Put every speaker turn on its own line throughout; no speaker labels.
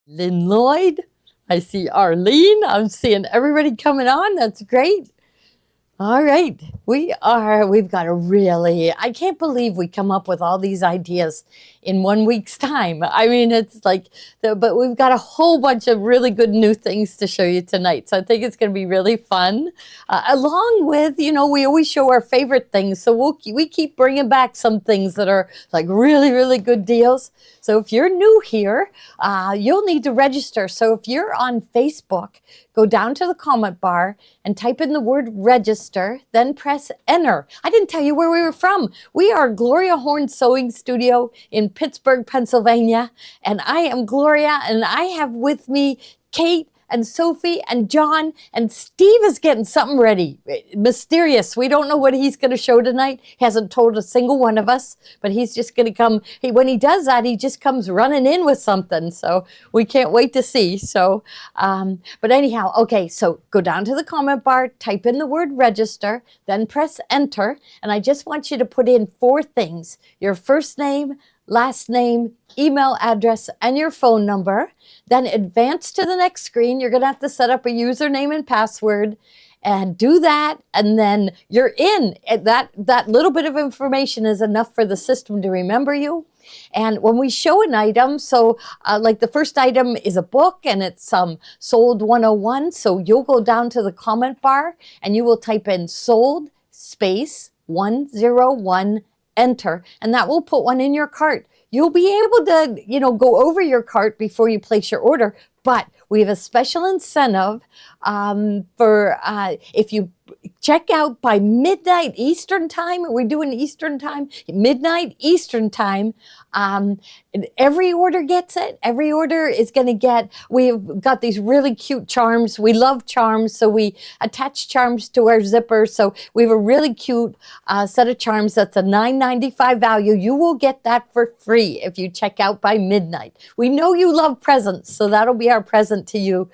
Lynn Lloyd. I see Arlene. I'm seeing everybody coming on. That's great. All right. We've got I can't believe we come up with all these ideas in 1 week's time. I mean, it's like, but we've got a whole bunch of really good new things to show you tonight. So I think it's going to be really fun. Along with, we always show our favorite things. So we keep bringing back some things that are like really, really good deals. So if you're new here, you'll need to register. So if you're on Facebook, go down to the comment bar and type in the word register, then press enter. I didn't tell you where we were from. We are Gloria Horn Sewing Studio in Pittsburgh, Pennsylvania. And I am Gloria, and I have with me Kate and Sophie and John, and Steve is getting something ready. Mysterious. We don't know what he's going to show tonight. He hasn't told a single one of us, but he's just going to come. When he does that, he just comes running in with something. So we can't wait to see. So, but anyhow, okay, so go down to the comment bar, type in the word register, then press enter. And I just want you to put in 4 things: your first name, last name, email address, and your phone number. Then advance to the next screen. You're going to have to set up a username and password and do that. And then you're in. That little bit of information is enough for the system to remember you. And when we show an item, so like the first item is a book, and it's sold 101. So you'll go down to the comment bar and you will type in sold space 101, enter, and that will put one in your cart. You'll be able to, go over your cart before you place your order, but we have a special incentive for if you check out by midnight Eastern time. We're doing Eastern time, midnight Eastern time. Every order gets it. Every order is going to get, we've got these really cute charms. We love charms, so we attach charms to our zipper. So we have a really cute set of charms that's a $9.95 value. You will get that for free if you check out by midnight. We know you love presents, so that'll be our present to you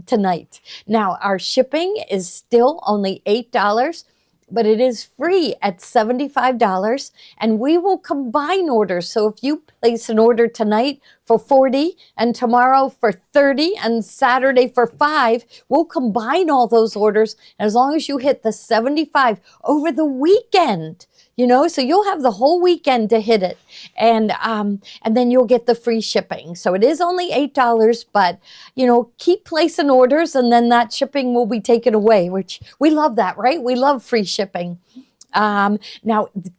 tonight. Now, our shipping is still only $8, but it is free at $75, and we will combine orders. So if you place an order tonight for $40 and tomorrow for $30 and Saturday for $5, we'll combine all those orders as long as you hit the $75 over the weekend. So you'll have the whole weekend to hit it, and then you'll get the free shipping. So it is only $8, but keep placing orders, and then that shipping will be taken away, which we love that, right? We love free shipping. Now,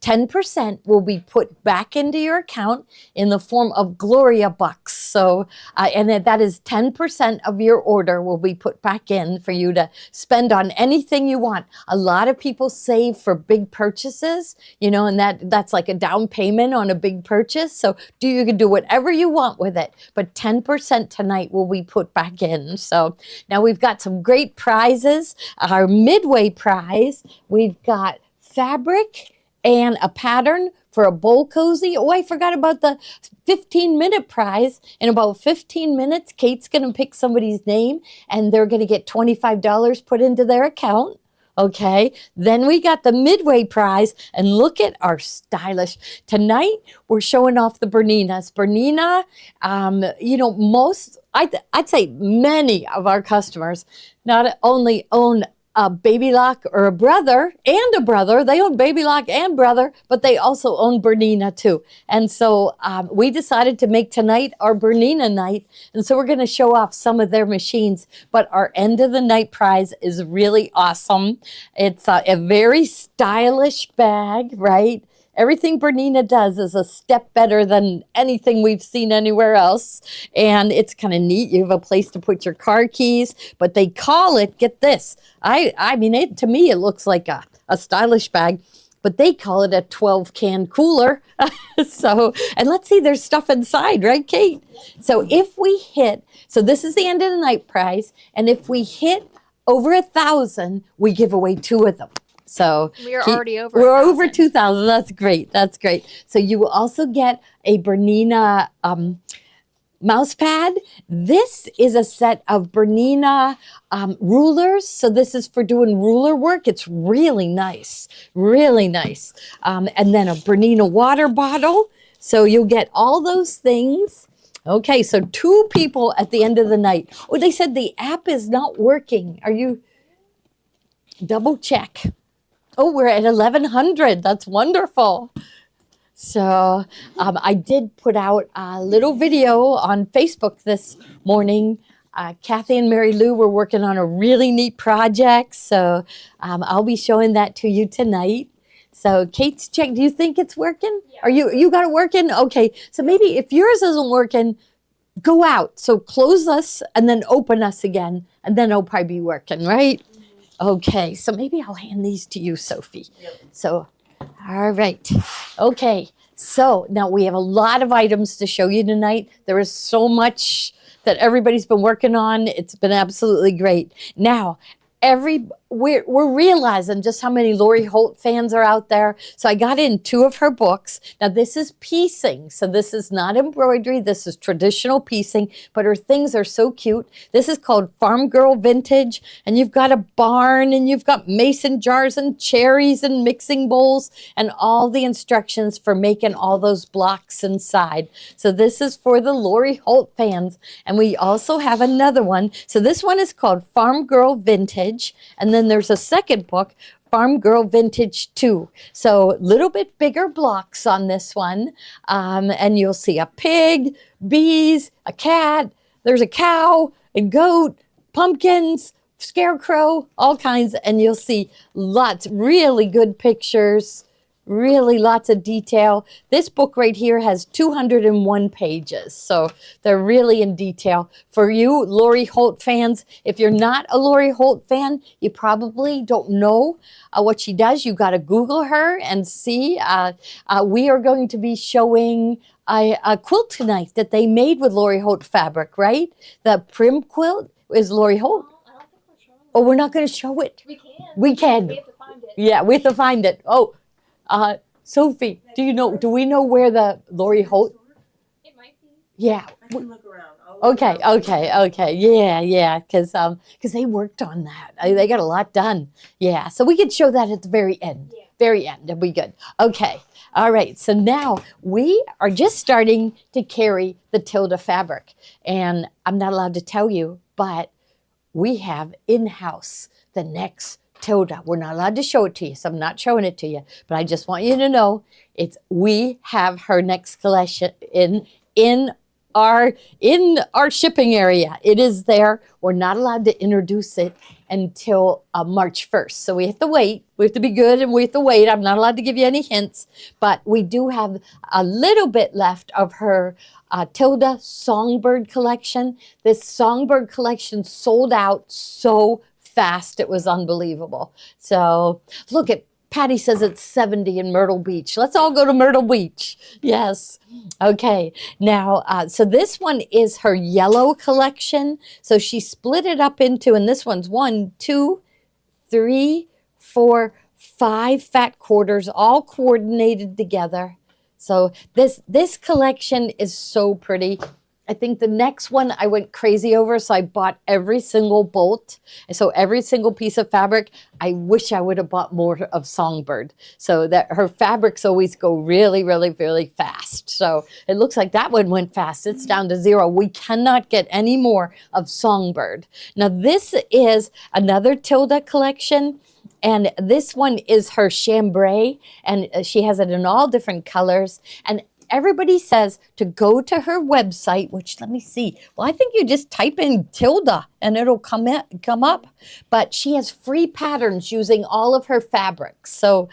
10% will be put back into your account in the form of Gloria Bucks. So, and that is 10% of your order will be put back in for you to spend on anything you want. A lot of people save for big purchases, and that's like a down payment on a big purchase. So you can do whatever you want with it, but 10% tonight will be put back in. So now we've got some great prizes. Our midway prize, we've got fabric and a pattern for a bowl cozy. Oh, I forgot about the 15-minute prize. In about 15 minutes, Kate's going to pick somebody's name, and they're going to get $25 put into their account. Okay, then we got the midway prize, and look at our stylish. Tonight, we're showing off the Berninas. Bernina, I'd say many of our customers not only own a baby lock or a brother, they own baby lock and brother, but they also own Bernina too. And so we decided to make tonight our Bernina night. And so we're going to show off some of their machines, but our end of the night prize is really awesome. It's a very stylish bag, right? Everything Bernina does is a step better than anything we've seen anywhere else. And it's kind of neat. You have a place to put your car keys, but they call it, get this. I mean, to me, it looks like a stylish bag, but they call it a 12-can cooler. So, and let's see, there's stuff inside, right, Kate? So if we hit, so this is the end of the night prize. And if we hit over 1,000, we give away 2 of them. So
we are already over.
We're over 2,000. That's great. That's great. So you will also get a Bernina mouse pad. This is a set of Bernina rulers. So this is for doing ruler work. It's really nice, really nice. And then a Bernina water bottle. So you'll get all those things. Okay, so 2 people at the end of the night. Oh, they said the app is not working. Are you double check? Oh, we're at 1100. That's wonderful. So I did put out a little video on Facebook this morning. Kathy and Mary Lou were working on a really neat project. So I'll be showing that to you tonight. So Kate's check. Do you think it's working? Yeah. Are you got it working? Okay. So maybe if yours isn't working, go out. So close us and then open us again, and then it'll probably be working, right? Mm-hmm. Okay. So maybe I'll hand these to you, Sophie. Yep. So, all right. Okay. So now we have a lot of items to show you tonight. There is so much that everybody's been working on. It's been absolutely great. Now, we're realizing just how many Lori Holt fans are out there. So I got in 2 of her books. Now this is piecing. So this is not embroidery. This is traditional piecing, but her things are so cute. This is called Farm Girl Vintage. And you've got a barn and you've got mason jars and cherries and mixing bowls and all the instructions for making all those blocks inside. So this is for the Lori Holt fans. And we also have another one. So this one is called Farm Girl Vintage. And then there's a second book, Farm Girl Vintage 2. So a little bit bigger blocks on this one. And you'll see a pig, bees, a cat, there's a cow, a goat, pumpkins, scarecrow, all kinds. And you'll see lots, really good pictures. Really lots of detail. This book right here has 201 pages, so they're really in detail. For you Lori Holt fans, if you're not a Lori Holt fan, you probably don't know what she does. You got to Google her and see. We are going to be showing a quilt tonight that they made with Lori Holt fabric, right? The prim quilt is Lori Holt.
I don't think we're showing it.
Oh, we're not going to show it.
We can.
We can.
We have to find it.
Yeah, we have to find it. Oh. Sophie, do we know where the Lori Holt?
It might be.
Yeah.
I can look around.
Okay. Yeah. Because they worked on that. They got a lot done. Yeah. So we could show that at the very end.
Yeah.
Very end. It'll be good. Okay. All right. So now we are just starting to carry the Tilda fabric. And I'm not allowed to tell you, but we have in-house the next Tilda. We're not allowed to show it to you, so I'm not showing it to you. But I just want you to know we have her next collection in our shipping area. It is there. We're not allowed to introduce it until March 1st. So we have to wait. We have to be good and we have to wait. I'm not allowed to give you any hints, but we do have a little bit left of her Tilda Songbird collection. This Songbird collection sold out so fast, it was unbelievable. So look at Patty says it's 70 in Myrtle Beach. Let's all go to Myrtle Beach. Yes. Okay. Now, so this one is her yellow collection. So she split it up into, and this one's 1, 2, 3, 4, 5 fat quarters, all coordinated together. So this collection is so pretty. I think the next one I went crazy over, so I bought every single bolt. And so every single piece of fabric, I wish I would have bought more of Songbird, so that her fabrics always go really, really, really fast. So it looks like that one went fast. It's down to 0. We cannot get any more of Songbird. Now this is another Tilda collection. And this one is her chambray, and she has it in all different colors. And everybody says to go to her website, which let me see. Well, I think you just type in Tilda and it'll come up. But she has free patterns using all of her fabrics. So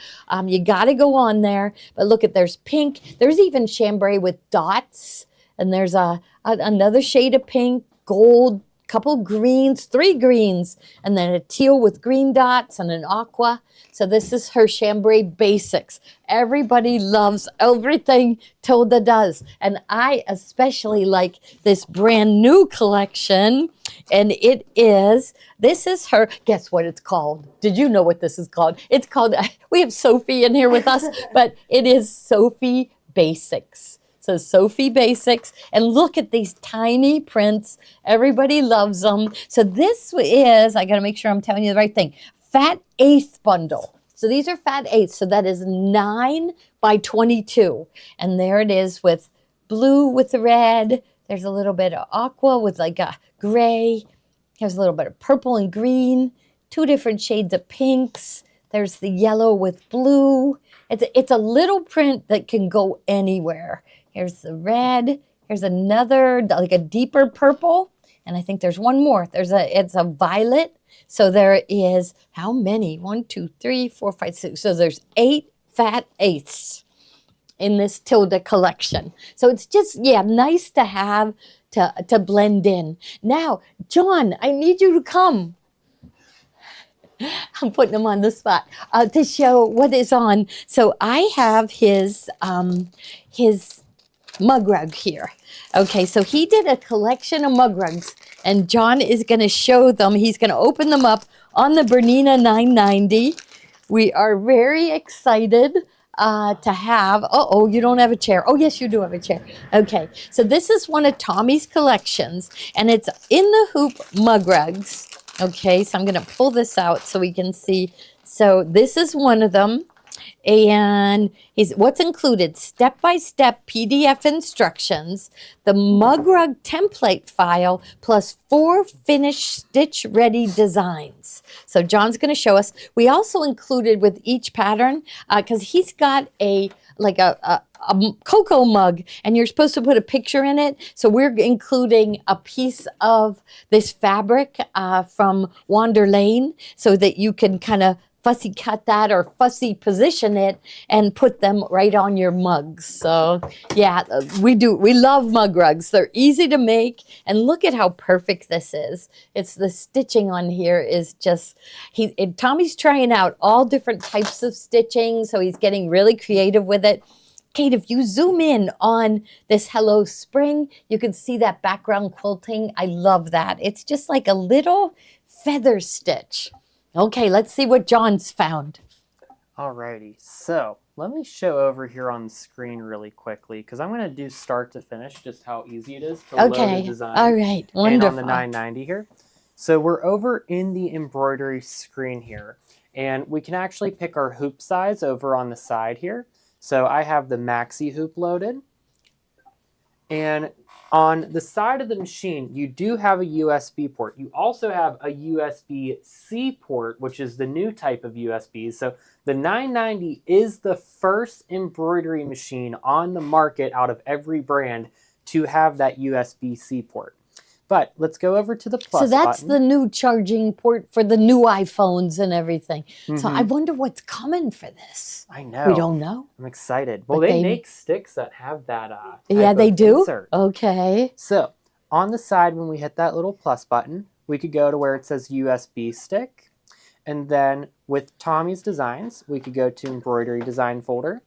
you got to go on there. But look there's pink. There's even chambray with dots. And there's another shade of pink, gold, couple greens, 3 greens, and then a teal with green dots and an aqua. So this is her chambray basics. Everybody loves everything Tilda does. And I especially like this brand new collection. And this is her, guess what it's called? Did you know what this is called? It's called, we have Sophie in here with us, but it is Sophie Basics. So Sophie Basics, and look at these tiny prints. Everybody loves them. So this is, I got to make sure I'm telling you the right thing, Fat Eighth Bundle. So these are Fat Eighths. So that is 9 by 22. And there it is with blue with the red, There's a little bit of aqua with like a gray. There's a little bit of purple and green, 2 different shades of pinks. There's the yellow with blue. It's a little print that can go anywhere. Here's the red. Here's another, like a deeper purple. And I think there's one more. It's a violet. So there is, how many? 1, 2, 3, 4, 5, 6. So there's 8 fat eighths in this Tilda collection. So it's just, yeah, nice to have to blend in. Now, John, I need you to come. I'm putting him on the spot to show what is on. So I have his mug rug here. Okay, so he did a collection of mug rugs, and John is going to show them. He's going to open them up on the Bernina 990. We are very excited to have. Uh-oh, you don't have a chair. Oh, yes, you do have a chair. Okay, so this is one of Tommy's collections, and it's in the hoop mug rugs. Okay, so I'm going to pull this out so we can see. So this is one of them. And what's included? Step-by-step PDF instructions, the mug rug template file, plus 4 finished stitch-ready designs. So John's going to show us. We also included with each pattern, because he's got a cocoa mug, and you're supposed to put a picture in it. So we're including a piece of this fabric from Wander Lane so that you can kind of fussy cut that or fussy position it and put them right on your mugs. So yeah, we love mug rugs. They're easy to make, and look at how perfect this is. It's the stitching on here is just, Tommy's trying out all different types of stitching, so he's getting really creative with it. Kate, if you zoom in on this Hello Spring, you can see that background quilting. I love that. It's just like a little feather stitch. Okay, let's see what John's found.
Alrighty, so let me show over here on the screen really quickly, because I'm going to do start to finish, just how easy it is to load a design.
All right, wonderful.
And on the 990 here. So we're over in the embroidery screen here, and we can actually pick our hoop size over on the side here. So I have the maxi hoop loaded, and on the side of the machine, you do have a USB port. You also have a USB-C port, which is the new type of USB. So the 990 is the first embroidery machine on the market out of every brand to have that USB-C port. But let's go over to the plus
button. So that's the new charging port for the new iPhones and everything. So I wonder what's coming for this.
I know.
We don't know.
I'm excited. Well, they make sticks that have that
yeah, they do?
insert.
Okay.
So on the side, when we hit that little plus button, we could go to where it says USB stick. And then with Tommy's designs, we could go to embroidery design folder.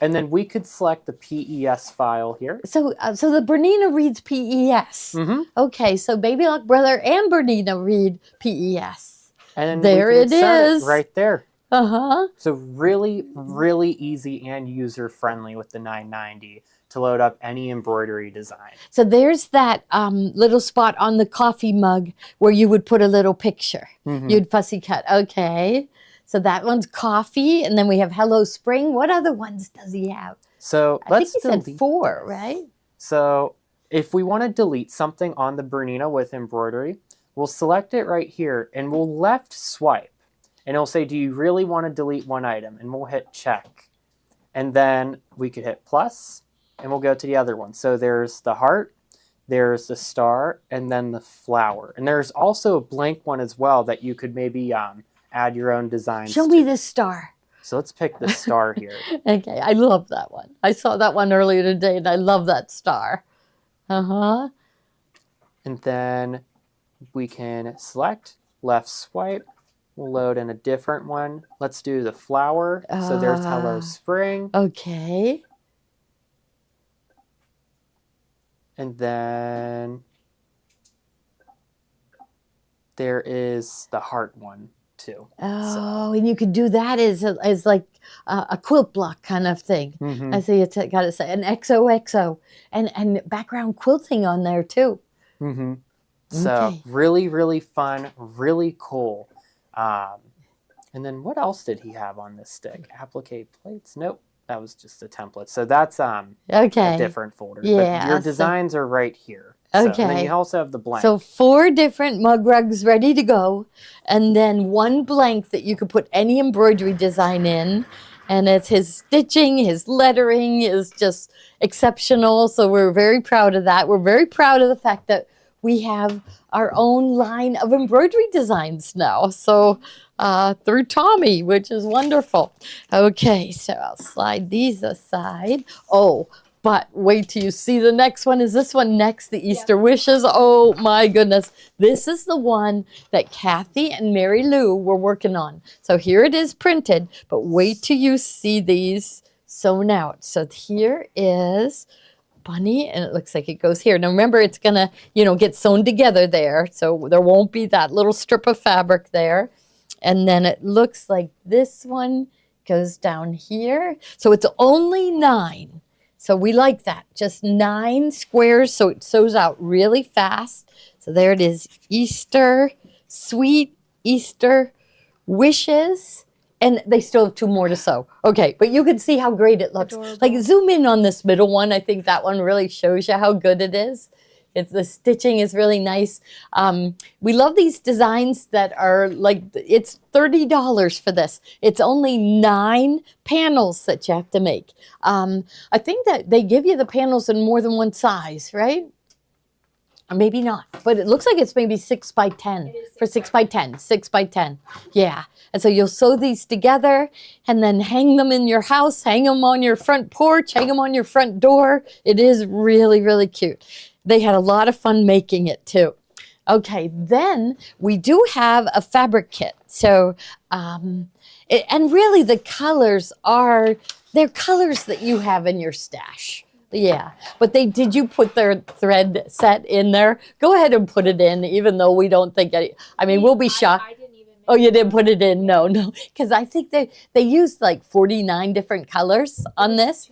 And then we could select the PES file here.
So the Bernina reads PES. Okay, so Baby Lock Brother and Bernina read PES.
And
there it is.
Right there.
Uh-huh.
So really, really easy and user-friendly with the 990 to load up any embroidery design.
So there's that little spot on the coffee mug where you would put a little picture. You'd fussy cut. Okay. So that one's coffee, and then we have Hello Spring. What other ones does he have?
So
I think he said 4, right?
So if we want to delete something on the Bernina with embroidery, we'll select it right here, and we'll left swipe. And it'll say, do you really want to delete one item? And we'll hit check. And then we could hit plus, and we'll go to the other one. So there's the heart, there's the star, and then the flower. And there's also a blank one as well that you could maybe add your own designs.
Show me the star.
So let's pick the star here.
Okay, I love that one. I saw that one earlier today, and I love that star. Uh-huh.
And then we can select, left swipe. We'll load in a different one. Let's do the flower. So there's Hello Spring.
Okay.
And then there is the heart one too.
Oh, and you could do that as like a quilt block kind of thing. I see it's got to say an XOXO and background quilting on there too.
So really, really fun, really cool. And then what else did he have on this stick? Applique plates? Nope. that was just a template. So that's a
Okay.
different folder.
Yeah,
But your
so-
designs are right here. So, and then
Okay.
you also have the blank.
So 4 different mug rugs ready to go, and then 1 blank that you could put any embroidery design in. And it's his stitching, his lettering is just exceptional. So we're very proud of that. We're very proud of the fact that we have our own line of embroidery designs now. So through Tommy, which is wonderful. Okay, so I'll slide these aside. Oh, but wait till you see the next one. Is this one next? The Easter Wishes? Oh my goodness. This is the one that Kathy and Mary Lou were working on. So here it is printed, but wait till you see these sewn out. So here is bunny, and it looks like it goes here. Now remember, it's gonna, get sewn together there. So there won't be that little strip of fabric there. And then it looks like this one goes down here. So it's only 9. So we like that, just 9 squares, so it sews out really fast. So there it is, Easter, sweet Easter wishes, and they still have 2 more to sew. Okay, but you can see how great it looks.
Adorable.
Like zoom in on this middle one. I think that one really shows you how good it is. The stitching is really nice. We love these designs that are like, it's $30 for this. It's only 9 panels that you have to make. I think that they give you the panels in more than one size, right? Or maybe not, but it looks like it's maybe 6 by 10
It is
for 6 by 10, 6 by 10. Yeah. And so you'll sew these together and then hang them in your house, hang them on your front porch, hang them on your front door. It is really, really cute. They had a lot of fun making it too. Okay, then we do have a fabric kit. So, and really the colors they're colors that you have in your stash. Yeah, but did you put their thread set in there? Go ahead and put it in, even though we don't think we'll be shocked.
I didn't even
Oh, you didn't put it in? No, because I think they used like 49 different colors on this.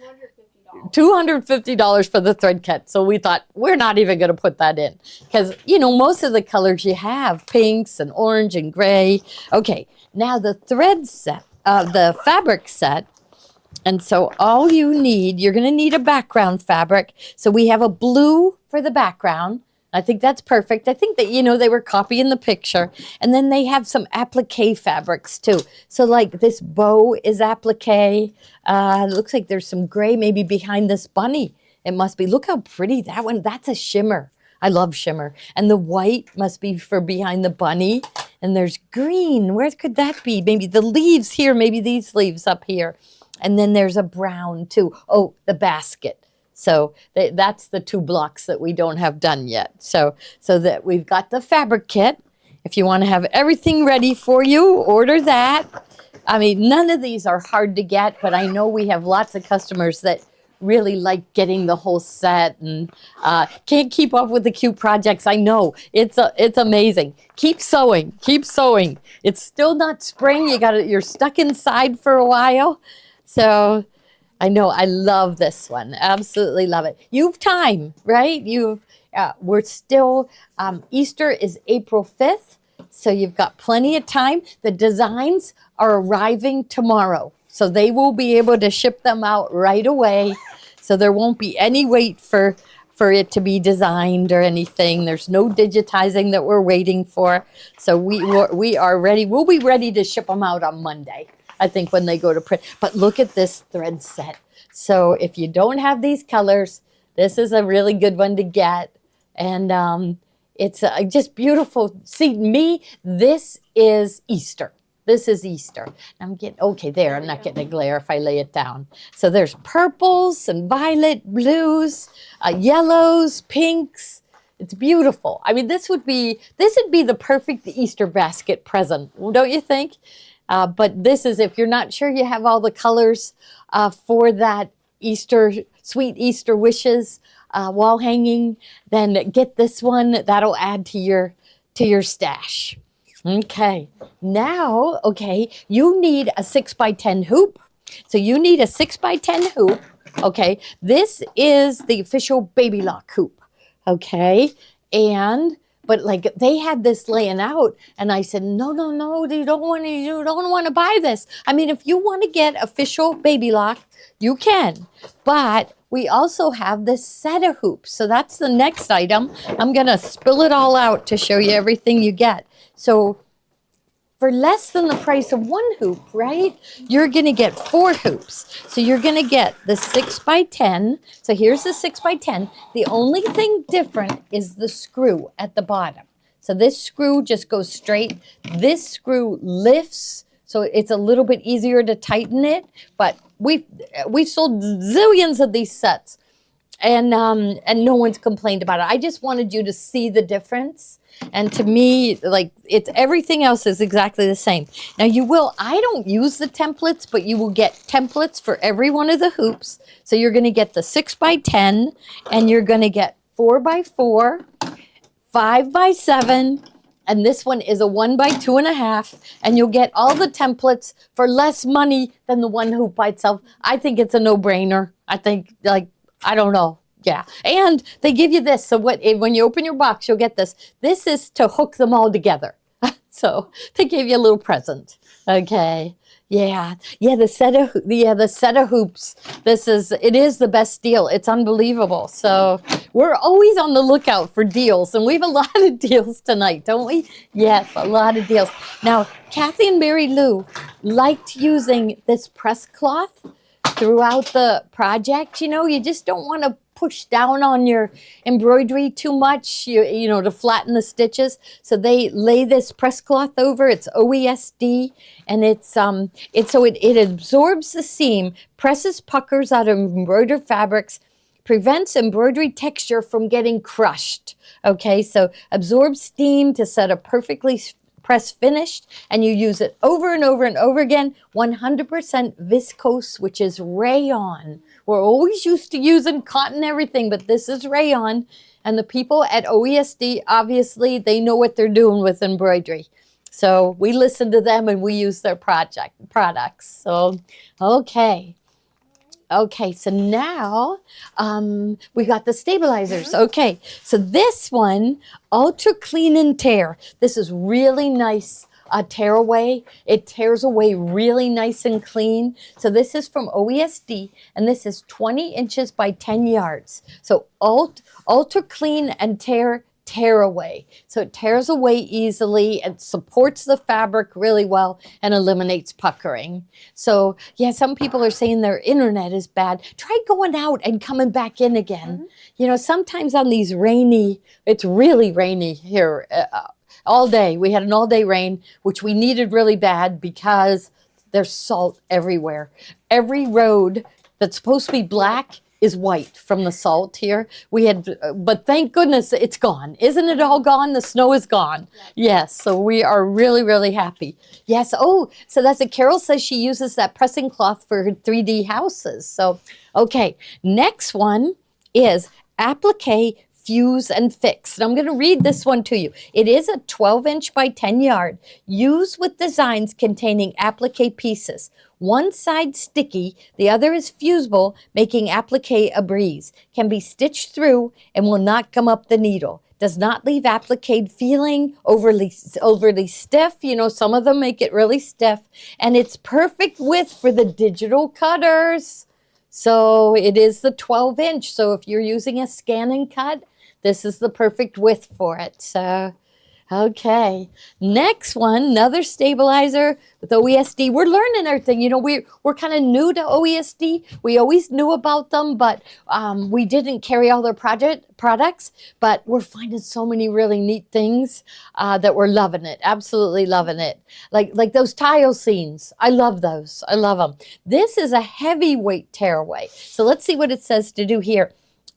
$250 for the thread kit. So we thought, we're not even going to put that in because, most of the colors you have, pinks and orange and gray. Okay, now the thread set, the fabric set. And so all you need, you're going to need a background fabric. So we have a blue for the background. I think that's perfect. I think that, they were copying the picture. And then they have some applique fabrics too. So like this bow is applique. It looks like there's some gray maybe behind this bunny. It must be. Look how pretty that one, that's a shimmer. I love shimmer. And the white must be for behind the bunny. And there's green. Where could that be? Maybe the leaves here, maybe these leaves up here. And then there's a brown too. Oh, the basket. So that's the 2 blocks that we don't have done yet. So that we've got the fabric kit. If you want to have everything ready for you, order that. None of these are hard to get, but I know we have lots of customers that really like getting the whole set and can't keep up with the cute projects. I know, it's amazing. Keep sewing, keep sewing. It's still not spring. You're stuck inside for a while. So I know, I love this one. Absolutely love it. You've time, right? We're still, Easter is April 5th. So you've got plenty of time. The designs are arriving tomorrow. So they will be able to ship them out right away. So there won't be any wait for it to be designed or anything. There's no digitizing that we're waiting for. So we are ready. We'll be ready to ship them out on Monday, I think, when they go to print. But look at this thread set. So if you don't have these colors, this is a really good one to get. And it's just beautiful. See, this is Easter. This is Easter. I'm not getting a glare if I lay it down. So there's purples and violet, blues, yellows, pinks. It's beautiful. This would be the perfect Easter basket present, don't you think? But this is, if you're not sure you have all the colors for that sweet Easter wishes wall hanging, then get this one. That'll add to your stash. Okay, now, you need a 6 by 10 hoop. So you need a 6 by 10 hoop. Okay, this is the official Baby Lock hoop. Okay, but like they had this laying out, and I said, no, no, no, you don't want to buy this. I mean, if you want to get official baby lock, you can, but we also have this set of hoops. So that's the next item. I'm gonna spill it all out to show you everything you get. So for less than the price of one hoop, right, you're going to get 4 hoops. So you're going to get the 6x10. So here's the 6x10. The only thing different is the screw at the bottom. So this screw just goes straight. This screw lifts, so it's a little bit easier to tighten it. But we've sold zillions of these sets, and no one's complained about it. I just wanted you to see the difference. And to me, like, it's everything else is exactly the same. Now I don't use the templates, but you will get templates for every one of the hoops. So you're going to get the 6x10, and you're going to get 4x4, 5x7, and this one is a 1x2.5, and you'll get all the templates for less money than the one hoop by itself. I think it's a no-brainer. I think, like, I don't know. Yeah, and they give you this. So when you open your box, you'll get this. This is to hook them all together. So they gave you a little present. Okay. Yeah. The set of hoops. It is the best deal. It's unbelievable. So we're always on the lookout for deals, and we have a lot of deals tonight, don't we? Yes, a lot of deals. Now, Kathy and Mary Lou liked using this press cloth throughout the project. You just don't want to push down on your embroidery too much, to flatten the stitches. So they lay this press cloth over. It's OESD, and it absorbs the seam, presses puckers out of embroidered fabrics, prevents embroidery texture from getting crushed. Okay, so absorbs steam to set a perfectly press finished, and you use it over and over and over again. 100% viscose, which is rayon. We're always used to using cotton everything, but this is rayon. And the people at OESD, obviously, they know what they're doing with embroidery. So we listen to them, and we use their products. So, okay. Okay, so now we got the stabilizers. Okay, so this one, Ultra Clean and Tear. This is really nice tear away. It tears away really nice and clean. So this is from OESD, and this is 20 inches by 10 yards. So Ultra Clean and Tear away. So it tears away easily and supports the fabric really well and eliminates puckering. So yeah, some people are saying their internet is bad. Try going out and coming back in again. Sometimes on these it's really rainy here all day. We had an all-day rain, which we needed really bad because there's salt everywhere. Every road that's supposed to be black is white from the salt here. But thank goodness it's gone. Isn't it all gone? The snow is gone. Yes, so we are really, really happy. Yes, so that's it. Carol says she uses that pressing cloth for her 3D houses. So, okay, next one is applique, fuse, and fix. And I'm going to read this one to you. It is a 12-inch by 10 yard. Use with designs containing applique pieces. One side sticky, the other is fusible, making applique a breeze. Can be stitched through and will not gum up the needle. Does not leave applique feeling overly stiff. Some of them make it really stiff. And it's perfect width for the digital cutters. So it is the 12-inch. So if you're using a scan and cut, this is the perfect width for it. So, okay. Next one, another stabilizer with OESD. We're learning everything. We're kind of new to OESD. We always knew about them, but we didn't carry all their products. But we're finding so many really neat things that we're loving it. Absolutely loving it. Like those tile scenes. I love those. I love them. This is a heavyweight tearaway. So let's see what it says to do here.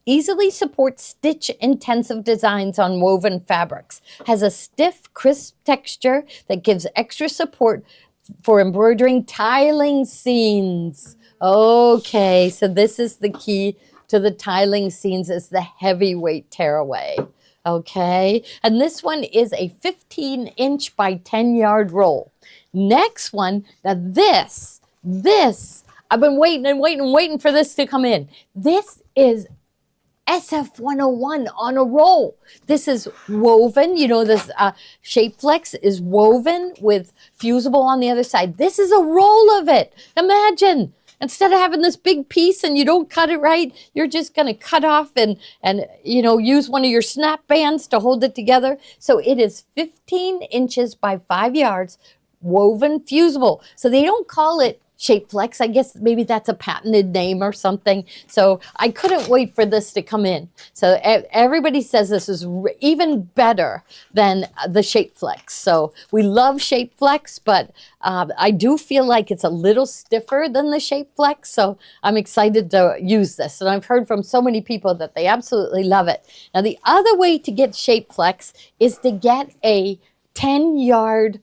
Easily supports stitch-intensive designs on woven fabrics. Has a stiff, crisp texture that gives extra support for embroidering tiling scenes. Okay, so this is the key to the tiling scenes, is the heavyweight tearaway. Okay, and this one is a 15-inch by 10-yard roll. Next one, now this, I've been waiting for this to come in. This is SF101 on a roll. This is woven, you know, this Shape Flex is woven with fusible on the other side. This is a roll of it. Imagine, instead of having this big piece and you don't cut it right, you're just going to cut off and you know, use one of your snap bands to hold it together. So it is 15 inches by 5 yards, woven fusible. So they don't call it Shape Flex. I guess maybe that's a patented name or something. So I couldn't wait for this to come in. So everybody says this is even better than the Shape Flex. So we love Shape Flex, but I do feel like it's a little stiffer than the Shape Flex. So I'm excited to use this. And I've heard from so many people that they absolutely love it. Now, the other way to get Shape Flex is to get a 10-yard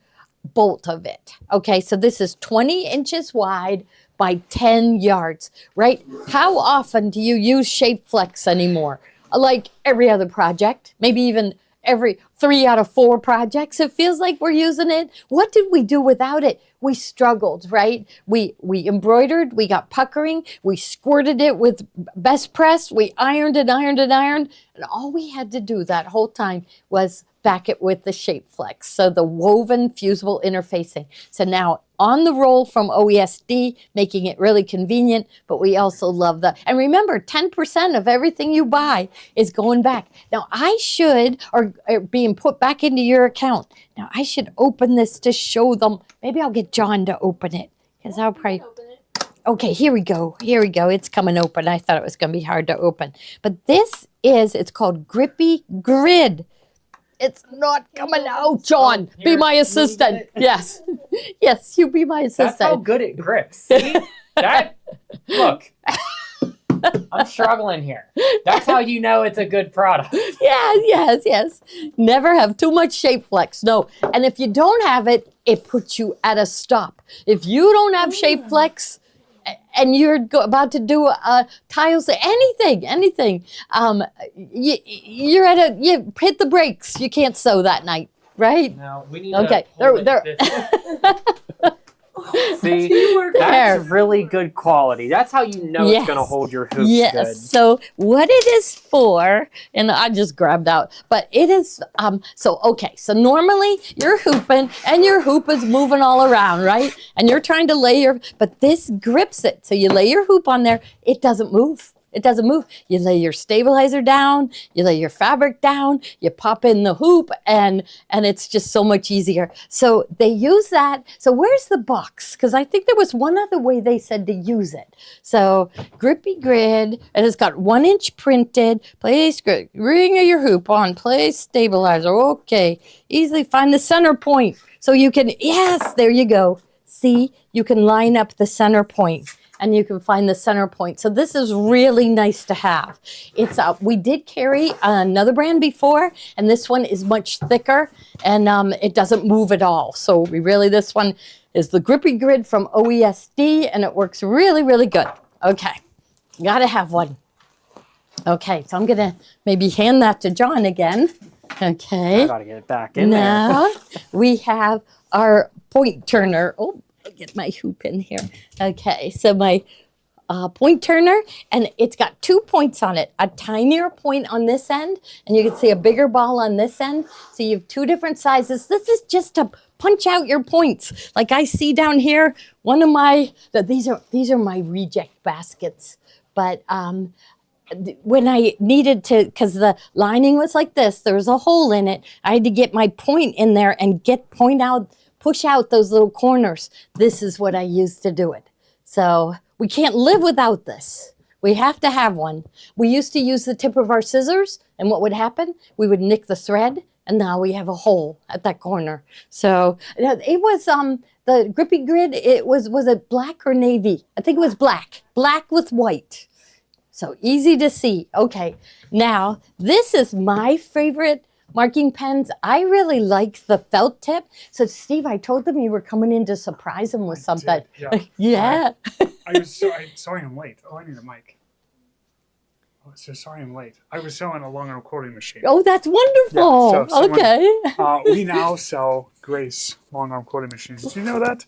bolt of it. Okay, so this is 20 inches wide by 10 yards, right? How often do you use Shape Flex anymore? Like every other project, maybe even every 3 out of 4 projects, it feels like we're using it. What did we do without it? We struggled, right? We embroidered, we got puckering, we squirted it with best press, we ironed and ironed and ironed, and all we had to do that whole time was back it with the Shape Flex. So the woven fusible interfacing. So now on the roll from OESD, making it really convenient, but we also love the, and remember, 10% of everything you buy is going back. Now I should, or being put back into your account. Now I should open this to show them. Maybe I'll get John to open it, because I'll probably, okay, here we go. Here we go. It's coming open. I thought it was going to be hard to open. But this is, it's called Grippy Grid. It's not coming out, John. Be my assistant. Yes. Yes, you be my assistant.
That's how good it grips. See? That, look. I'm struggling here. That's how you know it's a good product.
Yes. Never have too much Shape Flex. No. And if you don't have it, it puts you at a stop. If you don't have Shape Flex, and you're about to do tiles, anything, you're at a, you hit the brakes. You can't sew that night, right?
No, we need
okay.
See, that's really good quality. That's how you know it's going to hold your hoops good.
So what it is for, and I just grabbed out, but it is, so normally you're hooping and your hoop is moving all around, right? And you're trying to lay your, but this grips it. So you lay your hoop on there, it doesn't move. It doesn't move. You lay your stabilizer down, you lay your fabric down, you pop in the hoop, and it's just so much easier. So they use that. So where's the box? Because I think there was one other way they said to use it. So Grippy Grid, and it's got 1 inch printed, place ring of your hoop on, place stabilizer. Okay, easily find the center point. So you can, yes, there you go. See, you can line up the center point. And you can find the center point. So this is really nice to have. It's we did carry another brand before, and this one is much thicker, and it doesn't move at all. So this one is the Grippy Grid from OESD, and it works really, really good. Okay, gotta have one. Okay, so I'm gonna maybe hand that to John again. Okay.
I gotta get it back in there.
Now we have our point turner. Oh. I'll get my hoop in here. Okay, so my point turner, and it's got 2 points on it, a tinier point on this end, and you can see a bigger ball on this end. So you have 2 different sizes. This is just to punch out your points. Like I see down here, one of my, these are my reject baskets, but when I needed to, because the lining was like this, there was a hole in it, I had to get my point in there and push out those little corners. This is what I used to do it. So we can't live without this. We have to have one. We used to use the tip of our scissors, and what would happen? We would nick the thread, and now we have a hole at that corner. So it was the Grippy Grid. Was it black or navy? I think it was black with white. So easy to see. Okay, now this is my favorite marking pens. I really like the felt tip. So Steve, I told them you were coming in to surprise them with something.
Did,
yeah.
I saw him late. Oh, I need a mic. So sorry I'm late. I was selling a long arm quoting machine.
Oh, that's wonderful.
Yeah, so someone-
Okay.
We now sell Grace long arm quoting machines. Did you know that?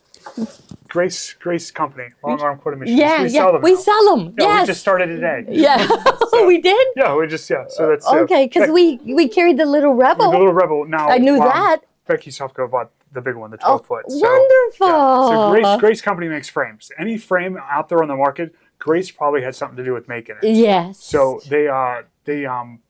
Grace Company long arm quoting machines.
Yeah,
we sell them.
we
now.
sell them.
Yeah,
Yes.
we just started today.
Yeah.
So-
We did?
Yeah, we just So that's
Okay, because we carried the little Rebel.
the little Rebel now.
I knew that.
Becky Sofko bought the big one, the 12 foot. So,
Wonderful.
yeah. So Grace Company makes frames. Any frame out there on the market, Grace probably had something to do with making it.
Yes.
So they're a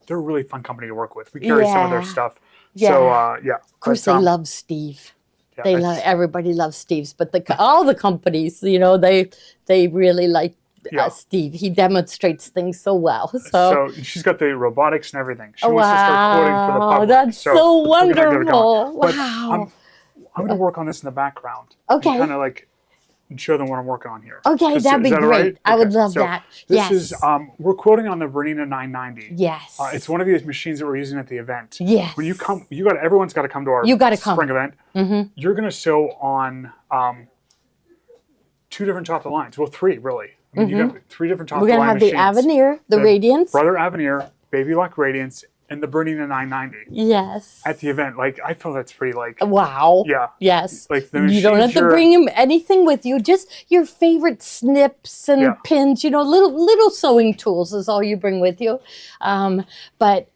really fun company to work with. We carry some of their
Yeah.
stuff.
Yeah.
So yeah.
Of course, they love Steve.
Yeah,
They
it's-
everybody loves Steve's, but all the companies, they really like
Yeah.
Steve. He demonstrates things so well.
So she's got the robotics and everything. She wants to start quoting for the
Wow,
public.
that's so
we're gonna get it going.
wonderful.
But
Wow.
I'm going to work on this in the background.
Okay.
Kind of like show them what I'm working on here.
Okay, that'd be
is that all
great.
right?
I would
Okay,
love
so
that.
This
Yes.
is we're quoting on the Bernina 990.
Yes.
It's one of these machines that we're using at the event.
Yes.
When you come, everyone's got to come to our
You gotta come.
spring event.
Mm-hmm.
You're going to sew on 2 different top of the lines. Well, 3 really. I mean, you got 3 different top
We're
of the
going to
line
have the
machines.
Avenir, the Radiance.
Brother Avenir, Baby Lock Radiance, and the Bernina 990
Yes.
at the event. Like I feel that's pretty like
Wow.
yeah.
Yes.
Like the
You don't have
machines
to bring him anything with you. Just your favorite snips and
Yeah.
pins. Little sewing tools is all you bring with you. But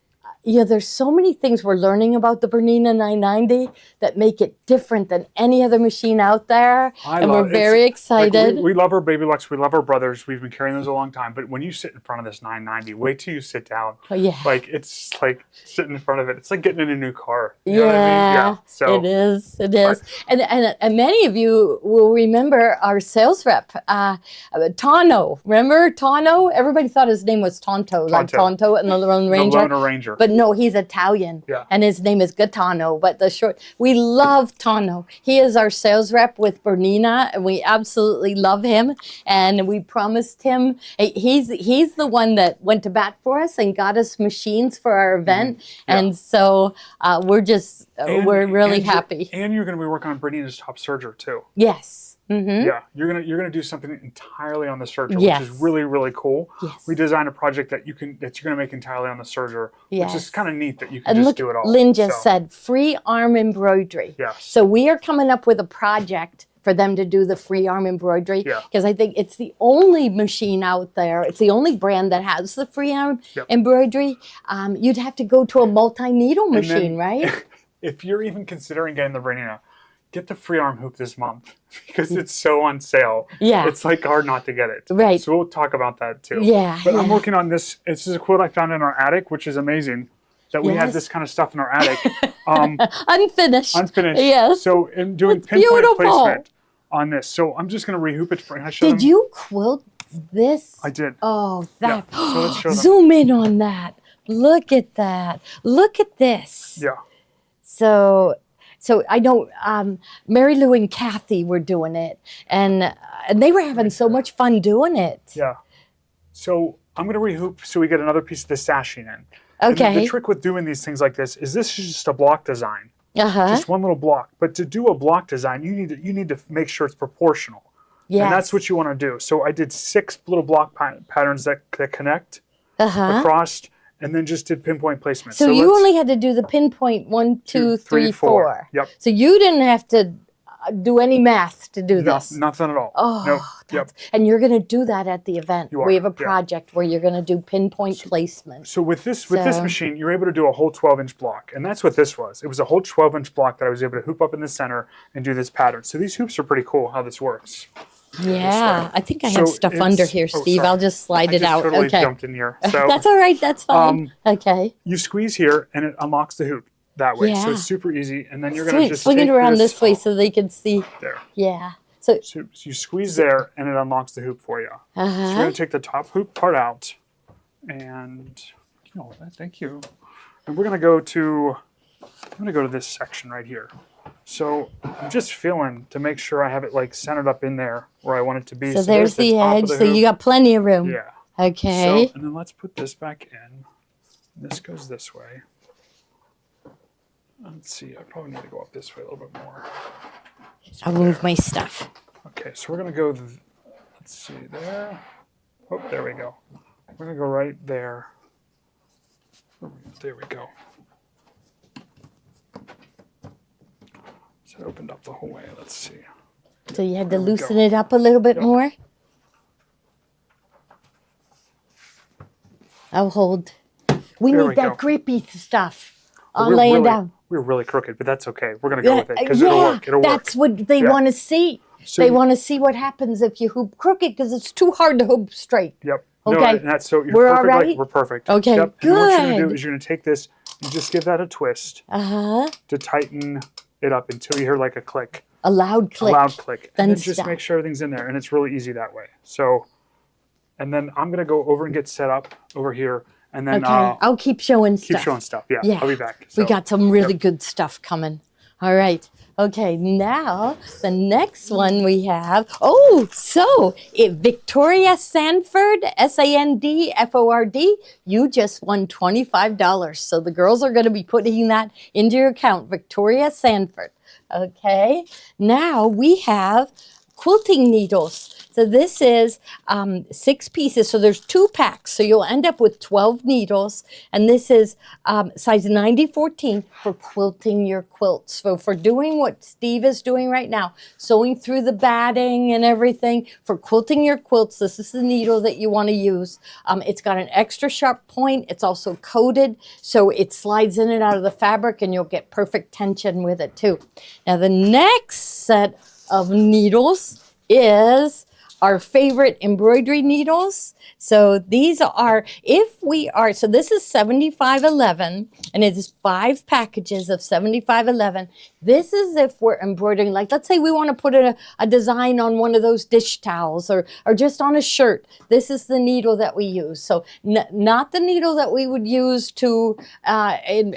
there's so many things we're learning about the Bernina 990 that make it different than any other machine out there, and we're very excited.
Like we love our Baby Lux. We love our brothers. We've been carrying those a long time. But when you sit in front of this 990, wait till you sit down.
Yeah.
Like it's like sitting in front of it. It's like getting in a new car. You know what I mean?
Yeah,
So
it is. It is. And many of you will remember our sales rep, Tano. Remember Tano? Everybody thought his name was Tonto, like Tonto and the Lone Ranger.
The Lone Ranger.
But no, he's Italian,
Yeah.
and his name is Gaetano. But we love Tano. He is our sales rep with Bernina, and we absolutely love him. And we promised him he's the one that went to bat for us and got us machines for our event.
Yeah.
And so we're really happy.
And you're going to be working on Bernina's top serger too.
Yes. Mm-hmm.
Yeah, you're gonna do something entirely on the serger,
Yes.
which is really really cool.
Yes.
We designed a project that you're gonna make entirely on the serger,
Yes.
which is kind of neat that you can
And
just
look,
do it all.
Lynn just
So,
said free arm embroidery.
Yes.
So we are coming up with a project for them to do the free arm embroidery
Yeah.
because I think it's the only machine out there. It's the only brand that has the free arm
Yep.
embroidery. You'd have to go to a multi-needle
And then-
machine, right?
if you're even considering getting the Bernina, get the free arm hoop this month because it's so on sale.
Yeah.
It's like hard not to get it.
Right.
So we'll talk about that too.
Yeah,
But I'm
yeah.
working on this. This is a quote I found in our attic, which is amazing that we have
Yes.
this kind of stuff in our attic.
Unfinished.
Unfinished.
Yes.
So in doing pinpoint
beautiful.
placement on this. So I'm just going to rehoop it for. Can I show
Did
them?
you quilt this?
I did.
Oh,
Yeah.
that.
So let's show them.
Zoom in on that. Look at that. Look at this.
Yeah.
So I know Mary Lou and Kathy were doing it, and they were having so much fun doing it.
Yeah. So I'm going to rehoop so we get another piece of the sashing in. And
Okay.
the trick with doing these things like this is just a block design.
Uh-huh.
Just one little block. But to do a block design, you need to make sure it's proportional.
Yes.
And that's what you want to do. So I did 6 little block patterns that connect
Uh-huh.
across, and then just did pinpoint placement.
So you
let's-
only had to do the pinpoint 1, 2, 3, 4.
Yep.
So you didn't have to do any math to do
No,
this.
nothing at all.
Oh,
Nope. Yep.
and you're going to do that at the event.
You are,
We have a
yeah.
project where you're going to do pinpoint placement.
So with this
So-
machine, you're able to do a whole 12-inch block, and that's what this was. It was a whole 12-inch block that I was able to hoop up in the center and do this pattern. So these hoops are pretty cool how this works.
Yeah, I think I have
So
stuff
it's-
under here,
oh,
Steve.
sorry.
I'll just slide
I
it
just
out.
totally
Okay.
jumped in here. So
That's all right. That's fine. Okay.
you squeeze here, and it unlocks the hoop that way. So
Yeah.
it's super easy. And then you're going to
Swing,
just
swing it
take
around this way so they can see.
There.
Yeah. So,
So you squeeze there, and it unlocks the hoop for you. So we're
uh-huh.
going to take the top hoop part out, and thank you. And we're going to go to this section right here. So I'm just feeling to make sure I have it like centered up in there where I want it to be.
So there's the
top of
edge.
the
So
hoop.
you got plenty of room.
Yeah.
Okay.
So, and then let's put this back in. This goes this way. Let's see. I probably need to go up this way a little bit more.
I'll move my stuff.
Okay, so we're gonna go. Let's see there. Oh, there we go. we're gonna go right there. There we go. So it opened up the whole way. Let's see.
So you had to
There we
loosen
go.
it up a little bit
Yep.
more. I'll hold. We
There
need
we
that
go.
grippy stuff on
We're
laying
really,
down.
We're really crooked, but that's okay. We're gonna go with it because
yeah,
it'll work. It'll
that's
work.
what they
Yeah.
want to see.
So
They want to see what happens if you hoop crooked because it's too hard to hoop straight.
Yep.
Okay.
No, and that's so you're
We're all
perfect.
right?
Like, we're perfect.
Okay,
Yep. And what you're gonna do
good.
is you're gonna take this and just give that a twist
Uh-huh.
to tighten it up until you hear like a click,
A loud click.
a loud click,
Then
and then just
stop.
make sure everything's in there. And it's really easy that way. So, and then I'm gonna go over and get set up over here, and then
Okay, I'll keep showing
keep
stuff.
showing stuff. Yeah,
Yeah.
I'll be back.
We
So,
got some really good stuff coming. All right. Okay, now the next one we have. Oh, so Victoria Sanford, Sandford. You just won $25. So the girls are going to be putting that into your account. Victoria Sanford. Okay. Now we have quilting needles. So this is 6 pieces. So there's 2 packs. So you'll end up with 12 needles. And this is size 90-14 for quilting your quilts. So for doing what Steve is doing right now, sewing through the batting and everything, for quilting your quilts, this is the needle that you want to use. It's got an extra sharp point. It's also coated, so it slides in and out of the fabric and you'll get perfect tension with it too. Now the next set of needles is our favorite embroidery needles. So these are, so this is 7511, and it is 5 packages of 7511. This is if we're embroidering, like let's say we want to put a design on one of those dish towels or just on a shirt. This is the needle that we use. So not the needle that we would use to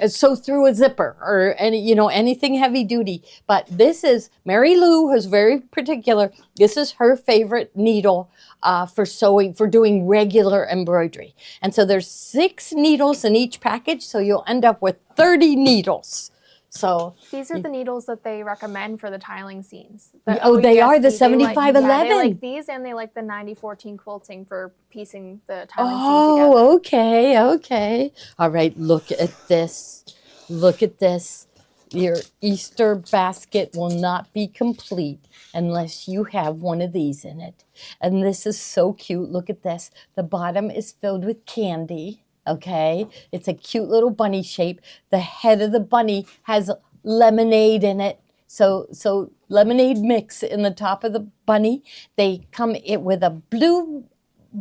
sew through a zipper or anything heavy duty. But this is, Mary Lou, who's very particular, this is her favorite needle for sewing, for doing regular embroidery. And so there's 6 needles in each package, so you'll end up with 30 needles. So
These are the needles that they recommend for the tiling scenes.
they are the
OESD, they like-
7511.
They like these, and they like the 90-14 quilting for piecing the tiling scene together.
Oh, okay. All right, look at this. Look at this. Your Easter basket will not be complete unless you have one of these in it. And this is so cute. Look at this. The bottom is filled with candy. Okay, it's a cute little bunny shape. The head of the bunny has lemonade in it. So lemonade mix in the top of the bunny. They come with a blue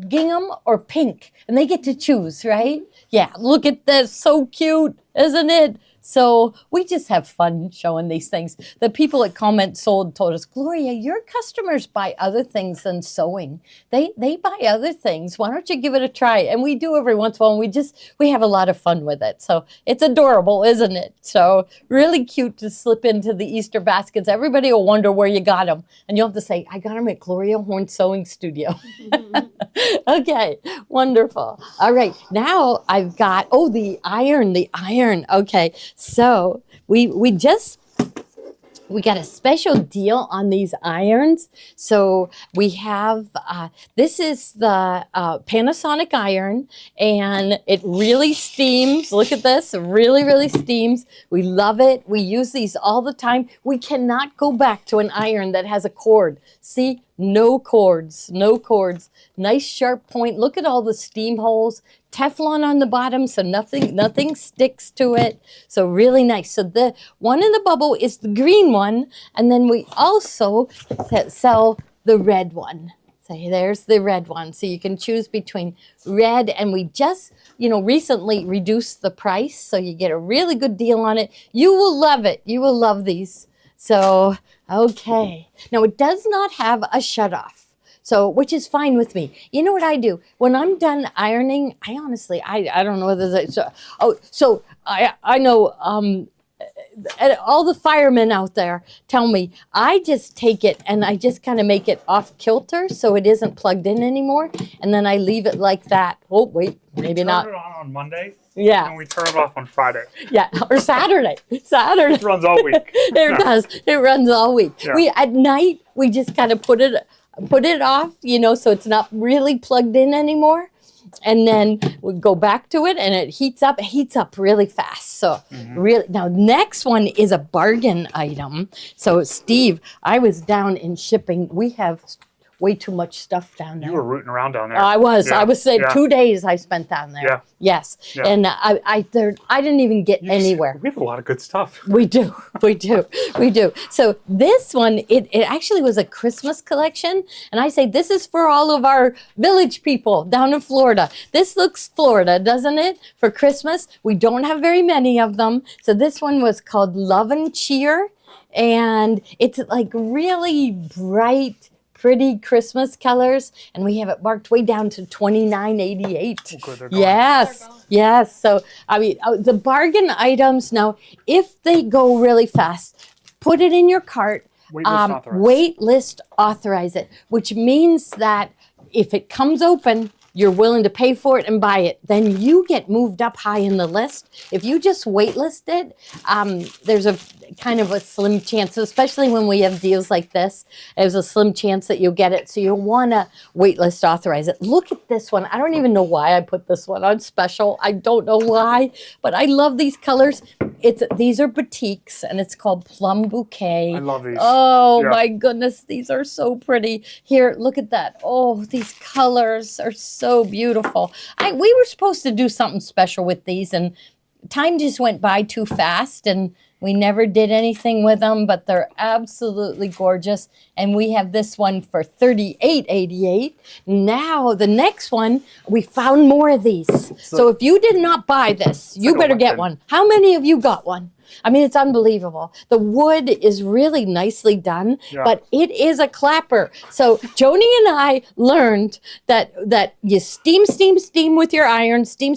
gingham or pink, and they get to choose, right? Yeah, look at this. So cute, isn't it? So we just have fun showing these things. The people at Comment Sold told us, Gloria, your customers buy other things than sewing. They buy other things. Why don't you give it a try? And we do every once in a while, and we have a lot of fun with it. So it's adorable, isn't it? So really cute to slip into the Easter baskets. Everybody will wonder where you got them. And you'll have to say, I got them at Gloria Horn Sewing Studio. Okay, wonderful. All right, now I've got, the iron. Okay, so we got a special deal on these irons. So we have, this is the Panasonic iron, and it really steams. Look at this, it really, really steams. We love it. We use these all the time. We cannot go back to an iron that has a cord. See, no cords. Nice sharp point. Look at all the steam holes. Teflon on the bottom, so nothing sticks to it. So really nice. So the one in the bubble is the green one, and then we also sell the red one. So there's the red one. So you can choose between red, and we just, recently reduced the price, so you get a really good deal on it. You will love it. You will love these. So, okay. Now it does not have a shutoff. So, which is fine with me. You know what I do? When I'm done ironing, I honestly, I don't know whether that's, I know all the firemen out there tell me, I just take it and I just kind of make it off kilter so it isn't plugged in anymore. And then I leave it like that. Oh, wait, maybe not.
Turn it on Monday.
Yeah.
And we turn it off on Friday.
Yeah, or Saturday.
It runs all week.
It does. It runs all week.
Yeah.
At night, we just kind of put it off, so it's not really plugged in anymore. and then we go back to it, and it heats up. It heats up really fast. So really, now next one is a bargain item. So Steve, I was down in shipping. We have way too much stuff down there.
You were rooting around down there.
I was.
Yeah.
I was saying
Yeah.
2 days I spent down there.
Yeah.
Yes.
Yeah.
And I didn't even get anywhere.
We have a lot of good stuff.
We do. We do. We do. So this one, it actually was a Christmas collection. And I say, this is for all of our village people down in Florida. This looks Florida, doesn't it? For Christmas. We don't have very many of them. So this one was called Love and Cheer. And it's like really bright, pretty Christmas colors, and we have it marked way down to $29.88.
Oh, good, they're gone.
Yes,
They're gone.
yes. So I mean, the bargain items now, if they go really fast, put it in your cart.
Waitlist authorized.
Wait list authorize it, which means that if it comes open, you're willing to pay for it and buy it, then you get moved up high in the list. If you just waitlist it, there's a kind of a slim chance, especially when we have deals like this, there's a slim chance that you'll get it. So you'll want to waitlist authorize it. Look at this one. I don't even know why I put this one on special. I don't know why, but I love these colors. These are batiks, and it's called Plum Bouquet.
I love these.
Oh
Yeah.
my goodness, these are so pretty. Here, look at that. Oh, these colors are so beautiful. We were supposed to do something special with these, and time just went by too fast, and we never did anything with them, but they're absolutely gorgeous. And we have this one for $38.88. Now, the next one, we found more of these. So if you did not buy this, you
like a
better get
weapon.
one. How many of you got one? I mean, it's unbelievable. The wood is really nicely done,
Yeah.
but it is a clapper. So Joni and I learned that you steam with your iron, steam,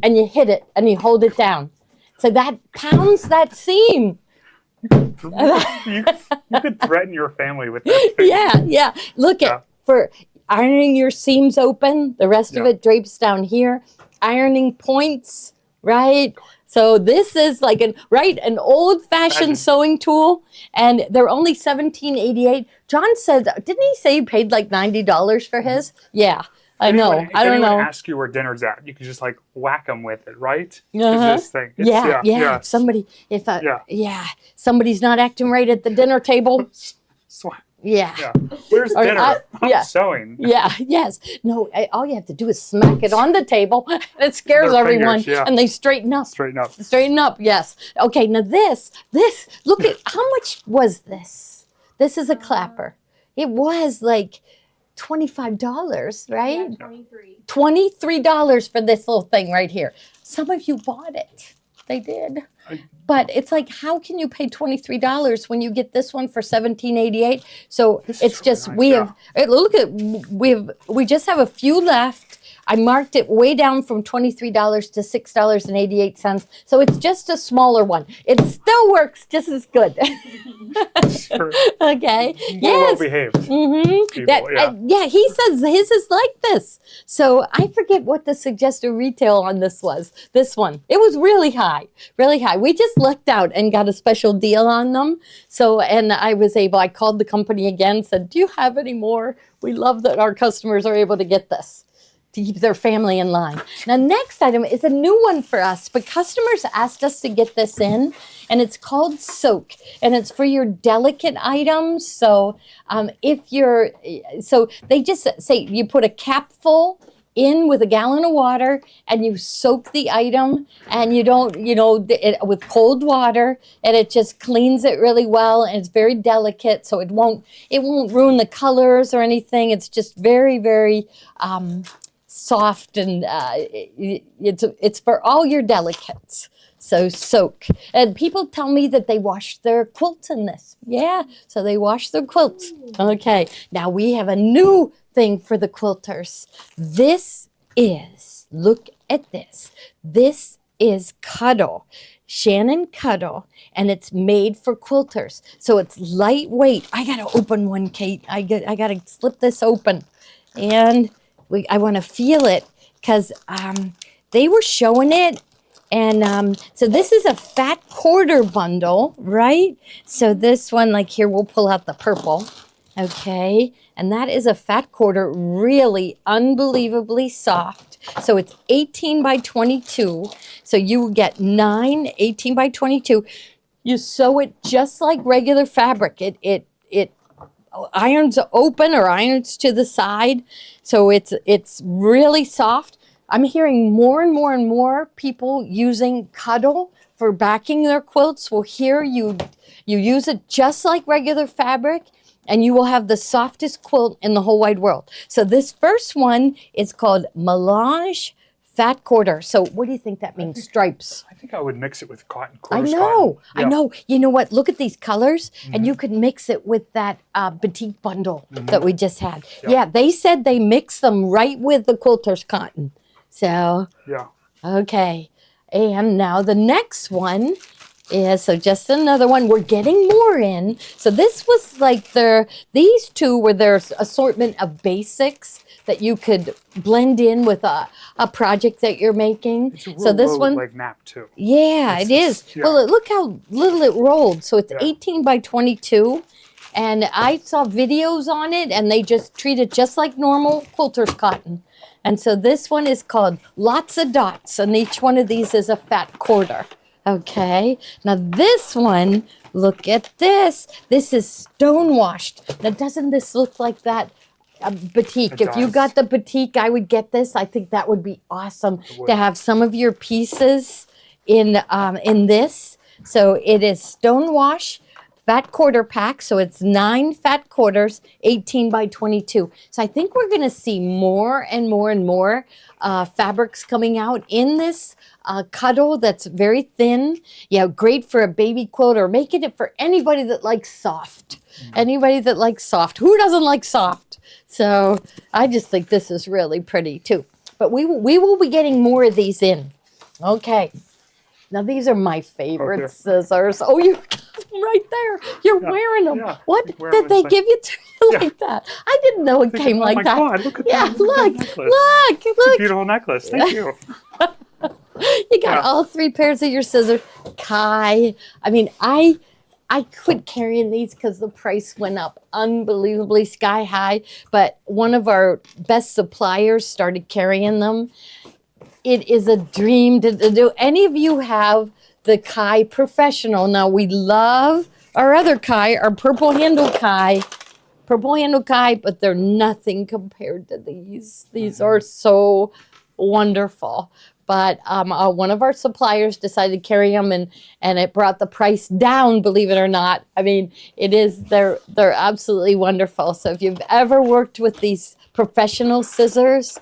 and you hit it and you hold it down. So that pounds that seam.
You could threaten your family with that thing.
Yeah. Look
Yeah.
at for ironing your seams open. The rest of
Yeah.
it drapes down here. Ironing points, right? So this is like an old-fashioned
Imagine.
sewing tool, and they're only $17.88. John said, didn't he say he paid like $90 for his? Yeah, I know.
If
I don't
anyone
know.
ask you where dinner's at, you can just like whack them with it, right?
Uh-huh.
It's this thing. It's,
Yeah.
yeah.
Somebody,
Yeah.
somebody's not acting right at the dinner table.
Swat.
Yeah.
Yeah. Where's
Or
dinner? I'm
yeah.
sewing.
Yeah, yes. No, all you have to do is smack it on the table. And it scares
Their
everyone.
fingers, yeah.
And they straighten up.
Straighten up.
Straighten up, yes. Okay, now this, look at, how much was this? This is a clapper. It was like $25, right?
Yeah, 23.
$23 for this little thing right here. Some of you bought it. They did. But it's like, how can you pay $23 when you get this one for $17.88? So
This is
it's
really
just
nice,
we
yeah.
have look at we just have a few left. I marked it way down from $23 to $6.88. So it's just a smaller one. It still works just as good.
Sure.
Okay.
More well
Yes.
behaved.
Mm-hmm.
People, yeah.
Yeah, he says his is like this. So I forget what the suggested retail on this was. This one. It was really high, really high. We just lucked out and got a special deal on them. So, and I called the company again, said, do you have any more? We love that our customers are able to get this, to keep their family in line. Now, next item is a new one for us, but customers asked us to get this in, and it's called Soak, and it's for your delicate items. So so they just say you put a capful in with a gallon of water, and you soak the item, and you don't, with cold water, and it just cleans it really well, and it's very delicate, so it won't ruin the colors or anything. It's just very, very soft, and it's for all your delicates. So Soak. And people tell me that they wash their quilts in this. Yeah, so they wash their quilts. Okay, now we have a new thing for the quilters. Look at this. This is Cuddle, Shannon Cuddle, and it's made for quilters. So it's lightweight. I gotta open one, Kate. I gotta slip this open. And I wanna feel it, because they were showing it. And so this is a fat quarter bundle, right? So this one, like here, we'll pull out the purple. Okay, and that is a fat quarter, really unbelievably soft. So it's 18 by 22. So you get 18 by 22. You sew it just like regular fabric. It irons open or irons to the side. So it's really soft. I'm hearing more and more and more people using Cuddle for backing their quilts. Well, here you use it just like regular fabric, and you will have the softest quilt in the whole wide world. So this first one is called Melange Fat Quarter. So what do you think that means? Stripes.
I think I would mix it with cotton.
I
Coarse
know,
cotton.
I know. You know what? Look at these colors, and you could mix it with that batik bundle that we just had. Yeah, they said they mix them right with the quilter's cotton. So,
Yeah.
okay. And now the next one is, so just another one. We're getting more in. So this was like these two were their assortment of basics that you could blend in with a project that you're making.
It's a
So this
low,
one,
like nap too.
yeah, it is.
Yeah.
Well, look how little it rolled. So it's
Yeah.
18 by 22. And I saw videos on it, and they just treat it just like normal quilter's cotton. And so this one is called Lots of Dots, and each one of these is a fat quarter. Okay, now this one, look at this. This is stone washed. Now, doesn't this look like that batik?
It
If you
does.
got the batik, I would get this. I think that would be awesome
would.
to have some of your pieces in this. So it is stone wash. Fat quarter pack, so it's 9 fat quarters, 18 by 22. So I think we're going to see more and more and more fabrics coming out in this Cuddle that's very thin. Yeah, great for a baby quilt, or making it for anybody that likes soft. Anybody that likes soft. Who doesn't like soft? So I just think this is really pretty too. But we will be getting more of these in. Okay. Now these are my favorite
Okay.
scissors. Oh, you got them right there. You're wearing them.
yeah.
What
Just wear
did
them
they
inside.
give you to you
Yeah.
like that? I didn't know it came
oh
like
my
that.
God, look at
Yeah,
that.
look,
Necklace.
look.
Beautiful necklace. Thank you.
You got
Yeah.
all 3 pairs of your scissors. Kai. I mean, I quit carrying these because the price went up unbelievably sky high. But one of our best suppliers started carrying them. It is a dream to do. Any of you have the Kai Professional? Now, we love our other Kai, our purple handle Kai, but they're nothing compared to these. These are so wonderful. But one of our suppliers decided to carry them, and it brought the price down, believe it or not. I mean, they're absolutely wonderful. So if you've ever worked with these professional scissors,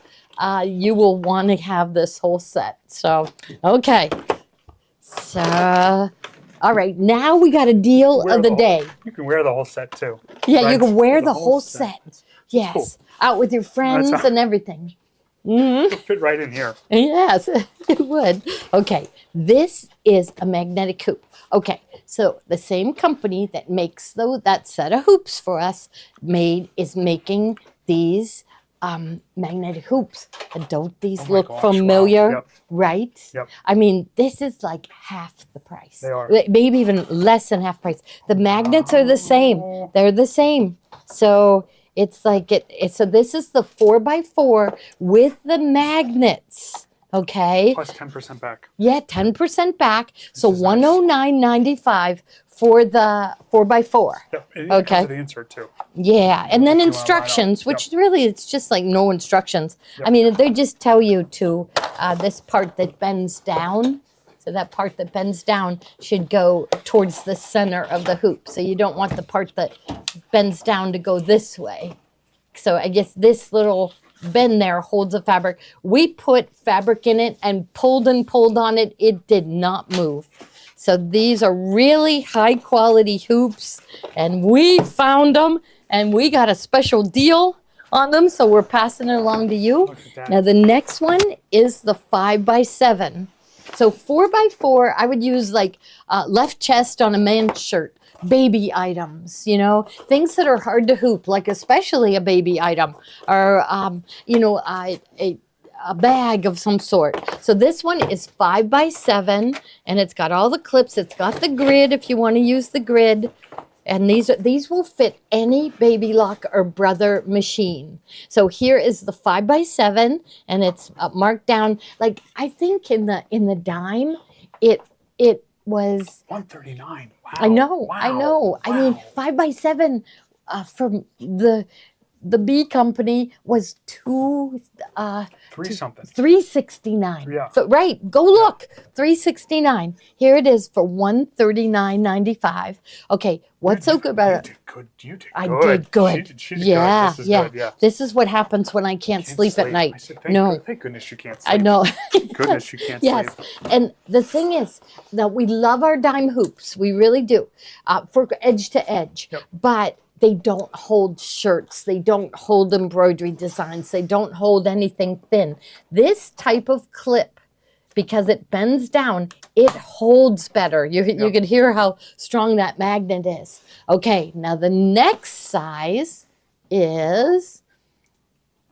you will want to have this whole set. So, okay. So, all right, now we got a deal
Wear
of the
whole-
day.
You can wear the whole set too.
Yeah, you
Right.
can wear the whole set. Yes,
Cool.
out with your friends
That's-
and everything. Mhm.
It'll fit right in here.
Yes, it would. Okay, this is a magnetic hoop. Okay, so the same company that makes that set of hoops for us is making these magnetic hoops. And don't these
Oh my
look
gosh, wow.
familiar?
Yep.
Right?
Yep.
I mean, this is like half the price.
They are.
Maybe even less than half price. The magnets are the same. They're the same. So it's like so this is the 4x4 with the magnets. Okay.
Plus 10% back.
Yeah, 10% back. So
is nice.
$109.95 for the 4x4.
Yep. It
Okay.
comes with the insert too.
Yeah, and then
If you wanna line
instructions,
up.
which really it's just like no instructions. I
Yep.
mean, they just tell you to this part that bends down. So that part that bends down should go towards the center of the hoop. So you don't want the part that bends down to go this way. So I guess this little bend there holds the fabric. We put fabric in it and pulled on it. It did not move. So these are really high quality hoops, and we found them, and we got a special deal on them. So we're passing it along to you.
Look at that.
Now the next one is the 5x7. So 4x4, I would use like left chest on a men's shirt, baby items, things that are hard to hoop, like especially a baby item, or a bag of some sort. So this one is 5x7, and it's got all the clips. It's got the grid if you want to use the grid. And these will fit any Baby Lock or Brother machine. So here is the 5x7, and it's marked down. Like I think in the dime, it was
$139. Wow.
I know.
Wow.
I mean, 5x7 from the B company was
$3 something.
$369.
Yeah.
So, right, go look. $369. Here it is for $139.95. Okay, what's so good about it?
You did good.
I did good.
She did
Yeah,
good. This is
yeah.
good. Yeah.
This is what happens when I can't sleep at night.
I said,
No.
Thank goodness you can't sleep.
I know.
Thank goodness you can't
Yes,
sleep.
and the thing is that we love our dime hoops. We really do, for edge to edge.
Yep.
But they don't hold shirts. They don't hold embroidery designs. They don't hold anything thin. This type of clip, because it bends down, it holds better. You can hear how strong that magnet is. Okay, now the next size is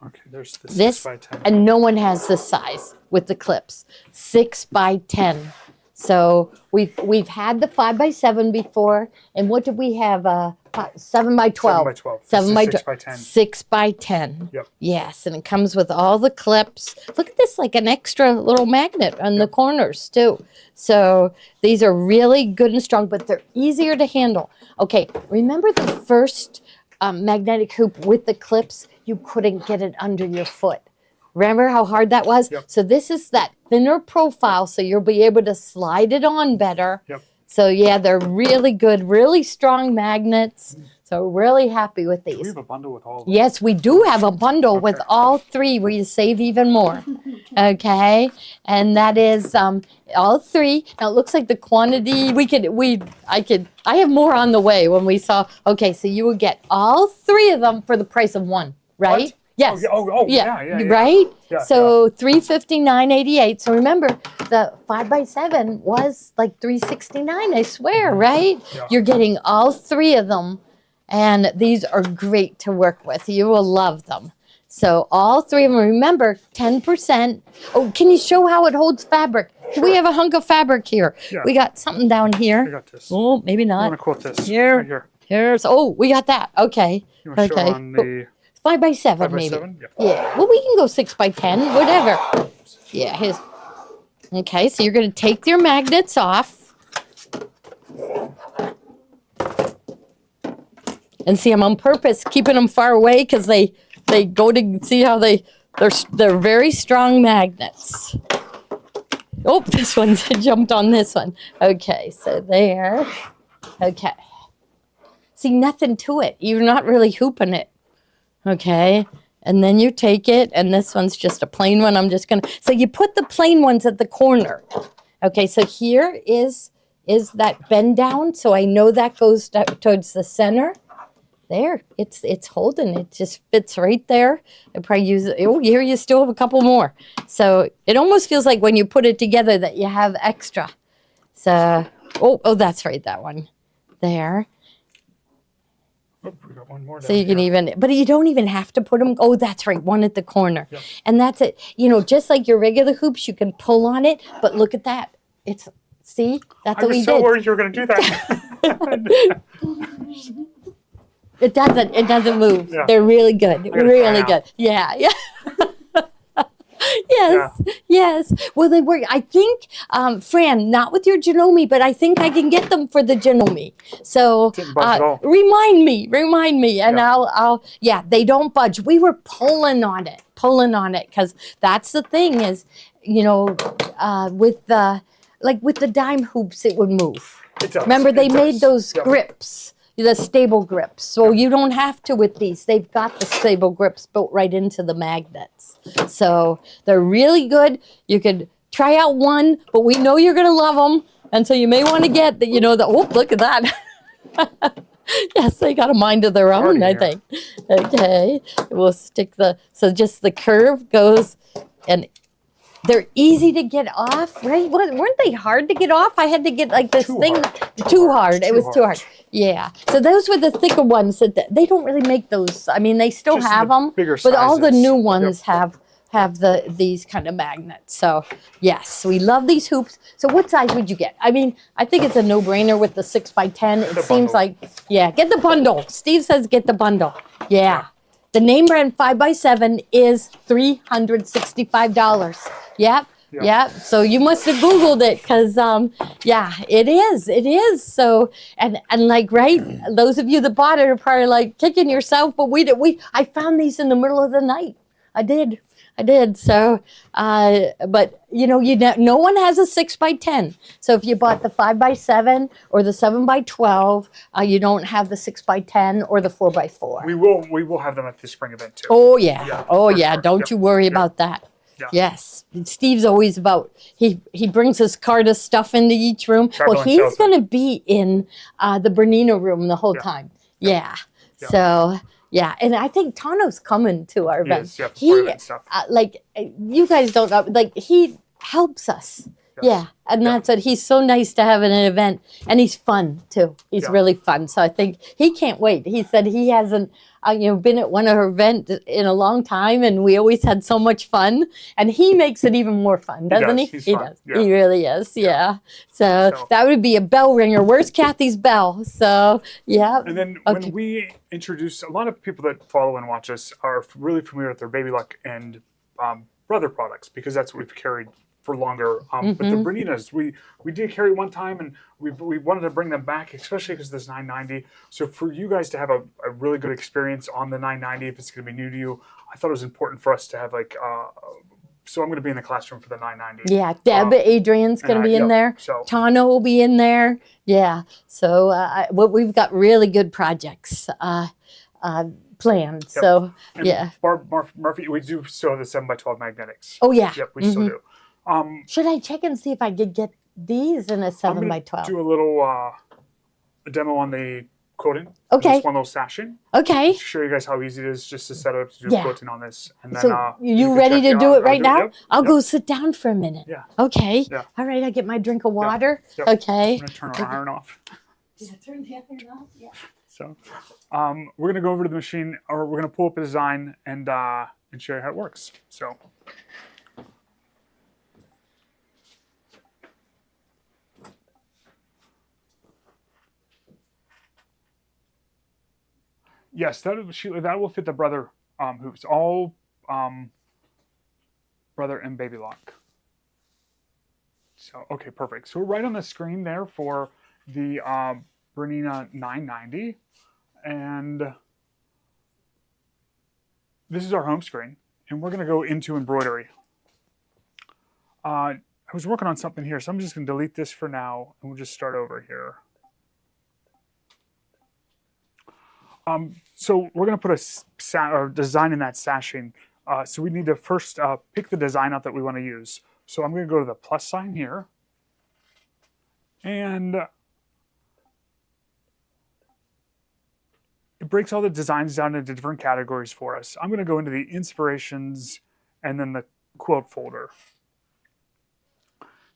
Okay, there's the
this,
6x10.
and no one has this size with the clips. 6x10. So we've had the 5x7 before, and what did we have? 7x12.
7x12.
7x12.
6x10.
6x10.
Yep.
Yes, and it comes with all the clips. Look at this, like an extra little magnet on the corners too. So these are really good and strong, but they're easier to handle. Okay, remember the first magnetic hoop with the clips? You couldn't get it under your foot. Remember how hard that was?
Yep.
So this is that thinner profile, so you'll be able to slide it on better.
Yep.
So yeah, they're really good, really strong magnets. So really happy with
Do we
these.
have a bundle with all of them?
Yes, we do have a bundle with all three where you save even more. Okay, and that is all three. Now it looks like the quantity I have more on the way when we saw. Okay, so you would get all three of them for the price of one, right?
What?
Yes.
Yeah.
Right?
Yeah,
So $359.88. So remember, the 5x7 was like $369, I swear, right?
Yeah.
You're getting all three of them, and these are great to work with. You will love them. So all three of them, remember, 10%. Oh, can you show how it holds fabric? Do we have a hunk of fabric here?
Yeah.
We got something down
I
here.
got this.
Oh, maybe
I'm
not.
going to quote this.
Here.
Right here.
We got that. Okay.
You want to show
Okay.
on the
5x7 maybe.
5x7? Yeah.
Yeah. Well, we can go 6x10, whatever. Yeah. Here's. Okay. So you're going to take your magnets off. And see, I'm on purpose keeping them far away because they go to see how they're very strong magnets. Oh, this one's jumped on this one. Okay, so there. Okay. See, nothing to it. You're not really hooping it. Okay. And then you take it, and this one's just a plain one. I'm just going to, so you put the plain ones at the corner. Okay, so here is that bend down. So I know that goes towards the center. There, it's holding. It just fits right there. I probably use it. Oh, here you still have a couple more. So it almost feels like when you put it together that you have extra. So, oh, that's right, that one. There.
Oh, we got one more down
So you can
here.
even, but you don't even have to put them. Oh, that's right, one at the corner.
Yep.
And that's it. You know, just like your regular hoops, you can pull on it. But look at that. See, that's
I
what we
was so
did.
worried you were going to do that.
It doesn't move.
Yeah.
They're really good.
gotta
Really
try
good. Yeah. Yes. Well, they work. I think, Fran, not with your Janome, but I think I can get them for the Janome. So
Didn't budge at all.
remind me, and
Yeah.
I'll. Yeah, they don't budge. We were pulling on it, because that's the thing is, you know, with the dime hoops, it would move.
It does.
Remember, they
It
made
does.
those
Yep.
grips, the stable grips. So you don't have to with these. They've got the stable grips built right into the magnets. So they're really good. You could try out one, but we know you're going to love them. And so you may want to get oh, look at that. Yes, they got a mind of their own,
Party
I
here.
think. Okay. We'll stick so just the curve goes, and they're easy to get off, right? Weren't they hard to get off? I had to get like this
Too
thing.
hard.
Too hard. It
Too
was too
hard.
hard. Yeah. So those were the thicker ones that they don't really make those. I mean, they still
Just
have
the
them,
bigger
but all the
sizes.
new
Yep.
ones have have these kind of magnets. So yes, we love these hoops. So what size would you get? I mean, I think it's a no-brainer with the 6x10. It seems
bundle.
like, yeah, get the bundle. Steve says get the bundle. Yeah. The name brand 5x7 is $365. Yep. Yeah. So you must have Googled it because, yeah, it is. It is. So, and like, right, those of you that bought it are probably like kicking yourself, but I found these in the middle of the night. I did. So, but no one has a 6x10. So if you bought the 5x7 or the 7x12, you don't have the 6x10 or the 4x4.
We will have them at the spring event too.
Oh yeah. Oh yeah.
Sure.
Don't you worry about that.
Yeah.
Yes. Steve's always about, he brings his cart of stuff into each room. Well, he's going to be in the Bernina room the whole time. Yeah. So, yeah. And I think Tano's coming to our event. He, like, you guys don't know, like, he helps us. Yeah. And that's it. He's so nice to have at an event. And he's fun, too. He's really fun. So I think he can't wait. He said he hasn't, been at one of her events in a long time. And we always had so much fun. And he makes it even more fun, doesn't he?
He does. Yeah.
He really is. Yeah. So that would be a bell ringer. Where's Kathy's bell? So, yeah.
And then when we introduce, a lot of people that follow and watch us are really familiar with their Baby Luck and Brother products because that's what we've carried for longer. But the Berninas, we did carry one time, and we wanted to bring them back, especially because this 990. So for you guys to have a really good experience on the 990, if it's going to be new to you, I thought it was important for us to have so I'm going to be in the classroom for the 990.
Yeah, Deb, Adrian's going to be in there.
So.
Tano will be in there. Yeah. So we've got really good projects planned. Yep. So
and
yeah.
Murphy, we do still have the 7x12 magnetics.
Oh yeah.
Yep, we still do.
Should I check and see if I could get these in a 7x12?
Do a little demo on the quoting.
Okay.
Just one little sashing.
Okay.
To show you guys how easy it is just to set up to do quoting on this. And then,
so you ready to do it right now?
Yep.
I'll go sit down for a minute.
Yeah.
Okay.
Yeah.
All right. I get my drink of water.
Yep.
Okay.
I'm going to turn our iron off.
Yeah, turn the iron off. Yeah.
So we're going to go over to the machine, or we're going to pull up a design and show you how it works. So. Yes, that will fit the Brother hoops, all Brother and Baby Lock. So, okay, perfect. So we're right on the screen there for the Bernina 990. And this is our home screen. And we're going to go into embroidery. I was working on something here, so I'm just going to delete this for now. And we'll just start over here. So we're going to put a design in that sashing. So we need to first pick the design out that we want to use. So I'm going to go to the plus sign here. And it breaks all the designs down into different categories for us. I'm going to go into the inspirations and then the quote folder.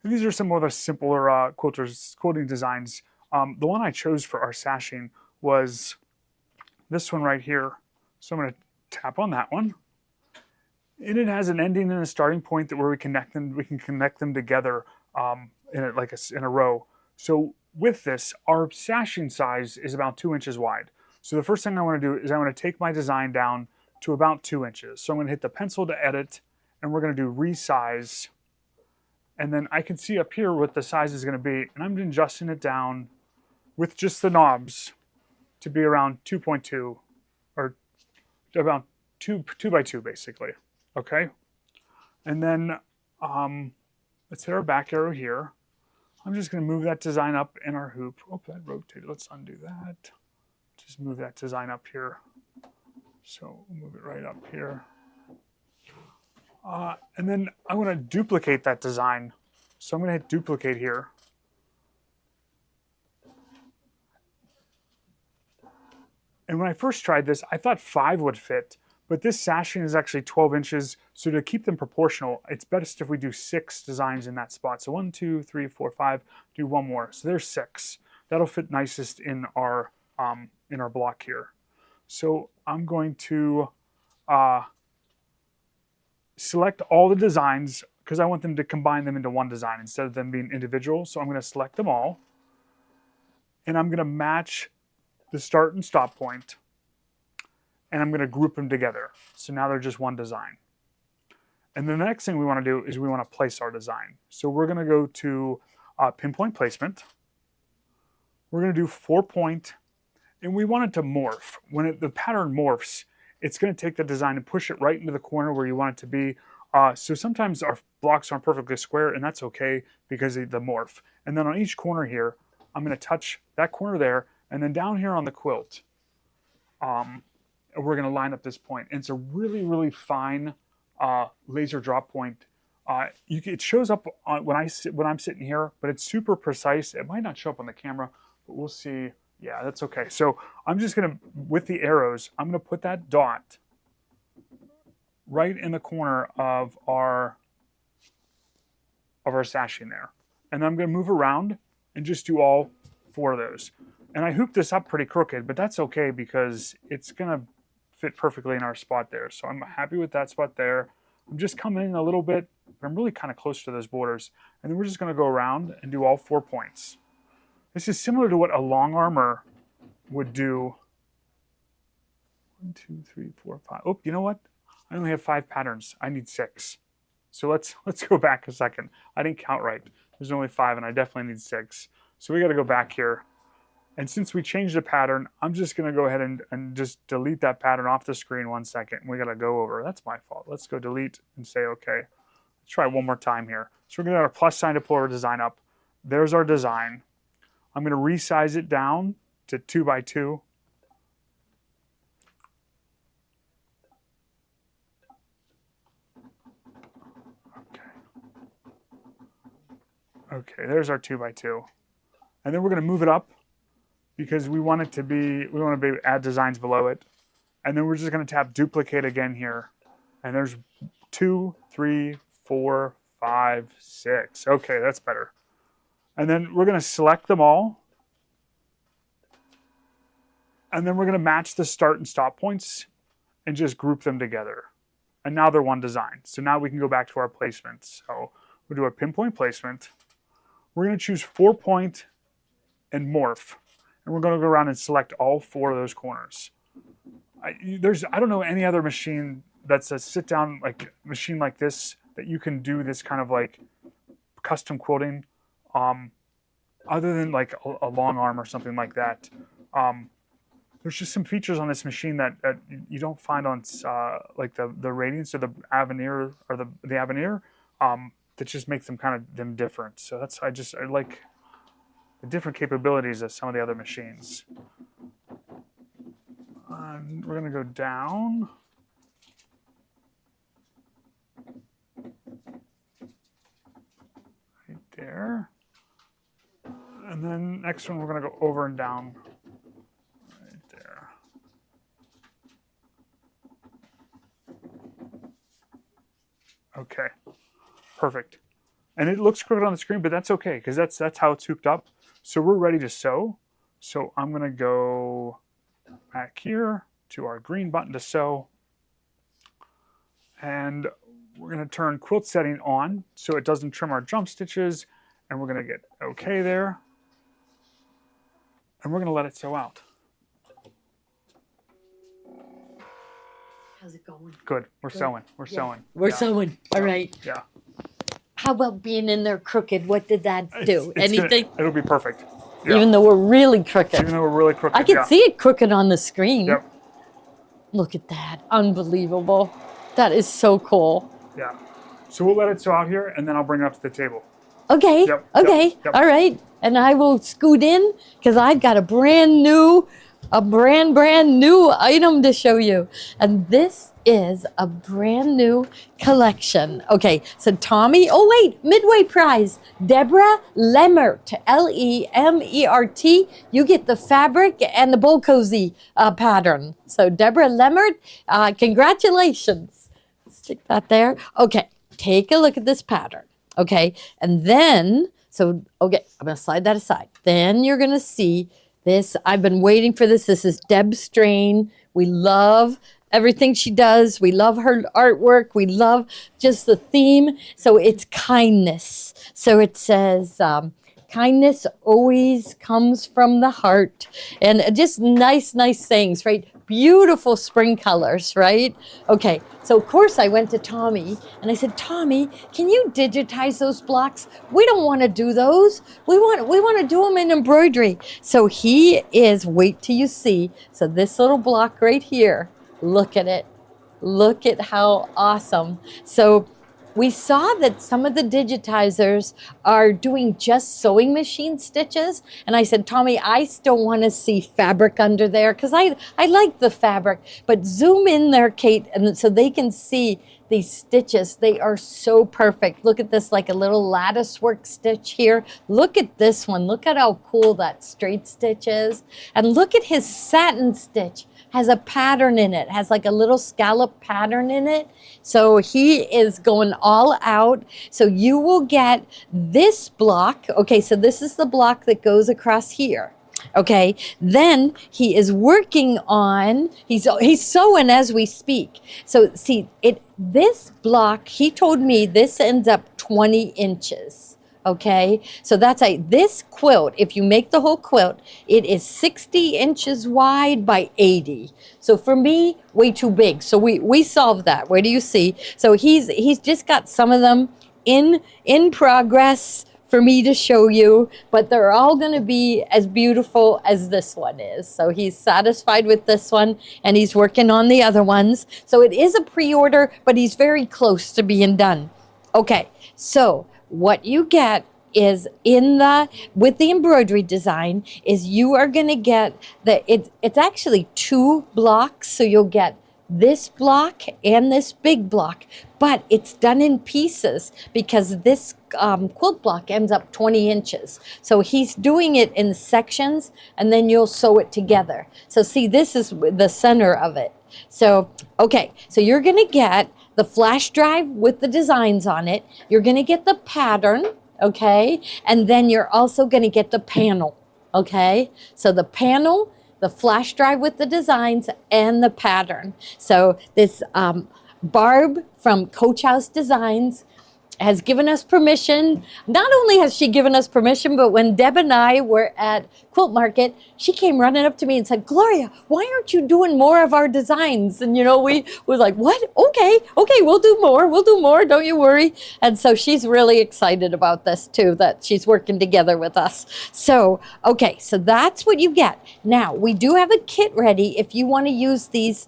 And these are some of the simpler quoting designs. The one I chose for our sashing was this one right here. So I'm going to tap on that one. And it has an ending and a starting point that where we can connect them together in a row. So with this, our sashing size is about 2 inches wide. So the first thing I want to do is I want to take my design down to about 2 inches. So I'm going to hit the pencil to edit, and we're going to do resize. And then I can see up here what the size is going to be, and I'm adjusting it down with just the knobs to be around 2.2 or about 2 by 2 basically. Okay. And then let's hit our back arrow here. I'm just going to move that design up in our hoop. Oh, that rotated. Let's undo that. Just move that design up here. So we'll move it right up here. And then I want to duplicate that design. So I'm going to hit duplicate here. And when I first tried this, I thought 5 would fit, but this sashing is actually 12 inches. So to keep them proportional, it's best if we do 6 designs in that spot. So 1, 2, 3, 4, 5, do one more. So there's 6. That'll fit nicest in our block here. So I'm going to select all the designs because I want them to combine them into one design instead of them being individual. So I'm going to select them all. And I'm going to match the start and stop point. And I'm going to group them together. So now they're just one design. And then the next thing we want to do is we want to place our design. So we're going to go to pinpoint placement. We're going to do 4-point. And we want it to morph. When the pattern morphs, it's going to take the design and push it right into the corner where you want it to be. So sometimes our blocks aren't perfectly square, and that's okay because of the morph. And then on each corner here, I'm going to touch that corner there, and then down here on the quilt, we're going to line up this point. And it's a really, really fine laser drop point. It shows up when I'm sitting here, but it's super precise. It might not show up on the camera, but we'll see. Yeah, that's okay. So I'm just going to, with the arrows, I'm going to put that dot right in the corner of our sashing there. And then I'm going to move around and just do all 4 of those. And I hooped this up pretty crooked, but that's okay because it's going to fit perfectly in our spot there. So I'm happy with that spot there. I'm just coming in a little bit, but I'm really kind of close to those borders. And then we're just going to go around and do all 4 points. This is similar to what a long armor would do. 1, 2, 3, 4, 5. Oh, you know what? I only have 5 patterns. I need 6. So let's go back a second. I didn't count right. There's only 5, and I definitely need 6. So we got to go back here. And since we changed the pattern, I'm just going to go ahead and just delete that pattern off the screen 1 second. We got to go over. That's my fault. Let's go delete and say OK. Let's try one more time here. So we're going to have a plus sign to pull our design up. There's our design. I'm going to resize it down to 2 by 2. Okay, there's our 2 by 2. And then we're going to move it up because we want it to be, we want to add designs below it. And then we're just going to tap duplicate again here. And there's 2, 3, 4, 5, 6. Okay, that's better. And then we're going to select them all. And then we're going to match the start and stop points and just group them together. And now they're one design. So now we can go back to our placements. So we'll do a pinpoint placement. We're going to choose 4-point and morph. And we're going to go around and select all 4 of those corners. I don't know any other machine that's a sit-down machine like this that you can do this kind of like custom quilting, other than like a long arm or something like that. There's just some features on this machine that you don't find on like the Radiance or the Avenir or the Avenir that just makes them different. So I like the different capabilities of some of the other machines. We're gonna go down. Right there. And then next one, we're gonna go over and down. Right there. Okay, perfect. And it looks crooked on the screen, but that's okay, because that's how it's hooped up. So we're ready to sew. So I'm gonna go back here to our green button to sew. And we're gonna turn quilt setting on so it doesn't trim our jump stitches. And we're gonna get okay there. And we're gonna let it sew out.
How's it going?
Good, we're sewing, we're sewing.
We're sewing, all right.
Yeah.
How about being in there crooked? What did that do? Anything?
It'll be perfect. Yeah.
Even though we're really crooked.
Even though we're really crooked,
I can see it crooked on the screen.
Yep.
Look at that, unbelievable. That is so cool.
Yeah. So we'll let it sew out here, and then I'll bring it up to the table.
Okay,
Yep,
okay,
yep, yep.
all right. And I will scoot in because I've got a brand new item to show you. And this is a brand new collection. Okay, so Tommy, oh wait, Midway Prize, Deborah Lemert, L-E-M-E-R-T. You get the fabric and the bowl cozy pattern. So Deborah Lemert, congratulations. Stick that there. Okay, take a look at this pattern. Okay, and then, okay, I'm gonna slide that aside. Then you're gonna see this. I've been waiting for this. This is Deb Strain. We love everything she does. We love her artwork. We love just the theme. So it's kindness. So it says, kindness always comes from the heart. And just nice, nice things, right? Beautiful spring colors, right? Okay, so of course I went to Tommy and I said, Tommy, can you digitize those blocks? We don't want to do those. We want to do them in embroidery. So he is, wait till you see. So this little block right here, look at it. Look at how awesome. So we saw that some of the digitizers are doing just sewing machine stitches. And I said, Tommy, I still want to see fabric under there because I like the fabric. But zoom in there, Kate, and so they can see these stitches. They are so perfect. Look at this, like a little lattice work stitch here. Look at this one. Look at how cool that straight stitch is. And look at his satin stitch. Has a pattern in it, has like a little scallop pattern in it. So he is going all out. So you will get this block. Okay, so this is the block that goes across here. Okay, then he is working on, he's sewing as we speak. So see, this block, he told me this ends up 20 inches. Okay, so that's this quilt, if you make the whole quilt, it is 60 inches wide by 80. So for me, way too big. So we solved that. Where do you see? So he's just got some of them in progress for me to show you, but they're all going to be as beautiful as this one is. So he's satisfied with this one and he's working on the other ones. So it is a pre-order, but he's very close to being done. Okay, so what you get is with the embroidery design is you are going to get it's actually 2 blocks. So you'll get this block and this big block, but it's done in pieces because this quilt block ends up 20 inches. So he's doing it in sections and then you'll sew it together. So see, this is the center of it. So, okay, so you're going to get the flash drive with the designs on it. You're going to get the pattern, okay? And then you're also going to get the panel, okay? So the panel, the flash drive with the designs, and the pattern. So this Barb from Coach House Designs has given us permission. Not only has she given us permission, but when Deb and I were at Quilt Market, she came running up to me and said, Gloria, why aren't you doing more of our designs? And, we was like, what? Okay, we'll do more, don't you worry. And so she's really excited about this too, that she's working together with us. So, okay, so that's what you get. Now, we do have a kit ready if you want to use these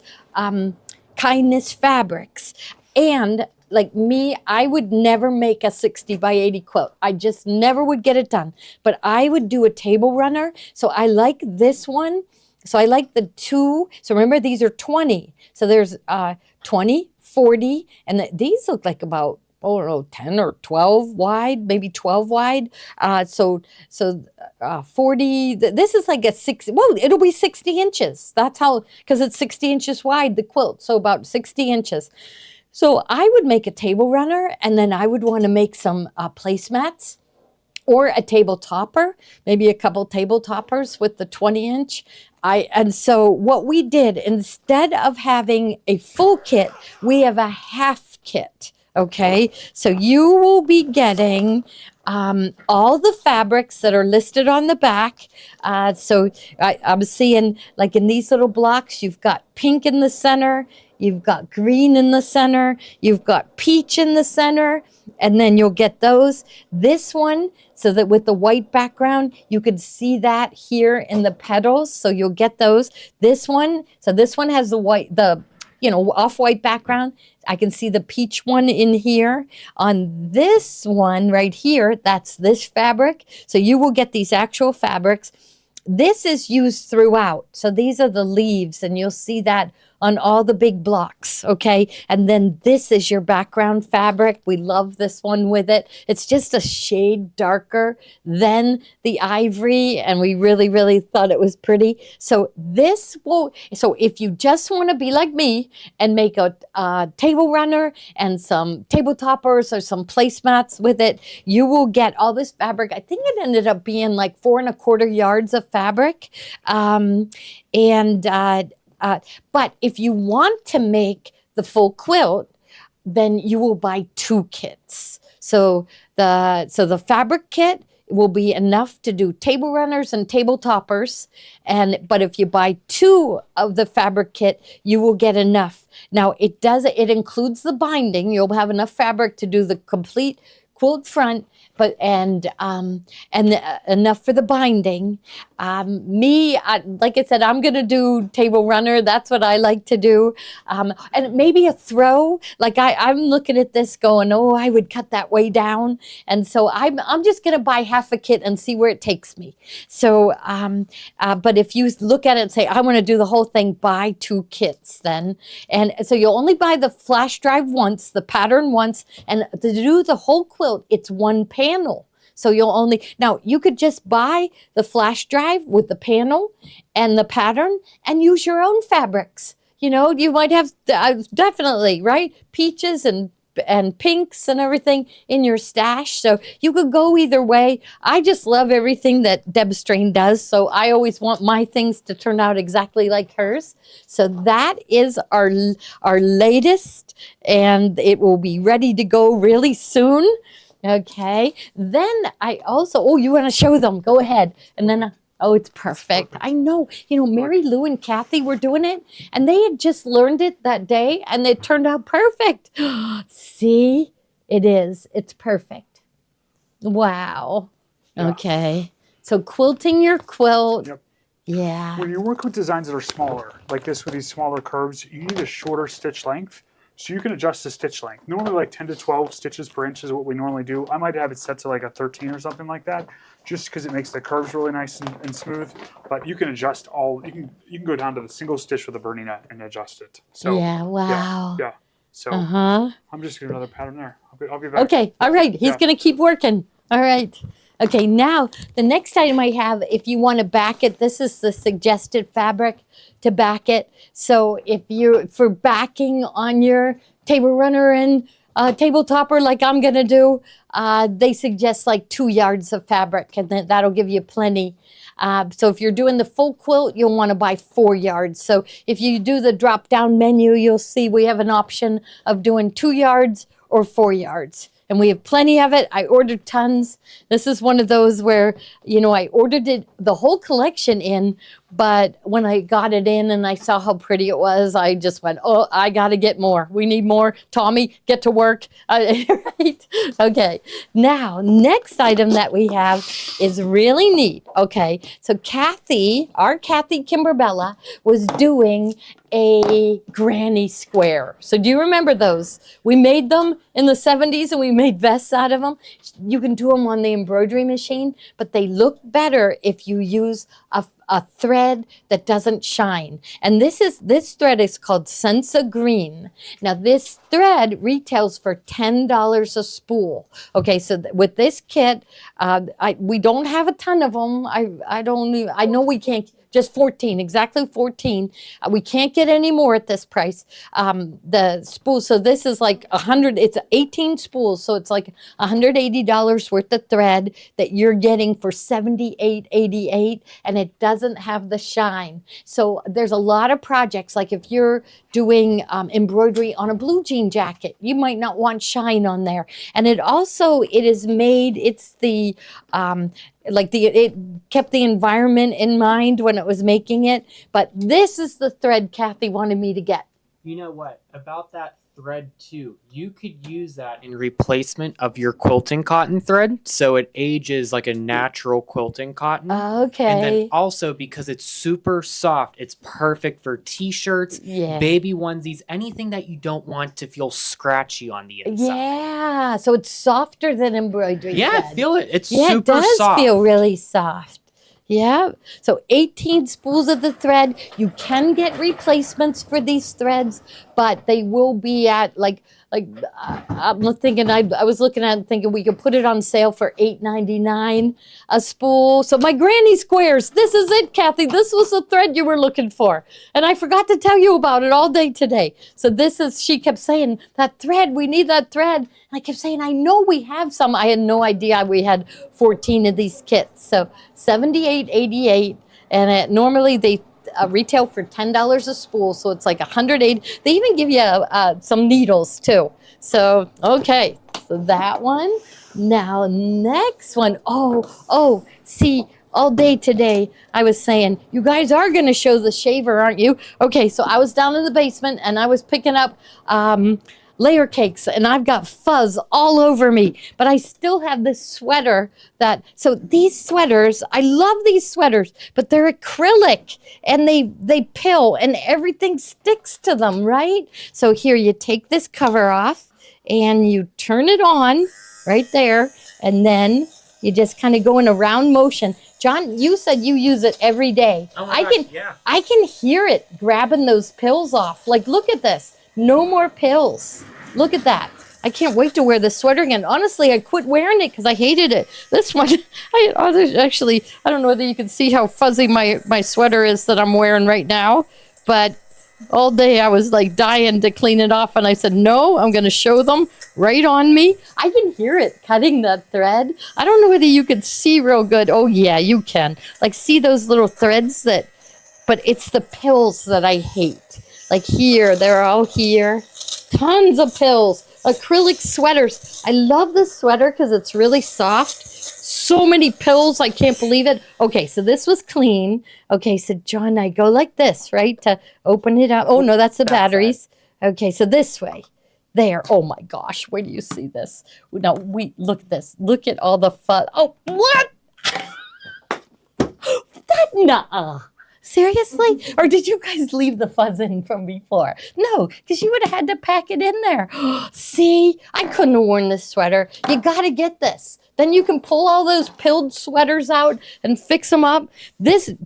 kindness fabrics. And like me, I would never make a 60 by 80 quilt. I just never would get it done. But I would do a table runner. So I like this one. So I like the 2. So remember, these are 20. So there's 20, 40, and these look like about, 10 or 12 wide, maybe 12 wide. So 40, this is like a 60, it'll be 60 inches. That's how, because it's 60 inches wide, the quilt. So about 60 inches. So I would make a table runner, and then I would want to make some placemats or a table topper, maybe a couple table toppers with the 20-inch. And so what we did, instead of having a full kit, we have a half kit. Okay, so you will be getting all the fabrics that are listed on the back. So I'm seeing, like in these little blocks, you've got pink in the center, you've got green in the center, you've got peach in the center, and then you'll get those. This one, so that with the white background, you could see that here in the petals, so you'll get those. This one, so this one has the white, off-white background. I can see the peach one in here. On this one right here, that's this fabric. So you will get these actual fabrics. This is used throughout. So these are the leaves, and you'll see that on all the big blocks, okay? And then this is your background fabric. We love this one with it. It's just a shade darker than the ivory, and we really, really thought it was pretty. So so if you just want to be like me and make a table runner and some table toppers or some placemats with it, you will get all this fabric. I think it ended up being like 4¼ yards of fabric. but if you want to make the full quilt, then you will buy 2 kits. So the fabric kit will be enough to do table runners and table toppers, but if you buy 2 of the fabric kit, you will get enough. Now it includes the binding. You'll have enough fabric to do the complete quilt front, but enough for the binding. Like I said, I'm gonna do table runner. That's what I like to do, and maybe a throw. Like I'm looking at this, going, oh, I would cut that way down, and so I'm just gonna buy half a kit and see where it takes me. So, but if you look at it and say, I want to do the whole thing, buy 2 kits then, and so you'll only buy the flash drive once, the pattern once, and to do the whole quilt, it's 1 panel. So now you could just buy the flash drive with the panel and the pattern and use your own fabrics. You know, you might have definitely, right? Peaches and pinks and everything in your stash. So you could go either way. I just love everything that Deb Strain does. So I always want my things to turn out exactly like hers. So that is our latest, and it will be ready to go really soon. Okay. Then I also, you want to show them? Go ahead. And then, it's perfect. I know. You know, Mary Lou and Kathy were doing it, and they had just learned it that day, and it turned out perfect. See? It is. It's perfect. Wow.
Yeah.
Okay. So quilting your quilt.
Yep.
Yeah.
When you work with designs that are smaller, like this with these smaller curves, you need a shorter stitch length. So you can adjust the stitch length. Normally like 10 to 12 stitches per inch is what we normally do. I might have it set to like a 13 or something like that, just because it makes the curves really nice and smooth. But you can adjust you can go down to the single stitch with a Bernina and adjust it. So
Yeah, wow.
Yeah. So
Uh-huh.
I'm just getting another pattern there. I'll be back.
Okay, all right. He's going to keep working. All right. Okay, now the next item I have, if you want to back it, this is the suggested fabric to back it. So if for backing on your table runner and table topper like I'm going to do, they suggest like 2 yards of fabric, and then that'll give you plenty. So if you're doing the full quilt, you'll want to buy 4 yards. So if you do the drop-down menu, you'll see we have an option of doing 2 yards or 4 yards. And we have plenty of it. I ordered tons. This is one of those where, I ordered the whole collection in, but when I got it in and I saw how pretty it was, I just went, oh, I got to get more. We need more. Tommy, get to work. Right? Okay. Now, next item that we have is really neat. Okay. So our Kathy Kimberbell was doing a granny square. So do you remember those? We made them in the 70s and we made vests out of them. You can do them on the embroidery machine, but they look better if you use a thread that doesn't shine. And this thread is called Sensa Green. Now this thread retails for $10 a spool. Okay, so with this kit, we don't have a ton of them. I know we can't. Just 14, exactly 14. We can't get any more at this price. The spool, so this is like 100, it's 18 spools, so it's like $180 worth of thread that you're getting for $78.88, and it doesn't have the shine. So there's a lot of projects, like if you're doing embroidery on a blue jean jacket, you might not want shine on there. And it is made, it's the, it kept the environment in mind when it was making it, but this is the thread Kathy wanted me to get.
You know what? About that thread too, you could use that in replacement of your quilting cotton thread, so it ages like a natural quilting cotton.
Okay.
And then also, because it's super soft, it's perfect for t-shirts, baby onesies, anything that you don't want to feel scratchy on the inside.
Yeah, so it's softer than embroidery thread.
Feel it. It's super soft.
It does feel really soft. Yeah, so 18 spools of the thread. You can get replacements for these threads, but they will be at I'm thinking, I was looking at it thinking we could put it on sale for $8.99 a spool. So my granny squares, this is it, Kathy. This was the thread you were looking for. And I forgot to tell you about it all day today. So she kept saying, that thread, we need that thread. And I kept saying, I know we have some. I had no idea we had 14 of these kits. So $78.88. And normally retail for $10 a spool, so it's like 180. They even give you some needles too. So, okay, so that one. Now, next one. Oh, see, all day today, I was saying, you guys are going to show the shaver, aren't you? Okay, so I was down in the basement and I was picking up layer cakes and I've got fuzz all over me, but I still have this sweater so these sweaters, I love these sweaters, but they're acrylic and they pill and everything sticks to them, right? So here you take this cover off and you turn it on right there, and then you just kind of go in a round motion. John, you said you use it every day.
Oh my gosh, yeah.
I can hear it grabbing those pills off. Like, look at this. No more pills. Look at that. I can't wait to wear this sweater again. Honestly, I quit wearing it because I hated it. This one, I don't know whether you can see how fuzzy my sweater is that I'm wearing right now, but all day I was like dying to clean it off, and I said, no, I'm going to show them right on me. I can hear it cutting that thread. I don't know whether you can see real good. Oh yeah, you can. Like, see those little threads but it's the pills that I hate. Like here, they're all here. Tons of pills. Acrylic sweaters. I love this sweater because it's really soft. So many pills, I can't believe it. Okay, so this was clean. Okay, so John, I go like this, right, to open it up. Oh, no, that's the batteries. Okay, so this way. There. Oh, my gosh. Where do you see this? Now, look at this. Look at all the fun. Oh, what? Nuh-uh. Seriously? Or did you guys leave the fuzz in from before? No, because you would have had to pack it in there. See, I couldn't have worn this sweater. You got to get this. Then you can pull all those pilled sweaters out and fix them up.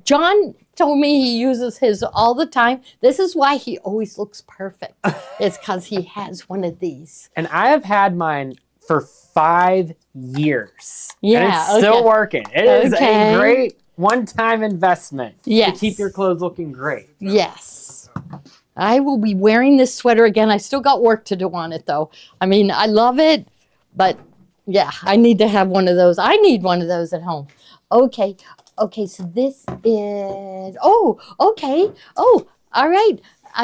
John told me he uses his all the time. This is why he always looks perfect. It's because he has one of these.
And I have had mine for 5 years.
Yeah,
and it's still working. It is a great one-time investment to keep your clothes looking great.
Yes. I will be wearing this sweater again. I still got work to do on it, though. I mean, I love it, but yeah, I need to have one of those. I need one of those at home. Okay, so this is, okay. Oh, all right.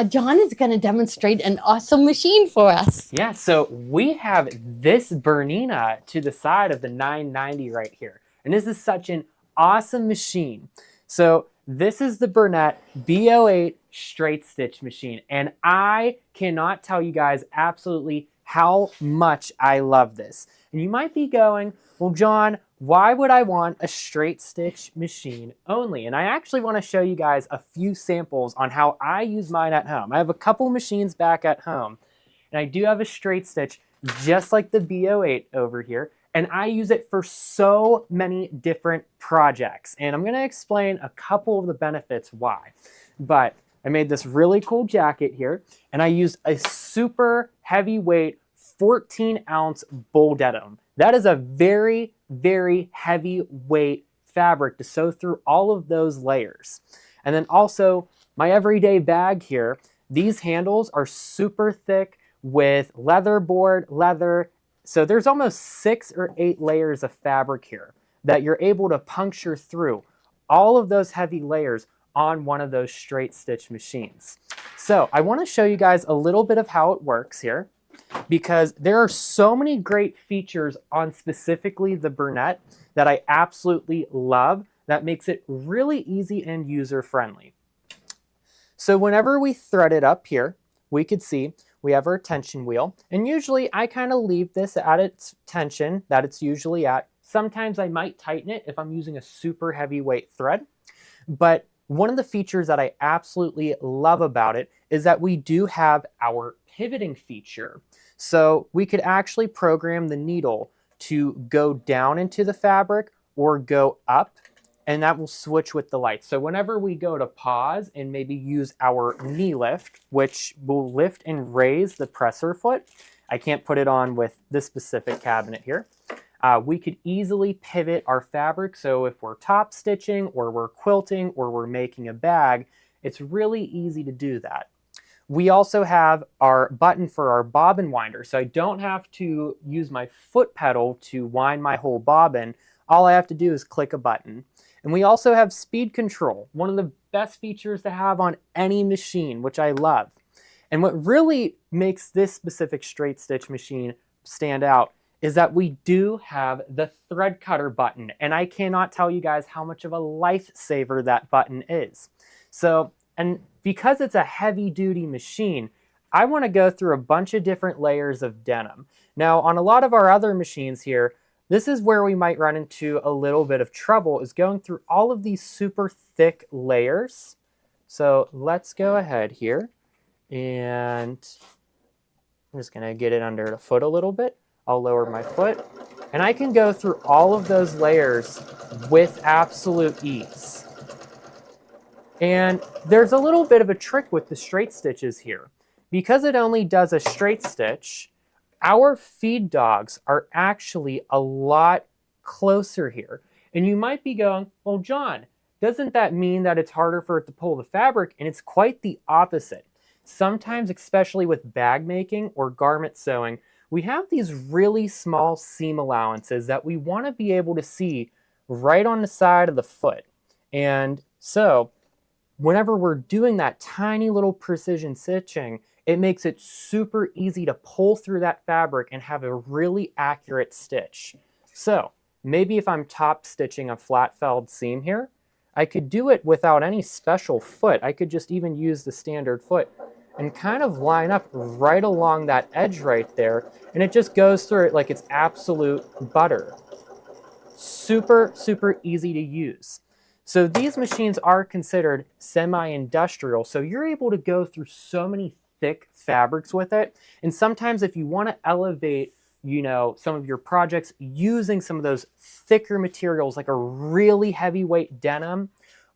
John is going to demonstrate an awesome machine for us.
Yeah, so we have this Bernina to the side of the 990 right here. And this is such an awesome machine. So this is the Bernina B08 straight stitch machine. And I cannot tell you guys absolutely how much I love this. And you might be going, well, John, why would I want a straight stitch machine only? And I actually want to show you guys a few samples on how I use mine at home. I have a couple machines back at home, and I do have a straight stitch just like the B08 over here. And I use it for so many different projects. And I'm going to explain a couple of the benefits why. But I made this really cool jacket here, and I used a super heavyweight 14-ounce bull denim. That is a very, very heavy weight fabric to sew through all of those layers. And then also my everyday bag here, these handles are super thick with leather. So there's almost 6 or 8 layers of fabric here that you're able to puncture through all of those heavy layers on one of those straight stitch machines. So I want to show you guys a little bit of how it works here, because there are so many great features on specifically the Bernina that I absolutely love that makes it really easy and user-friendly. So whenever we thread it up here, we could see we have our tension wheel, and usually I kind of leave this at its tension that it's usually at. Sometimes I might tighten it if I'm using a super heavyweight thread, but one of the features that I absolutely love about it is that we do have our pivoting feature. So we could actually program the needle to go down into the fabric or go up, and that will switch with the light. So whenever we go to pause and maybe use our knee lift, which will lift and raise the presser foot, I can't put it on with this specific cabinet here. We could easily pivot our fabric. So if we're top stitching or we're quilting or we're making a bag, it's really easy to do that. We also have our button for our bobbin winder. So I don't have to use my foot pedal to wind my whole bobbin. All I have to do is click a button. And we also have speed control. One of the best features to have on any machine, which I love. And what really makes this specific straight stitch machine stand out is that we do have the thread cutter button. And I cannot tell you guys how much of a lifesaver that button is. So, and because it's a heavy duty machine, I want to go through a bunch of different layers of denim. Now, on a lot of our other machines here, this is where we might run into a little bit of trouble, is going through all of these super thick layers. So let's go ahead here, and I'm just going to get it under the foot a little bit. I'll lower my foot, and I can go through all of those layers with absolute ease. And there's a little bit of a trick with the straight stitches here. Because it only does a straight stitch, our feed dogs are actually a lot closer here. And you might be going, well, John, doesn't that mean that it's harder for it to pull the fabric? And it's quite the opposite. Sometimes, especially with bag making or garment sewing, we have these really small seam allowances that we want to be able to see right on the side of the foot. And so whenever we're doing that tiny little precision stitching, it makes it super easy to pull through that fabric and have a really accurate stitch. So maybe if I'm top stitching a flat felled seam here, I could do it without any special foot. I could just even use the standard foot and kind of line up right along that edge right there, and it just goes through it like it's absolute butter. Super, super easy to use. So these machines are considered semi-industrial, so you're able to go through so many thick fabrics with it. And sometimes if you want to elevate, you know, some of your projects using some of those thicker materials, like a really heavyweight denim,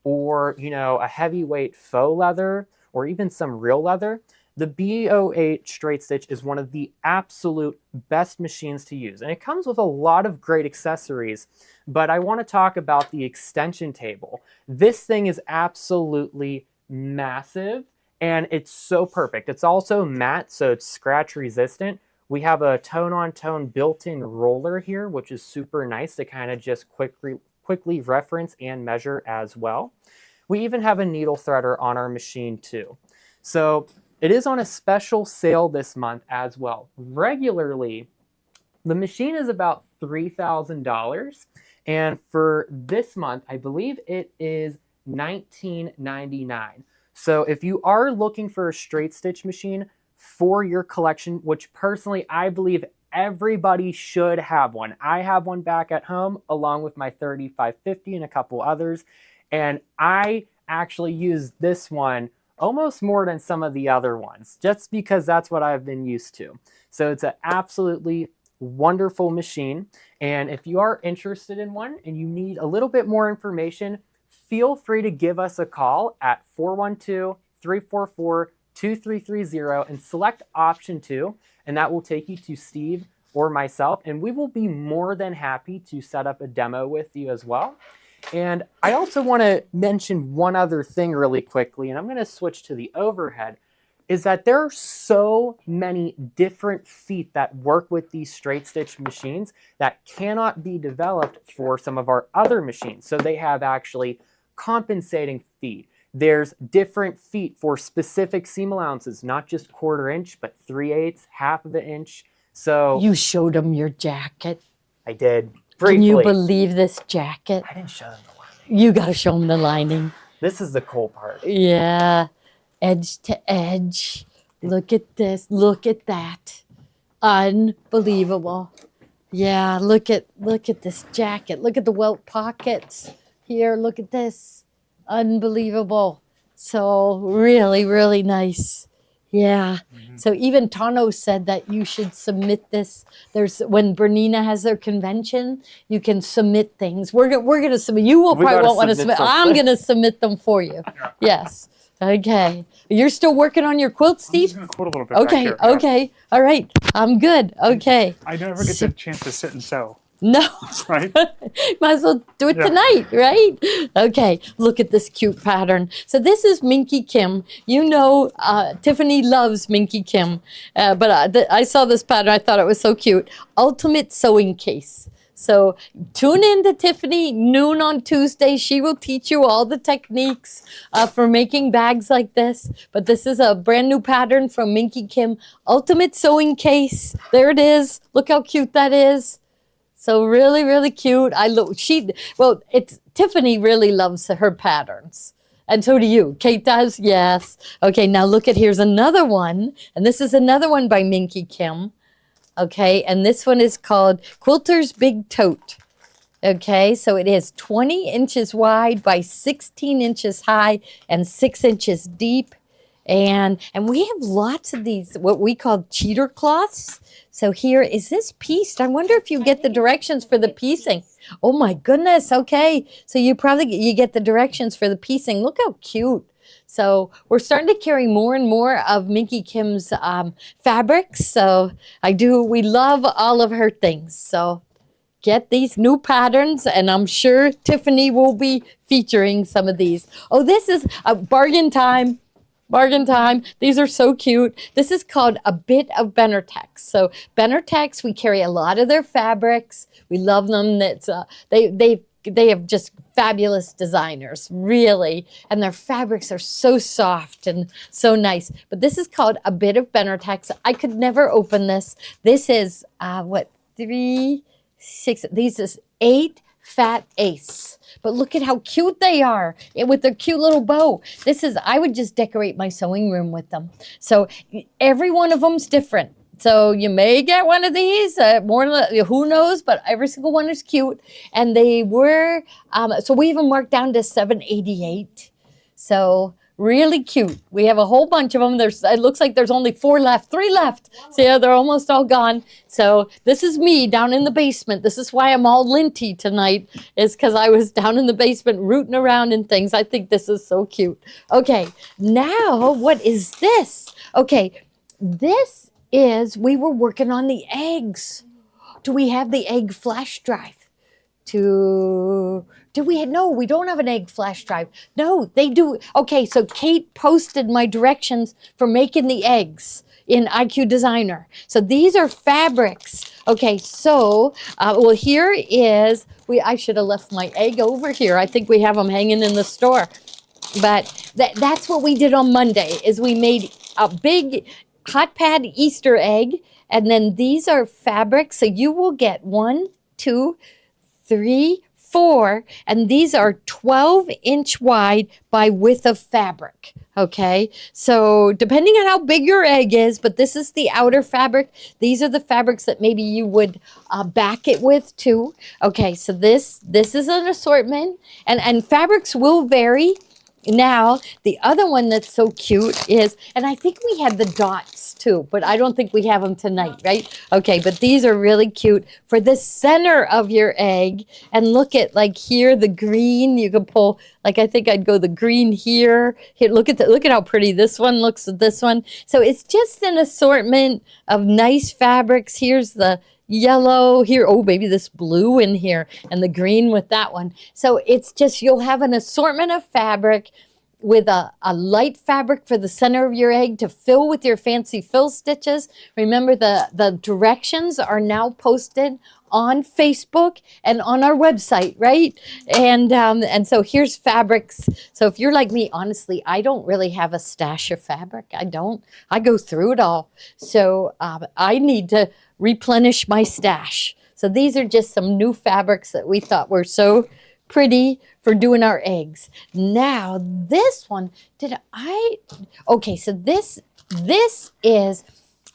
or, you know, a heavyweight faux leather, or even some real leather, the B08 straight stitch is one of the absolute best machines to use. And it comes with a lot of great accessories, but I want to talk about the extension table. This thing is absolutely massive, and it's so perfect. It's also matte, so it's scratch resistant. We have a tone-on-tone built-in roller here, which is super nice to kind of just quickly reference and measure as well. We even have a needle threader on our machine too. So it is on a special sale this month as well. Regularly, the machine is about $3,000. And for this month, I believe it is $19.99. So if you are looking for a straight stitch machine for your collection, which personally I believe everybody should have one. I have one back at home along with my 3550 and a couple others. And I actually use this one almost more than some of the other ones, just because that's what I've been used to. So it's an absolutely wonderful machine. And if you are interested in one and you need a little bit more information, feel free to give us a call at 412-344-2330 and select option 2, and that will take you to Steve or myself, and we will be more than happy to set up a demo with you as well. And I also want to mention one other thing really quickly, and I'm going to switch to the overhead, is that there are so many different feet that work with these straight stitch machines that cannot be developed for some of our other machines. So they have actually compensating feet. There's different feet for specific seam allowances, not just 1/4 inch, but 3/8, 1/2 inch. So
You showed them your jacket.
I did. Briefly.
Can you believe this jacket?
I didn't show them the lining.
You got to show them the lining.
This is the cool part.
Yeah, edge to edge. Look at this. Look at that. Unbelievable. Yeah, look at this jacket. Look at the welt pockets here. Look at this. Unbelievable. So really, really nice. Yeah. So even Tano said that you should submit this. When Bernina has their convention, you can submit things. We're gonna submit. You will probably won't want to submit. I'm gonna submit them for you. Yes. Okay. You're still working on your quilt, Steve?
I'm just gonna quote a little bit back
Okay.
here.
Okay. All right. I'm good. Okay.
I never get the chance to sit and sew,
No.
right?
Might as well do it
Yeah.
tonight, right? Okay, look at this cute pattern. So this is Minky Kim. You know, Tiffany loves Minky Kim, but I saw this pattern. I thought it was so cute. Ultimate sewing case. So tune in to Tiffany noon on Tuesday. She will teach you all the techniques for making bags like this. But this is a brand new pattern from Minky Kim Ultimate Sewing Case. There it is. Look how cute that is. So really, really cute. It's Tiffany really loves her patterns. And so do you. Kate does? Yes. Okay, now look at, here's another one. And this is another one by Minky Kim. Okay, and this one is called Quilter's Big Tote. Okay, so it is 20 inches wide by 16 inches high and 6 inches deep. And we have lots of these, what we call cheater cloths. So here is this pieced. I wonder if you get the directions for the piecing. Oh my goodness, okay. So you get the directions for the piecing. Look how cute. So we're starting to carry more and more of Minky Kim's fabrics. So we love all of her things. So get these new patterns, and I'm sure Tiffany will be featuring some of these. Oh, this is a bargain time. Bargain time. These are so cute. This is called A Bit of Benertex. So Benertex, we carry a lot of their fabrics. We love them. That's they have just fabulous designers, really. And their fabrics are so soft and so nice. But this is called A Bit of Benertex. I could never open this. This is, 3, 6, these is 8 fat ace. But look at how cute they are with their cute little bow. I would just decorate my sewing room with them. So every one of them's different. So you may get one of these, who knows, but every single one is cute. And they were, so we even marked down to $7.88. So really cute. We have a whole bunch of them. It looks like there's only 3 left. So yeah, they're almost all gone. So this is me down in the basement. This is why I'm all linty tonight, is because I was down in the basement rooting around in things. I think this is so cute. Okay, now what is this? Okay, we were working on the eggs. Do we have the egg flash drive? No, we don't have an egg flash drive. No, they do. Okay, so Kate posted my directions for making the eggs in IQ Designer. So these are fabrics. Okay, so, here is, I should have left my egg over here. I think we have them hanging in the store. But that's what we did on Monday, is we made a big hot pad Easter egg. And then these are fabrics. So you will get 1, 2, 3, 4, and these are 12-inch wide by width of fabric. Okay, so depending on how big your egg is, but this is the outer fabric. These are the fabrics that maybe you would back it with too. Okay, so this is an assortment, and fabrics will vary. Now, the other one that's so cute is, and I think we had the dots too, but I don't think we have them tonight, right? Okay, but these are really cute for the center of your egg. And look at, like here, the green, you can pull, like I think I'd go the green here. Here, look at how pretty this one looks with this one. So it's just an assortment of nice fabrics. Here's the yellow here. Oh, maybe this blue in here, and the green with that one. So it's just, you'll have an assortment of fabric with a light fabric for the center of your egg to fill with your fancy fill stitches. Remember, the directions are now posted on Facebook and on our website, right? And so here's fabrics. So if you're like me, honestly, I don't really have a stash of fabric. I go through it all. So I need to replenish my stash. So these are just some new fabrics that we thought were so pretty for doing our eggs. Now this one, so this is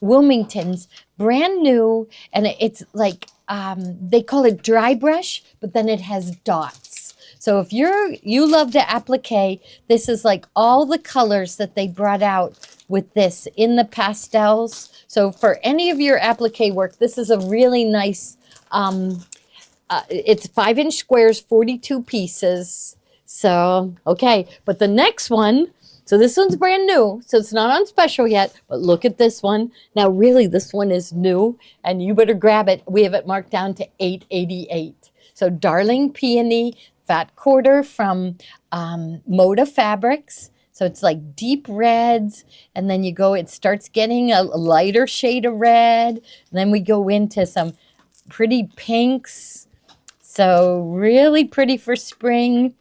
Wilmington's brand new, and it's like, they call it dry brush, but then it has dots. So if you love to applique, this is like all the colors that they brought out with this in the pastels. So for any of your applique work, this is a really nice, it's 5-inch squares, 42 pieces. So, okay, but the next one, so this one's brand new, so it's not on special yet, but look at this one. Now, really, this one is new, and you better grab it. We have it marked down to $8.88. So Darling Peony Fat Quarter from Moda Fabrics. So it's like deep reds, and then it starts getting a lighter shade of red, and then we go into some pretty pinks. So really pretty for spring.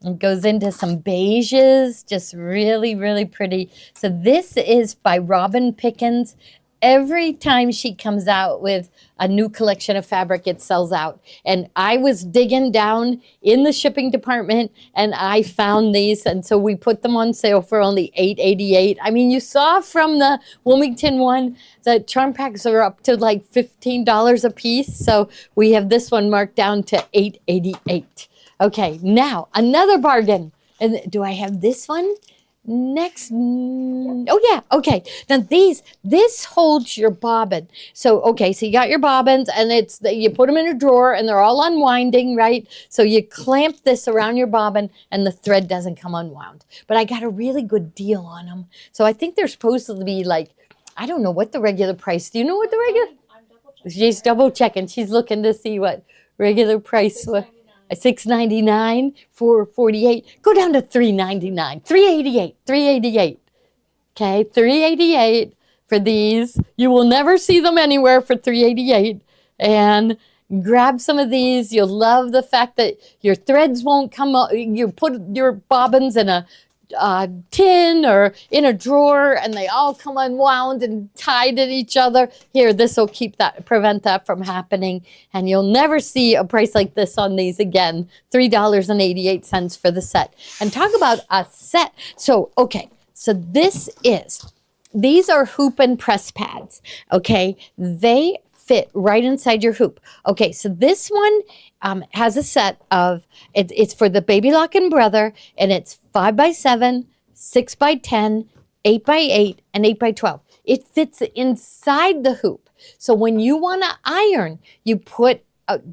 It goes into some beiges, just really, really pretty. So this is by Robin Pickens. Every time she comes out with a new collection of fabric, it sells out. And I was digging down in the shipping department and I found these. And so we put them on sale for only $8.88. I mean, you saw from the Wilmington one that charm packs are up to like $15 a piece. So we have this one marked down to $8.88. Okay, now another bargain. And do I have this one? Next, oh yeah, okay. Now this holds your bobbin. So, okay, so you got your bobbins and you put them in a drawer and they're all unwinding, right? So you clamp this around your bobbin and the thread doesn't come unwound. But I got a really good deal on them. So I think they're supposed to be like, I don't know what the regular price, do you know what the regular?
I'm double checking.
She's double checking. She's looking to see what regular price was. $6.99, $4.48. Go down to $3.99, $3.88. Okay, $3.88 for these. You will never see them anywhere for $3.88. And grab some of these. You'll love the fact that your threads won't come up. You put your bobbins in a tin or in a drawer and they all come unwound and tied at each other. Here, this will prevent that from happening, and you'll never see a price like this on these again. $3.88 for the set. And talk about a set. So, okay, so these are hoop and press pads, okay? They fit right inside your hoop. Okay, so this one has a set of, it's for the Baby Lock and Brother, and it's 5x7, 6x10, 8x8, and 8x12. It fits inside the hoop. So when you want to iron, you put,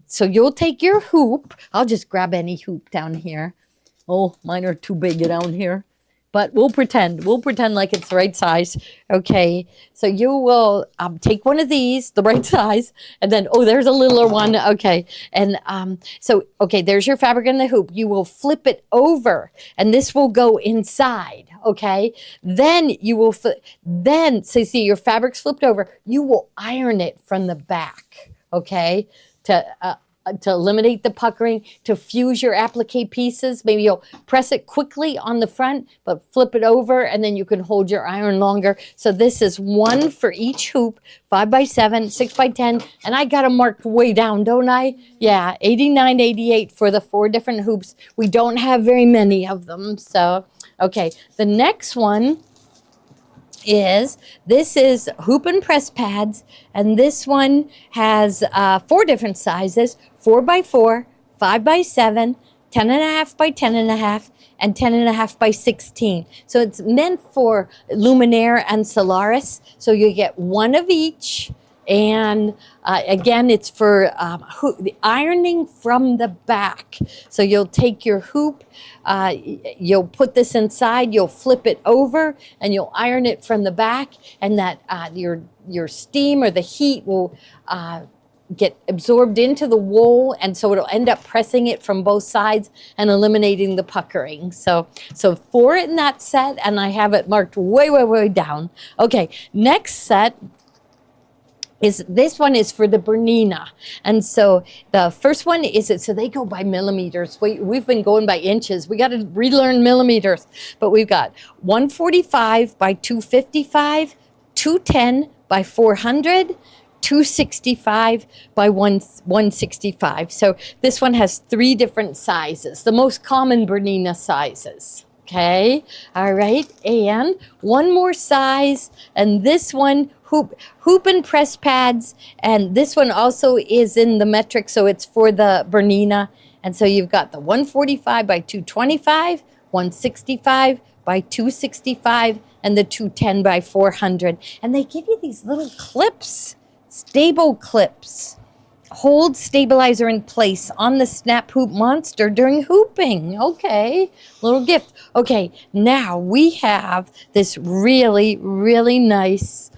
so you'll take your hoop. I'll just grab any hoop down here. Oh, mine are too big down here. But we'll pretend like it's the right size. Okay, so you will take one of these, the right size, and then, oh, there's a littler one. Okay, and so, okay, there's your fabric in the hoop. You will flip it over, and this will go inside, okay? Then you will, so see, your fabric's flipped over. You will iron it from the back, okay, to eliminate the puckering, to fuse your applique pieces. Maybe you'll press it quickly on the front, but flip it over, and then you can hold your iron longer. So this is one for each hoop, 5x7, 6x10, and I got them marked way down, don't I? Yeah, $89.88 for the 4 different hoops. We don't have very many of them, so, okay. The next one this is hoop and press pads, and this one has 4 different sizes: 4x4, 5x7, 10.5 by 10.5, and 10.5 by 16. So it's meant for Luminaire and Solaris. So you get one of each. And again, it's for the ironing from the back. So you'll take your hoop, you'll put this inside, you'll flip it over, and you'll iron it from the back. And that your steam or the heat will get absorbed into the wool, and so it'll end up pressing it from both sides and eliminating the puckering. So 4 in that set, and I have it marked way, way, way down. Okay, next set. This one is for the Bernina. And so the first one is, so they go by millimeters. We've been going by inches. We got to relearn millimeters. But we've got 145 by 255, 210 by 400, 265 by 165. So this one has 3 different sizes, the most common Bernina sizes. Okay, all right, and one more size, and this one, hoop and press pads, and this one also is in the metric, so it's for the Bernina. And so you've got the 145 by 225, 165 by 265, and the 210 by 400. And they give you these little clips, stable clips. Hold stabilizer in place on the Snap Hoop Monster during hooping. Okay, little gift. Okay, now we have this really, really nice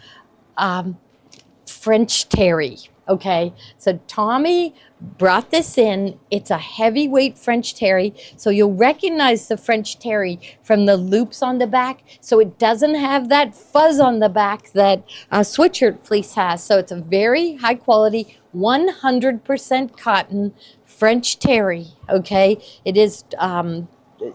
French terry. Okay, so Tommy brought this in. It's a heavyweight French terry, so you'll recognize the French terry from the loops on the back, so it doesn't have that fuzz on the back that sweatshirt fleece has. So it's a very high quality 100% cotton French terry. Okay, it is.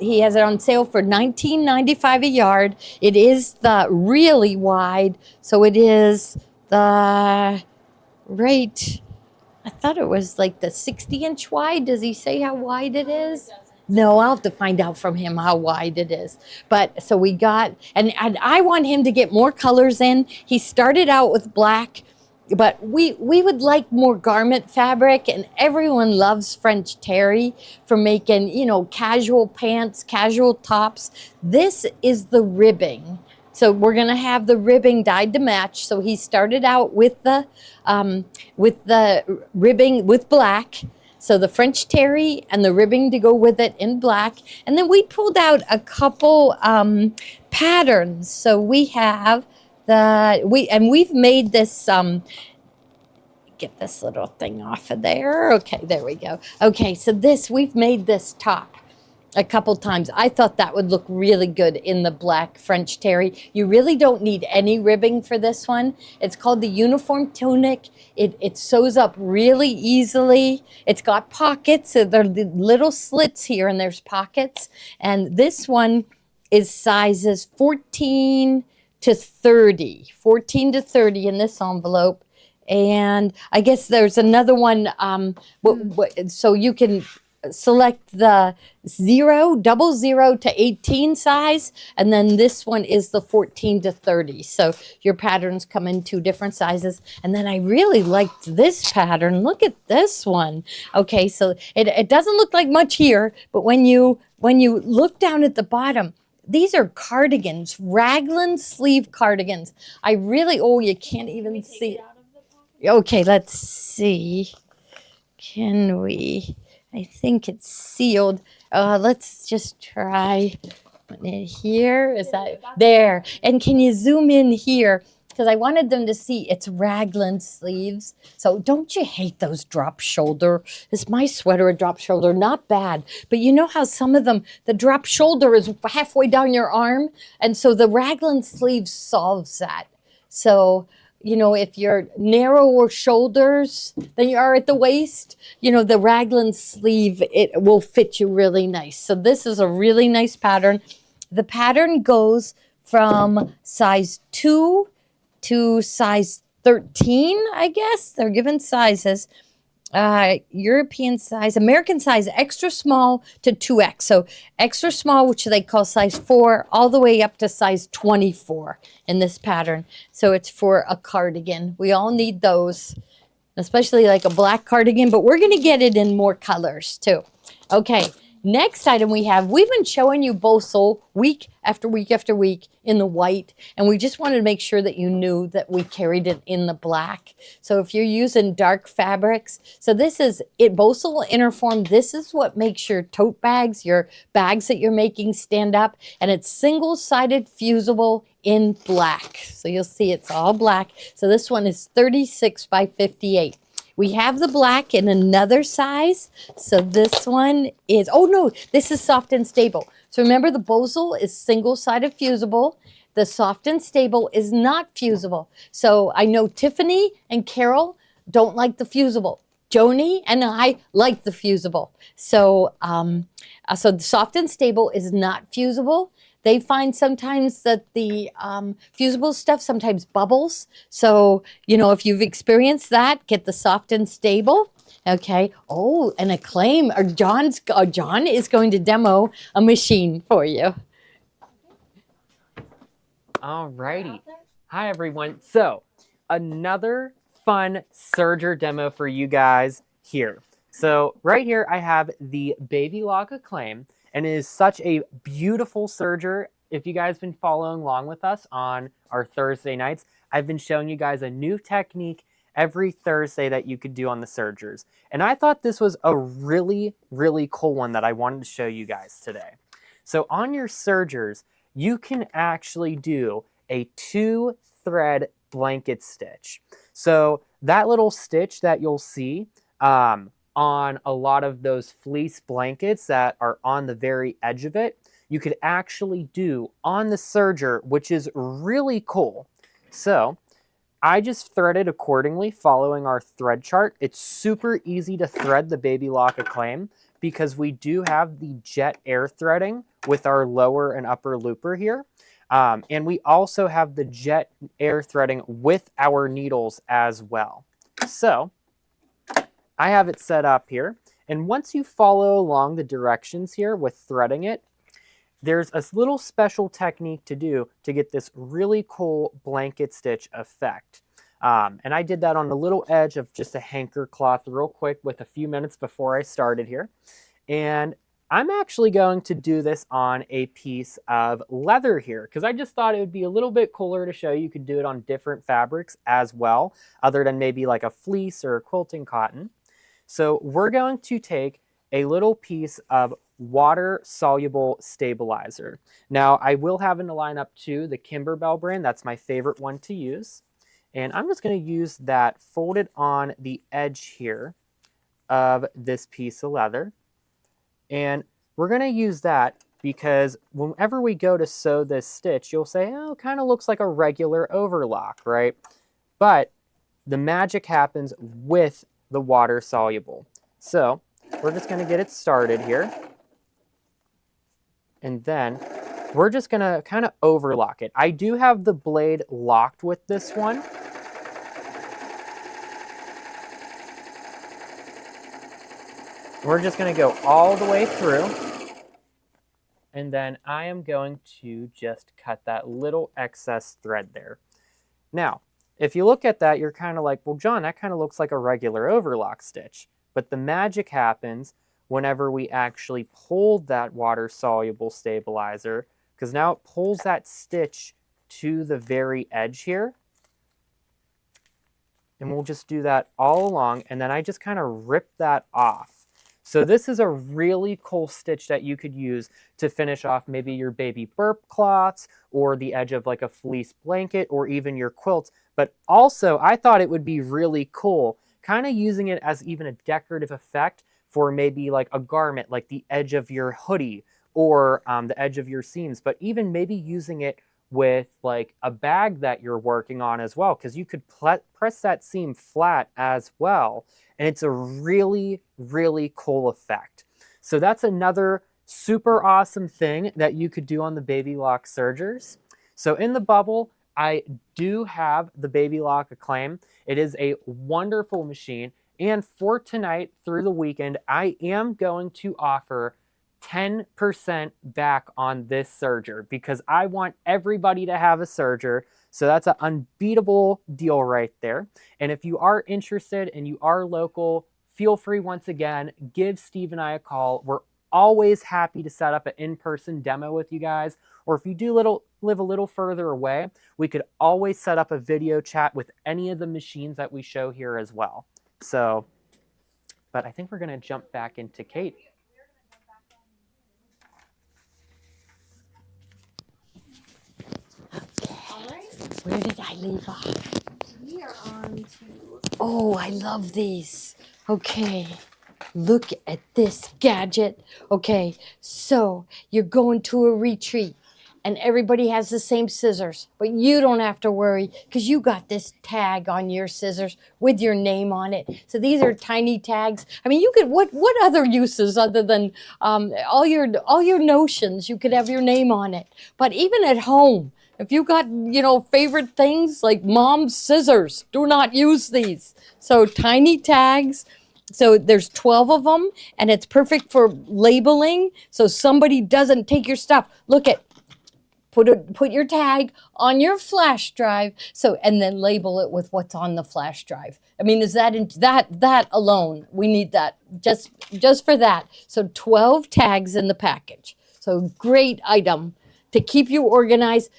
He has it on sale for $19.95 a yard. It is the really wide, so it is the right. I thought it was like the 60-inch wide. Does he say how wide it is? No, I'll have to find out from him how wide it is. But so we got, and I want him to get more colors in. He started out with black, but we would like more garment fabric, and everyone loves French terry for making, you know, casual pants, casual tops. This is the ribbing. So we're gonna have the ribbing dyed to match. So he started out with the ribbing with black. So the French terry and the ribbing to go with it in black. And then we pulled out a couple patterns. So we have we've made this get this little thing off of there. Okay, there we go. Okay, so we've made this top a couple times. I thought that would look really good in the black French terry. You really don't need any ribbing for this one. It's called the uniform tunic. It sews up really easily. It's got pockets. So there are the little slits here, and there's pockets. And this one is sizes 14 to 30. 14 to 30 in this envelope. And I guess there's another one, so you can select the 0 to 18 size, and then this one is the 14 to 30. So your patterns come in 2 different sizes. And then I really liked this pattern. Look at this one. Okay, so it doesn't look like much here, but when you look down at the bottom, these are cardigans, raglan sleeve cardigans. I really, oh, you can't even see. Okay, let's see. Can we? I think it's sealed. Let's just try it here. Is that there? And can you zoom in here? Because I wanted them to see it's raglan sleeves. So don't you hate those drop shoulder? Is my sweater a drop shoulder? Not bad. But you know how some of them, the drop shoulder is halfway down your arm? And so the raglan sleeve solves that. So, you know, if you're narrower shoulders than you are at the waist, you know, the raglan sleeve, it will fit you really nice. So this is a really nice pattern. The pattern goes from size 2 to size 13, I guess. They're given sizes. European size, American size, extra small to 2X. So extra small, which they call size 4, all the way up to size 24 in this pattern. So it's for a cardigan. We all need those, especially like a black cardigan, but we're going to get it in more colors too. Okay. Next item we've been showing you Bosal week after week after week in the white, and we just wanted to make sure that you knew that we carried it in the black. So if you're using dark fabrics, so this is it, Bosal Interform. This is what makes your tote bags, your bags that you're making stand up, and it's single-sided fusible in black. So you'll see it's all black. So this one is 36 by 58. We have the black in another size. So this one is, oh no, this is soft and stable. So remember the Bosal is single-sided fusible. The soft and stable is not fusible. So I know Tiffany and Carol don't like the fusible. Joni and I like the fusible. So, so the soft and stable is not fusible. They find sometimes that the fusible stuff sometimes bubbles. So, you know, if you've experienced that, get the soft and stable. Okay. Oh, and Acclaim, or John is going to demo a machine for you.
All righty. Hi, everyone. So another fun serger demo for you guys here. So right here, I have the Baby Lock Acclaim. And it is such a beautiful serger. If you guys have been following along with us on our Thursday nights, I've been showing you guys a new technique every Thursday that you could do on the sergers. And I thought this was a really, really cool one that I wanted to show you guys today. So on your sergers, you can actually do a 2-thread blanket stitch. So that little stitch that you'll see, on a lot of those fleece blankets that are on the very edge of it, you could actually do on the serger, which is really cool. So I just threaded accordingly following our thread chart. It's super easy to thread the Baby Lock Acclaim because we do have the jet air threading with our lower and upper looper here. And we also have the jet air threading with our needles as well. So I have it set up here. And once you follow along the directions here with threading it, there's a little special technique to do to get this really cool blanket stitch effect. And I did that on the little edge of just a hanker cloth real quick with a few minutes before I started here. And I'm actually going to do this on a piece of leather here because I just thought it would be a little bit cooler to show you could do it on different fabrics as well, other than maybe like a fleece or quilting cotton. So we're going to take a little piece of water-soluble stabilizer. Now, I will have in the lineup too the Kimberbell brand. That's my favorite one to use. And I'm just going to use that folded on the edge here of this piece of leather. And we're going to use that because whenever we go to sew this stitch, you'll say, oh, it kind of looks like a regular overlock, right? But the magic happens with the water-soluble. So we're just going to get it started here. And then we're just going to kind of overlock it. I do have the blade locked with this one. We're just going to go all the way through. And then I am going to just cut that little excess thread there. Now, if you look at that, you're kind of like, well, John, that kind of looks like a regular overlock stitch. But the magic happens whenever we actually pull that water-soluble stabilizer, because now it pulls that stitch to the very edge here. And we'll just do that all along, and then I just kind of rip that off. So this is a really cool stitch that you could use to finish off maybe your baby burp cloths or the edge of like a fleece blanket or even your quilts. But also, I thought it would be really cool kind of using it as even a decorative effect for maybe like a garment, like the edge of your hoodie or the edge of your seams, but even maybe using it with like a bag that you're working on as well, because you could press that seam flat as well. And it's a really, really cool effect. So that's another super awesome thing that you could do on the Baby Lock sergers. So in the bubble, I do have the Baby Lock Acclaim. It is a wonderful machine. And for tonight through the weekend, I am going to offer 10% back on this serger because I want everybody to have a serger. So that's an unbeatable deal right there. And if you are interested and you are local, feel free once again, give Steve and I a call. We're always happy to set up an in-person demo with you guys. Or if you do live a little further away, we could always set up a video chat with any of the machines that we show here as well. So, but I think we're going to jump back into Kate.
Where did I leave off?
We are on to...
Oh, I love these. Okay, look at this gadget. Okay, so you're going to a retreat and everybody has the same scissors, but you don't have to worry because you got this tag on your scissors with your name on it. So these are tiny tags. I mean, you could, what other uses other than all your notions, you could have your name on it. But even at home, if you got, favorite things like mom's scissors, do not use these. So tiny tags. So there's 12 of them and it's perfect for labeling. So somebody doesn't take your stuff. Look at, put your tag on your flash drive. So, and then label it with what's on the flash drive. I mean, is that alone? We need that just for that. So 12 tags in the package. So great item to keep you organized,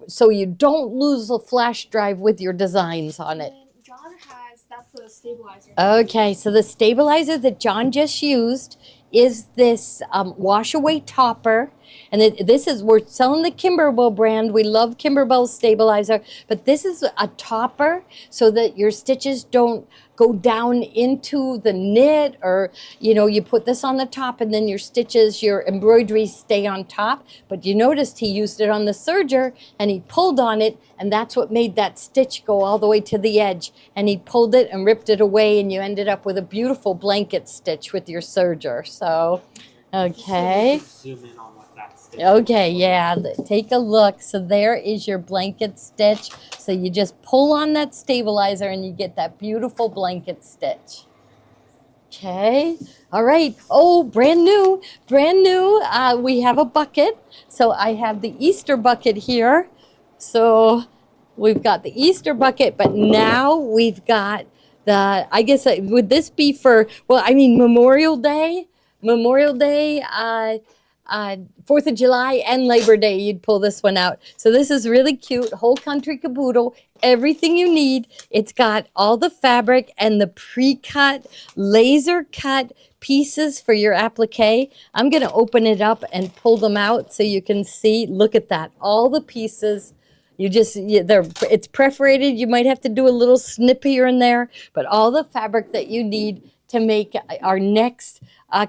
so you don't lose the flash drive with your designs on it.
John has, that's the stabilizer.
Okay, so the stabilizer that John just used is this wash away topper. And this is, we're selling the Kimberbell brand. We love Kimberbell stabilizer, but this is a topper so that your stitches don't go down into the knit, or, you know, you put this on the top and then your stitches, your embroidery stay on top. But you noticed he used it on the serger and he pulled on it, and that's what made that stitch go all the way to the edge. And he pulled it and ripped it away, and you ended up with a beautiful blanket stitch with your serger. So, okay.
Zoom in on what that stitch
Okay, yeah, take a look. So there is your blanket stitch. So you just pull on that stabilizer and you get that beautiful blanket stitch. Okay, all right. Oh, brand new, brand new. We have a bucket. So I have the Easter bucket here. So we've got the Easter bucket, but now we've got the, I guess, would this be for, well, I mean, Memorial Day? Memorial Day, 4th of July and Labor Day, you'd pull this one out. So this is really cute, whole country caboodle, everything you need. It's got all the fabric and the pre-cut, laser cut pieces for your applique. I'm gonna open it up and pull them out so you can see, look at that, all the pieces. It's perforated. You might have to do a little snip here and there, but all the fabric that you need to make our next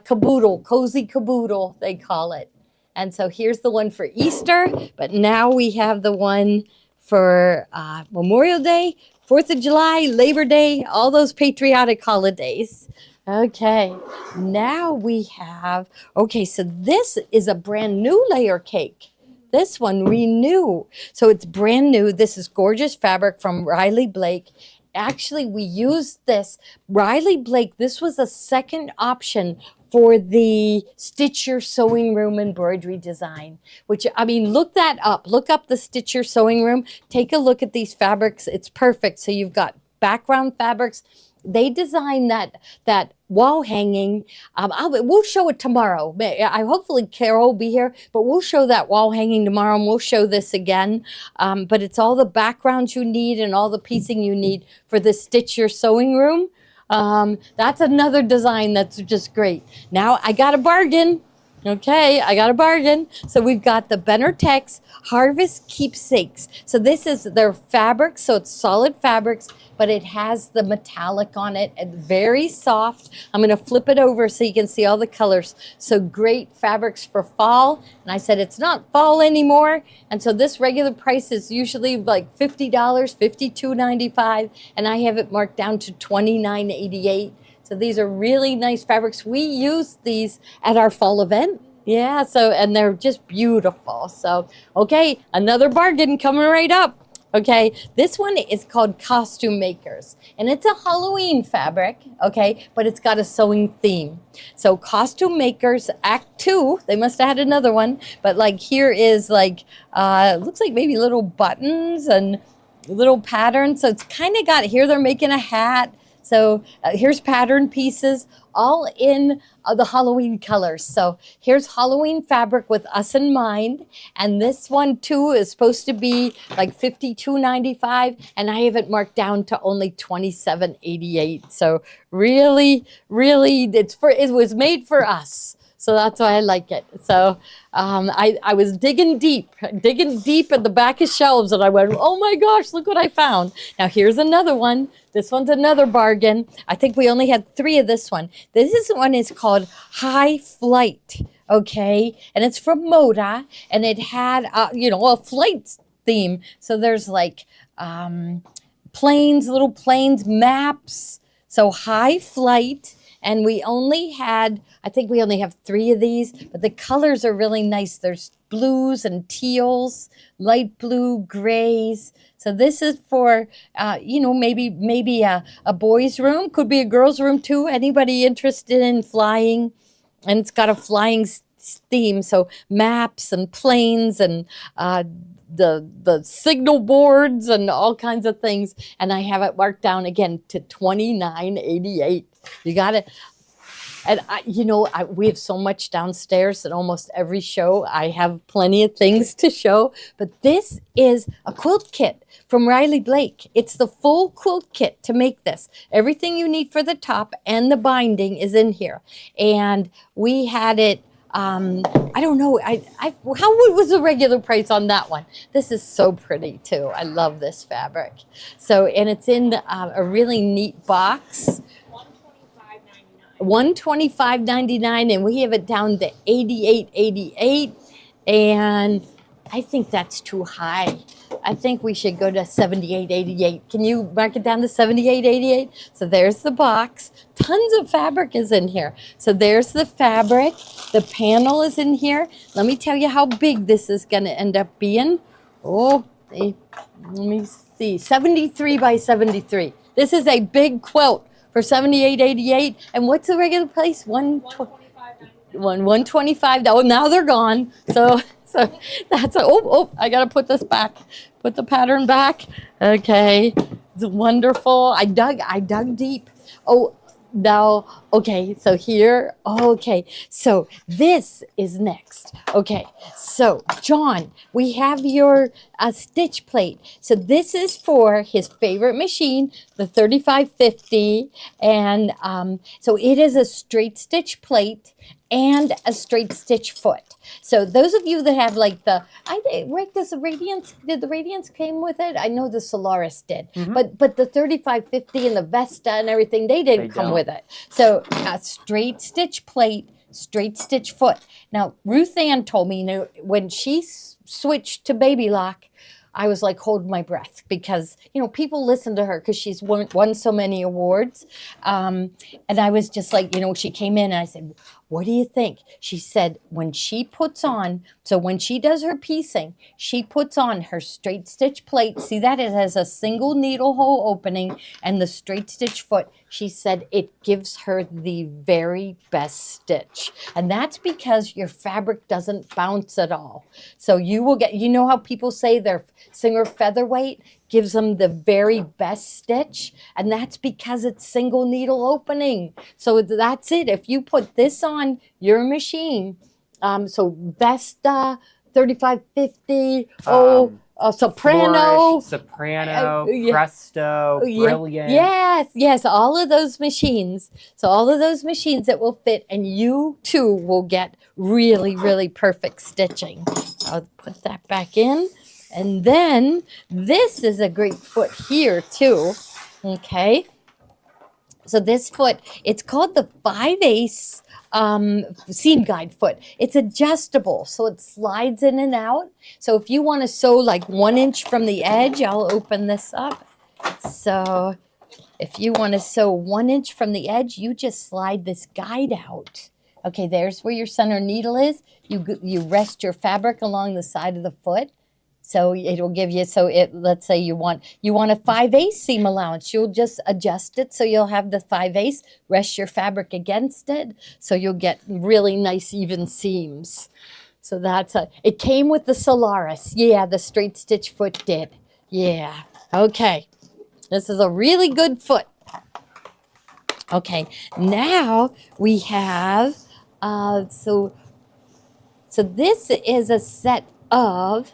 caboodle, cozy caboodle, they call it. And so here's the one for Easter, but now we have the one for Memorial Day, 4th of July, Labor Day, all those patriotic holidays. Okay, now we have, okay, so this is a brand new layer cake. This one, Renew. So it's brand new. This is gorgeous fabric from Riley Blake. Actually, we used this. Riley Blake, this was a second option for the Stitch Your Sewing Room embroidery design, which, I mean, look that up. Look up the Stitch Your Sewing Room. Take a look at these fabrics. It's perfect. So you've got background fabrics. They designed that wall hanging. We'll show it tomorrow. Hopefully Carol will be here, but we'll show that wall hanging tomorrow, and we'll show this again. But it's all the backgrounds you need and all the piecing you need for the Stitch Your Sewing Room. That's another design that's just great. Now I got a bargain. Okay, I got a bargain. So we've got the Benartex Harvest Keepsakes. So this is their fabric, so it's solid fabrics, but it has the metallic on it and very soft. I'm gonna flip it over so you can see all the colors. So great fabrics for fall. And I said it's not fall anymore. And so this regular price is usually like $50, $52.95, and I have it marked down to $29.88. So these are really nice fabrics. We use these at our fall event. Yeah, so, and they're just beautiful. So, okay, another bargain coming right up. Okay, this one is called Costume Makers, and it's a Halloween fabric, okay, but it's got a sewing theme. So Costume Makers Act 2, they must have had another one, but like here is like, looks like maybe little buttons and little patterns. So it's kind of got, here they're making a hat. So here's pattern pieces, all in the Halloween colors. So here's Halloween fabric with us in mind. And this one too is supposed to be like $52.95, and I have it marked down to only $27.88. So really, really, it was made for us. So that's why I like it. So I was digging deep at the back of shelves, and I went, oh my gosh, look what I found. Now here's another one. This one's another bargain. I think we only had 3 of this one. This one is called High Flight, okay? And it's from Moda, and it had, a flight theme. So there's like planes, little planes, maps. So High Flight. And we only had, I think we only have 3 of these, but the colors are really nice. There's blues and teals, light blue, grays. So this is for, maybe a boy's room, could be a girl's room too. Anybody interested in flying? And it's got a flying theme, so maps and planes and the signal boards and all kinds of things. And I have it marked down again to $29.88. You got it. And we have so much downstairs at almost every show. I have plenty of things to show, but this is a quilt kit from Riley Blake. It's the full quilt kit to make this. Everything you need for the top and the binding is in here. And we had it I don't know. How was the regular price on that one? This is so pretty too. I love this fabric. So, and it's in a really neat box. $125.99, and we have it down to $88.88, and I think that's too high. I think we should go to $78.88. Can you mark it down to $78.88? So there's the box. Tons of fabric is in here. So there's the fabric. The panel is in here. Let me tell you how big this is going to end up being. Oh, let me see. 73 by 73. This is a big quilt for $78.88. And what's the regular price? $125. Oh, now they're gone. So that's I gotta put this back. Put the pattern back. Okay, it's wonderful. I dug deep. Oh, now, okay, so here, okay, so this is next. Okay, so John, we have your stitch plate. So this is for his favorite machine, the 3550, and so it is a straight stitch plate and a straight stitch foot. So those of you that have like did the Radiance came with it? I know the Solaris did, but the 3550 and the Vesta and everything, they didn't come with it. So a straight stitch plate, straight stitch foot. Now, Ruth Ann told me, when she switched to Baby Lock, I was like, hold my breath, because, people listen to her because she's won so many awards. And I was just like, she came in and I said, what do you think? She said, when she does her piecing, she puts on her straight stitch plate. See that? It has a single needle hole opening and the straight stitch foot. She said it gives her the very best stitch. And that's because your fabric doesn't bounce at all. So you will get, how people say their Singer Featherweight gives them the very best stitch, and that's because it's single needle opening. So that's it. If you put this on your machine, so Vesta, 3550, Soprano.
Flourish, Soprano, Presto, Brilliant.
Yes, all of those machines. So all of those machines that will fit, and you too will get really, really perfect stitching. I'll put that back in. And then this is a great foot here too. Okay. So this foot, it's called the 5/8 seam guide foot. It's adjustable, so it slides in and out. So if you want to sew like 1 inch from the edge, I'll open this up. So if you want to sew 1 inch from the edge, you just slide this guide out. Okay, there's where your center needle is. You rest your fabric along the side of the foot. So it'll give you, let's say you want a 5/8 seam allowance. You'll just adjust it so you'll have the 5/8, rest your fabric against it, so you'll get really nice even seams. So it came with the Solaris. Yeah, the straight stitch foot did. Yeah, okay. This is a really good foot. Okay, now we have, so this is a set of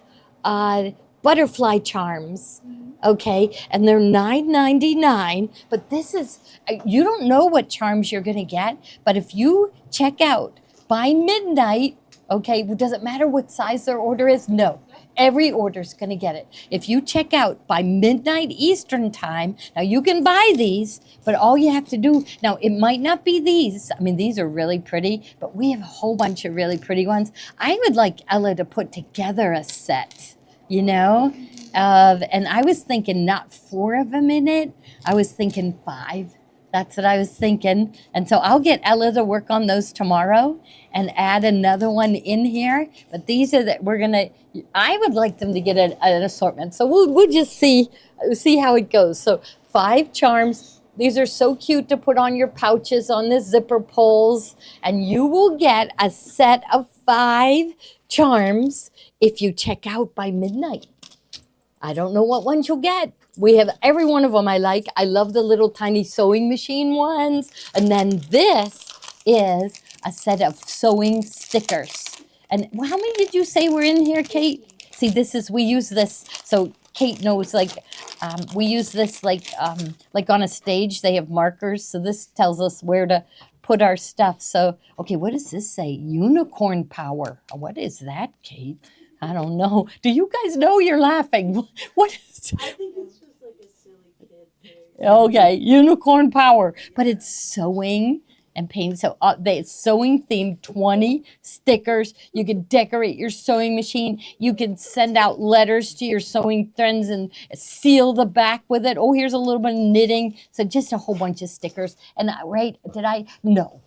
butterfly charms, okay, and they're $9.99. But this is, you don't know what charms you're gonna get, but if you check out by midnight, okay, does it matter what size their order is? No, every order's gonna get it. If you check out by midnight Eastern time, now you can buy these, but all you have to do, now it might not be these. I mean, these are really pretty, but we have a whole bunch of really pretty ones. I would like Ella to put together a set, and I was thinking not 4 of them in it. I was thinking 5. That's what I was thinking. And so I'll get Ella to work on those tomorrow and add another one in here. But these are I would like them to get an assortment. So we'll just see how it goes. So 5 charms. These are so cute to put on your pouches, on the zipper pulls. And you will get a set of 5 charms if you check out by midnight. I don't know what ones you'll get. We have every one of them I like. I love the little tiny sewing machine ones. And then this is a set of sewing stickers. And how many did you say were in here, Kate? See, we use this, so Kate knows, like, We use this like on a stage. They have markers, so this tells us where to put our stuff. So, okay, what does this say? Unicorn power. What is that, Kate? I don't know. Do you guys know? You're laughing. What is?
I think it's just like a silly kid thing.
Okay, unicorn power, but it's sewing and paint. So it's sewing themed, 20 stickers. You can decorate your sewing machine. You can send out letters to your sewing friends and seal the back with it. Oh, here's a little bit of knitting. So just a whole bunch of stickers. And no,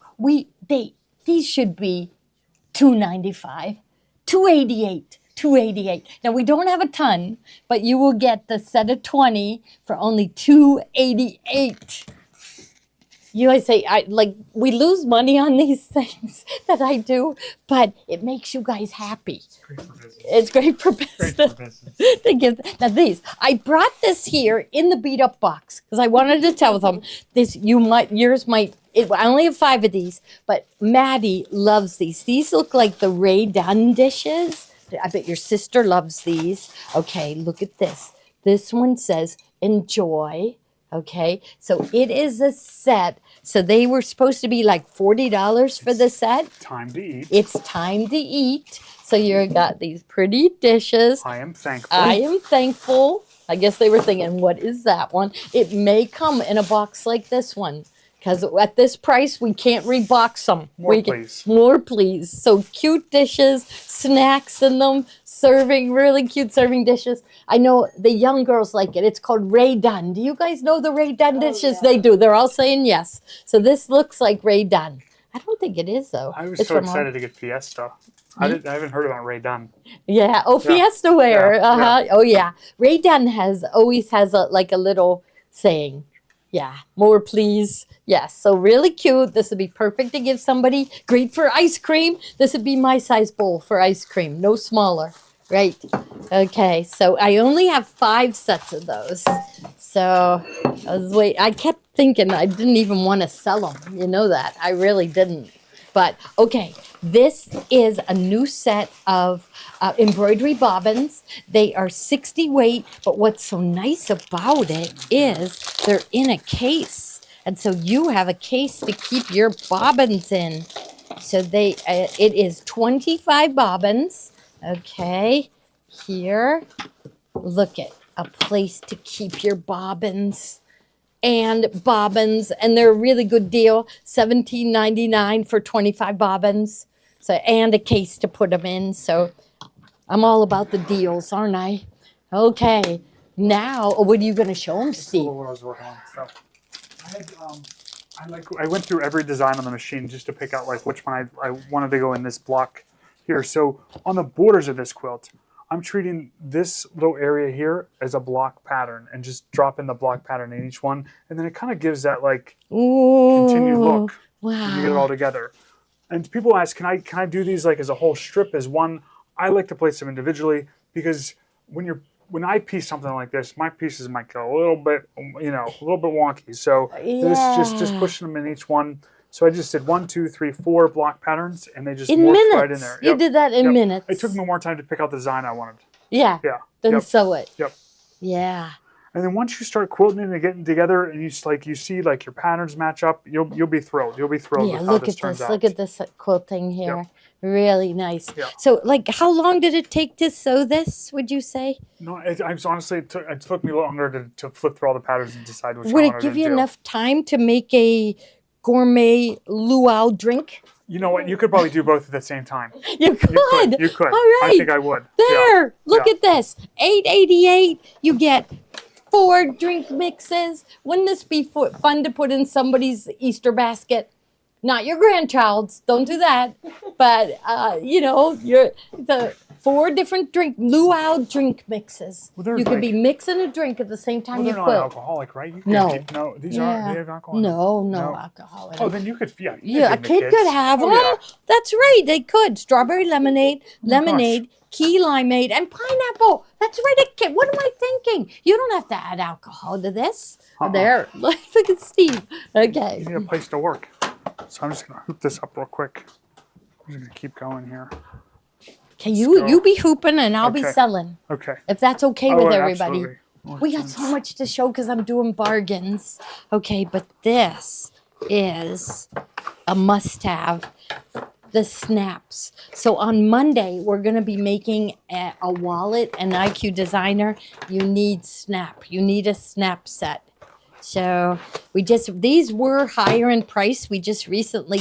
these should be $2.95, $2.88. $2.88. Now we don't have a ton, but you will get the set of 20 for only $2.88. You guys say we lose money on these things that I do, but it makes you guys happy. It's great for business. Now these, I brought this here in the beat up box because I wanted to tell them this. I only have 5 of these, but Maddie loves these. These look like the Ray Dunn dishes. I bet your sister loves these. Okay, look at this. This one says enjoy. Okay, so it is a set. So they were supposed to be like $40 for the set.
Time to eat.
It's time to eat. So you got these pretty dishes.
I am thankful.
I am thankful. I guess they were thinking, what is that one? It may come in a box like this one. Because at this price, we can't rebox them.
Please.
More, please. So cute dishes, snacks in them, really cute serving dishes. I know the young girls like it. It's called Ray Dunn. Do you guys know the Ray Dunn dishes?
Yeah.
They do. They're all saying yes. So this looks like Ray Dunn. I don't think it is, though.
I was so excited to get Fiesta. I haven't heard about Ray Dunn.
Yeah. Oh, Fiesta wear.
Yeah.
Uh-huh. Oh, yeah. Ray Dunn always has a little saying. Yeah, more please. Yes, so really cute. This would be perfect to give somebody. Great for ice cream. This would be my size bowl for ice cream. No smaller. Right. Okay, so I only have 5 sets of those. So I kept thinking I didn't even want to sell them. You know that. I really didn't. But okay, this is a new set of embroidery bobbins. They are 60 weight, but what's so nice about it is they're in a case. And so you have a case to keep your bobbins in. So it is 25 bobbins. Okay, here, look at a place to keep your bobbins. And they're a really good deal, $17.99 for 25 bobbins. So, and a case to put them in. So I'm all about the deals, aren't I? Okay, now what are you going to show them, Steve?
What I was working on. So I went through every design on the machine just to pick out which one I wanted to go in this block here. So on the borders of this quilt, I'm treating this little area here as a block pattern and just dropping the block pattern in each one. And then it kind of gives that continued look when you get it all together. And people ask, can I do these as a whole strip as one? I like to place them individually because when I piece something like this, my pieces might go a little bit wonky. So this just pushing them in each one. So I just did 1, 2, 3, 4 block patterns, and they just morphed right in there.
You did that in minutes.
It took me more time to pick out the design I wanted.
Yeah. Then sew it.
Yep.
Yeah.
And then once you start quilting and getting together, and you see your patterns match up, you'll be thrilled. You'll be thrilled with how this turns out.
Look at this quilting here.
Yep.
Really nice.
Yeah.
So, how long did it take to sew this? Would you say?
No, honestly, it took me longer to flip through all the patterns and decide which one I
Would
wanted
it give
to
you
do.
enough time to make a gourmet luau drink?
You know what? You could probably do both at the same time.
You could.
You could.
All right.
I think I would.
There.
Yeah.
Look
Yeah.
at this. $8.88. You get 4 drink mixes. Wouldn't this be fun to put in somebody's Easter basket? Not your grandchild's. Don't do that. But the 4 different luau drink mixes.
Well,
you could be mixing a drink at the same time you
they're
quilt.
non-alcoholic, right? You
No.
No, these
Yeah.
aren't. They have alcohol in them.
No alcohol in
Oh,
them.
then you could. Yeah.
Yeah, a
give the
kid
kids.
could have
Oh,
them.
yeah.
That's right, they could. Strawberry lemonade,
gosh.
key limeade, and pineapple. That's right, a kid. What am I thinking? You don't have to add alcohol to this. There, look at Steve. Okay.
You need a place to work. So I'm just gonna hoop this up real quick. I'm just gonna keep going here.
Okay, you be hooping and I'll be
Okay.
selling.
Okay.
If that's okay
Oh,
with
yeah,
everybody.
absolutely.
We got so much to show because I'm doing bargains. Okay, but this is a must-have. The snaps. So on Monday, we're going to be making a wallet, an IQ designer. You need snap. You need a snap set. So these were higher in price. We just recently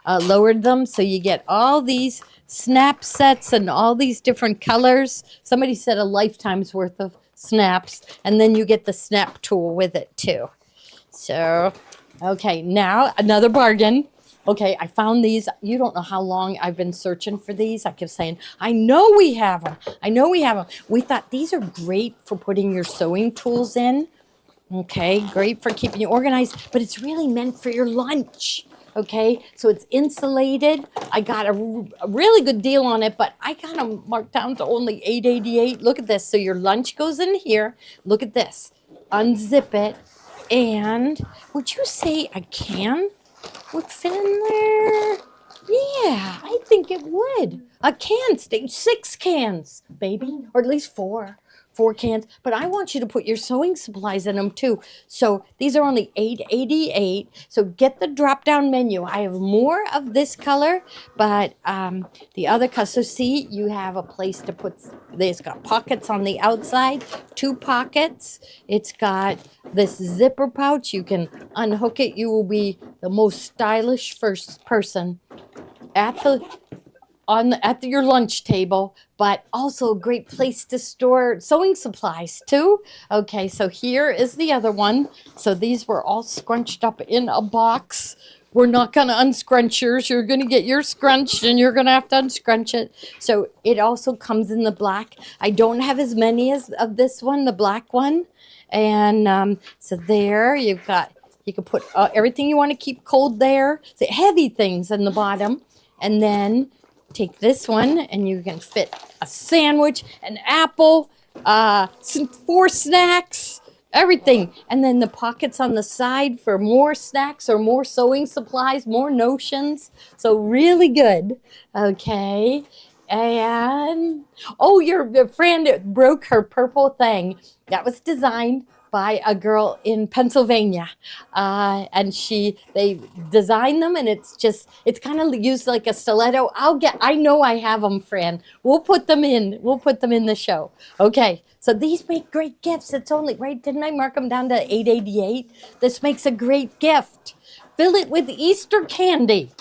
lowered them. So you get all these snap sets and all these different colors. Somebody said a lifetime's worth of snaps. And then you get the snap tool with it too. So, okay, now another bargain. Okay, I found these. You don't know how long I've been searching for these. I kept saying, I know we have them. I know we have them. We thought these are great for putting your sewing tools in. Okay, great for keeping you organized, but it's really meant for your lunch. Okay, so it's insulated. I got a really good deal on it, but I got them marked down to only $8.88. Look at this. So your lunch goes in here. Look at this. Unzip it. And would you say a can would fit in there? Yeah, I think it would. A can, 6 cans, baby, or at least 4 cans. But I want you to put your sewing supplies in them too. So these are only $8.88. So get the drop-down menu. I have more of this color, but the other color. So see, you have a place to put. It's got pockets on the outside, 2 pockets. It's got this zipper pouch. You can unhook it. You will be the most stylish first person at your lunch table, but also a great place to store sewing supplies too. Okay, so here is the other one. So these were all scrunched up in a box. We're not going to unscrunch yours. You're going to get yours scrunched and you're going to have to unscrunch it. So it also comes in the black. I don't have as many as of this one, the black one. And so there you can put everything you want to keep cold there. The heavy things in the bottom. And then take this one and you can fit a sandwich, an apple, 4 snacks, everything. And then the pockets on the side for more snacks or more sewing supplies, more notions. So really good. Okay. And, oh, your friend broke her purple thing. That was designed by a girl in Pennsylvania. And they designed them and it's kind of used like a stiletto. I know I have them, Fran. We'll put them in the show. Okay. So these make great gifts. It's only, right? Didn't I mark them down to $8.88? This makes a great gift. Fill it with Easter candy.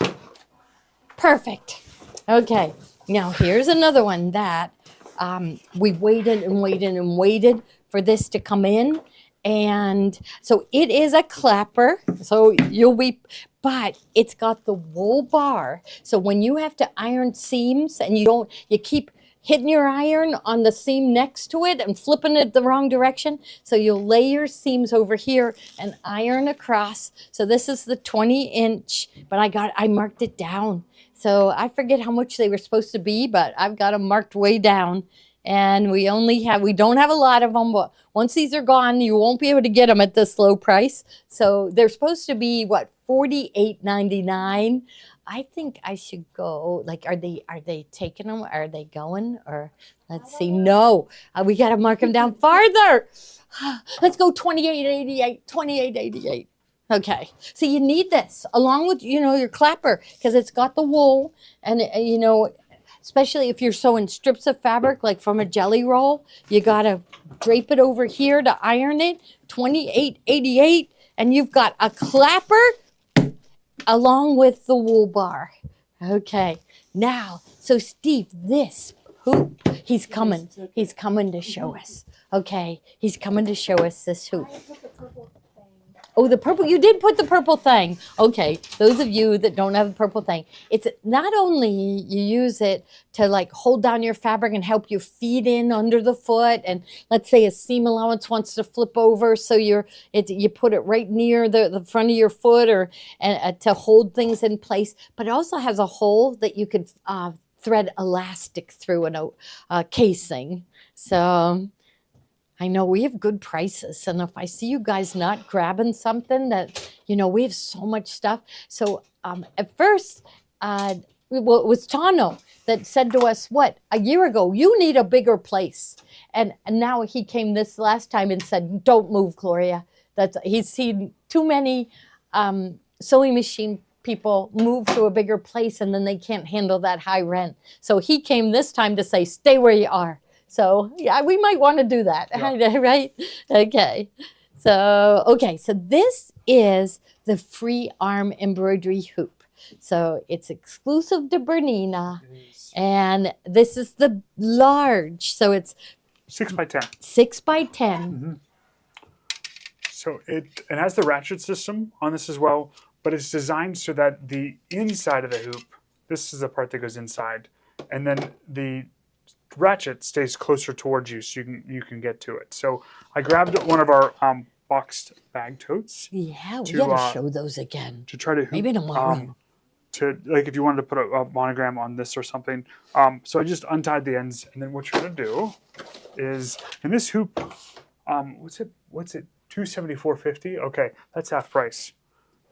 Perfect. Okay. Now here's another one that we waited and waited and waited for this to come in. And so it is a clapper. So but it's got the wool bar. So when you have to iron seams and you keep hitting your iron on the seam next to it and flipping it the wrong direction. So you'll lay your seams over here and iron across. So this is the 20-inch, but I marked it down. So I forget how much they were supposed to be, but I've got them marked way down. And we don't have a lot of them, but once these are gone, you won't be able to get them at this low price. So they're supposed to be, $48.99. I think I should go, are they taking them? Are they going? Or let's see. No, we got to mark them down farther. Let's go $28.88. Okay. So you need this along with, your clapper because it's got the wool and, especially if you're sewing strips of fabric, like from a jelly roll, you got to drape it over here to iron it, $28.88, and you've got a clapper along with the wool bar. Okay, now, so Steve, this hoop, he's coming to show us. Okay, he's coming to show us this hoop. Oh, the purple, you did put the purple thing. Okay, those of you that don't have the purple thing, it's not only you use it to hold down your fabric and help you feed in under the foot, and let's say a seam allowance wants to flip over, so you put it right near the front of your foot to hold things in place, but it also has a hole that you could thread elastic through in a casing. So I know we have good prices, and if I see you guys not grabbing something that, we have so much stuff. So at first, well, it was Tano that said to us, what, a year ago, you need a bigger place. And now he came this last time and said, don't move, Gloria. He's seen too many sewing machine people move to a bigger place and then they can't handle that high rent. So he came this time to say, stay where you are. So yeah, we might want to do that, yeah. Right? Okay. So this is the free arm embroidery hoop. So it's exclusive to Bernina. And this is the large. So it's
6 by 10.
6 by 10.
Mm-hmm. So it has the ratchet system on this as well, but it's designed so that the inside of the hoop, this is the part that goes inside, and then the ratchet stays closer towards you so you can get to it. So I grabbed one of our boxed bag totes.
Yeah, we gotta show those again.
To try to hoop,
maybe tomorrow.
To like if you wanted to put a monogram on this or something. So I just untied the ends, and then what you're gonna do is in this hoop, what's it? $274.50. Okay, that's half price.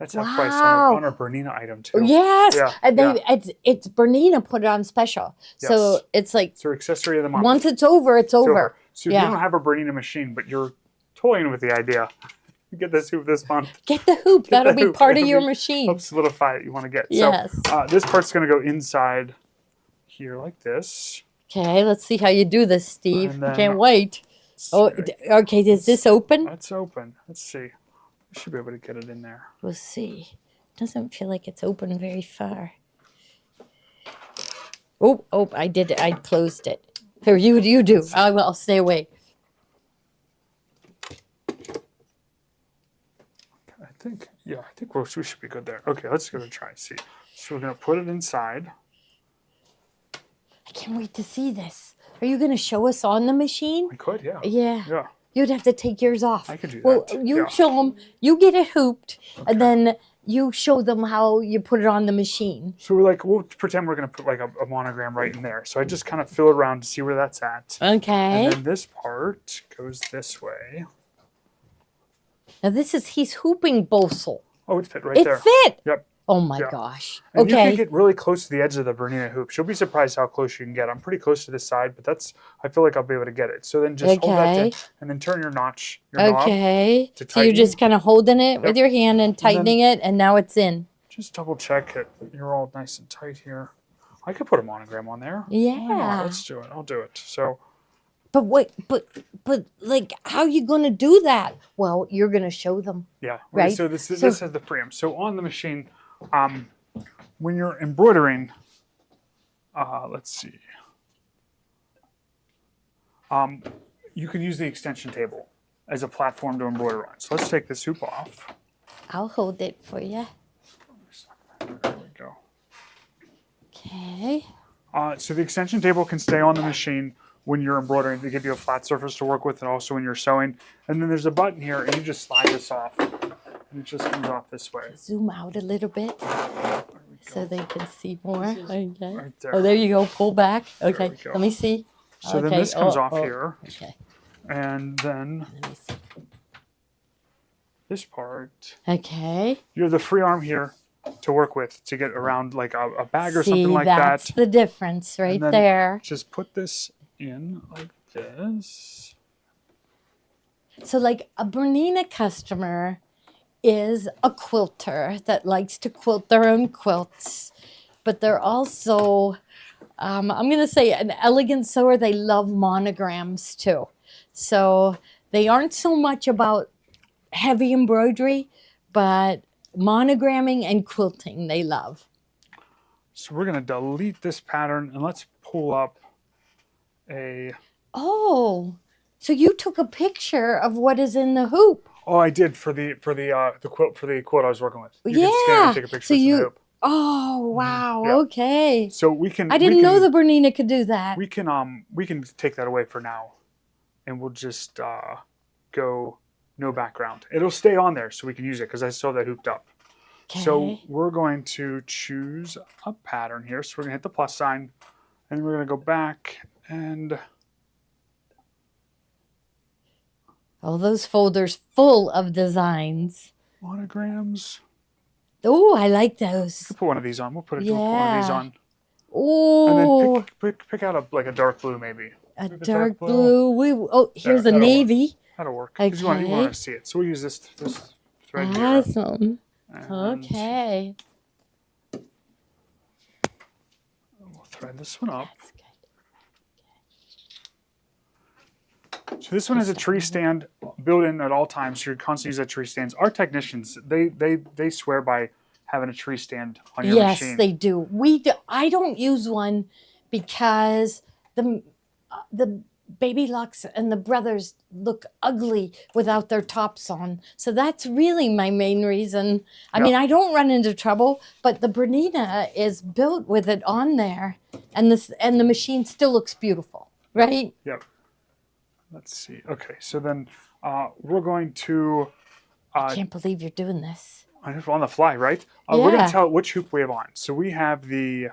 That's half price on our Bernina item too.
Yes,
yeah,
and it's Bernina put it on special,
yes.
So it's like
it's our accessory of the month.
Once it's over, it's over.
So if you don't have a Bernina machine, but you're toying with the idea, get this hoop this month.
Get the hoop. That'll be part of your machine.
Help solidify it. You want to get.
Yes.
So this part's going to go inside here like this.
Okay, let's see how you do this, Steve. Can't wait. Oh, okay. Is this open?
That's open. Let's see. We should be able to get it in there.
We'll see. Doesn't feel like it's open very far. Oh! I did it. I closed it. Here, you do. I'll stay away.
I think we should be good there. Okay, let's give it a try. See. So we're gonna put it inside.
I can't wait to see this. Are you gonna show us on the machine?
I could, yeah.
Yeah.
Yeah.
You'd have to take yours off.
I could do
well,
that.
Well, you
yeah.
show them. You get it hooped, and then you show them how you put it on the machine.
So we'll pretend we're going to put like a monogram right in there. So I just kind of fill around to see where that's at.
Okay.
And then this part goes this way.
Now he's hooping Bosel.
Oh, it fit right there.
It fit.
Yep.
Oh my gosh.
And
okay.
you can get really close to the edge of the Bernina hoop. You'll be surprised how close you can get. I'm pretty close to this side, but I feel like I'll be able to get it. So then just hold that in and then turn your knob
Okay.
to tighten.
So you're just kind of holding it with your hand and tightening it, and now it's in.
Just double check it. You're all nice and tight here. I could put a monogram on there.
Yeah.
Let's do it. I'll do it. So.
But what? But like, how are you going to do that? Well, you're going to show them.
Yeah.
Right.
So this has the preamp. So on the machine, when you're embroidering, let's see. You can use the extension table as a platform to embroider on. So let's take this hoop off.
I'll hold it for you.
There we go.
Okay.
So the extension table can stay on the machine when you're embroidering to give you a flat surface to work with, and also when you're sewing. And then there's a button here, and you just slide this off, and it just comes off this way.
Zoom out a little bit so they can see more. Okay.
Right there.
Oh, there you go. Pull back. Okay. Let me see.
So then this comes off here.
Okay.
And then
Let me see.
this part.
Okay.
You have the free arm here to work with to get around like a bag or something like
that's
that.
the difference right there.
Just put this in like this.
So like a Bernina customer is a quilter that likes to quilt their own quilts, but they're also, I'm going to say an elegant sewer. They love monograms too. So they aren't so much about heavy embroidery, but monogramming and quilting they love.
So we're going to delete this pattern and let's pull up a...
Oh, so you took a picture of what is in the hoop.
Oh, I did for the quilt I was working with. You
yeah.
can scan and take a picture
so
of the hoop.
Oh wow.
Yeah.
Okay.
So we can.
I didn't know the Bernina could do that.
We can take that away for now, and we'll just go no background. It'll stay on there so we can use it because I still have that hooped up.
Okay.
So we're going to choose a pattern here. So we're gonna hit the plus sign, and we're gonna go back and.
All those folders full of designs.
Monograms.
Oh, I like those.
We'll put one of these on. We'll put one of these on.
Oh,
And then pick out a dark blue maybe.
a
Pick
dark blue. Here's a
that'll work.
navy.
That'll work. Because you want
Okay.
to see it. So we'll use this thread here.
Awesome.
And
Okay.
we'll thread this one up.
That's good.
So this one has a tree stand built in at all times. So you're constantly using tree stands. Our technicians, they swear by having a tree stand on your
Yes,
machine.
they do. I don't use one because the baby Lux and the brothers look ugly without their tops on. So that's really my main reason. I mean, I don't run into trouble, but the Bernina is built with it on there, and the machine still looks beautiful, right?
Yep. Let's see. Okay, so then we're going to.
I can't believe you're doing this.
On the fly, right? We're going
Yeah.
to tell it which hoop we have on. So we have the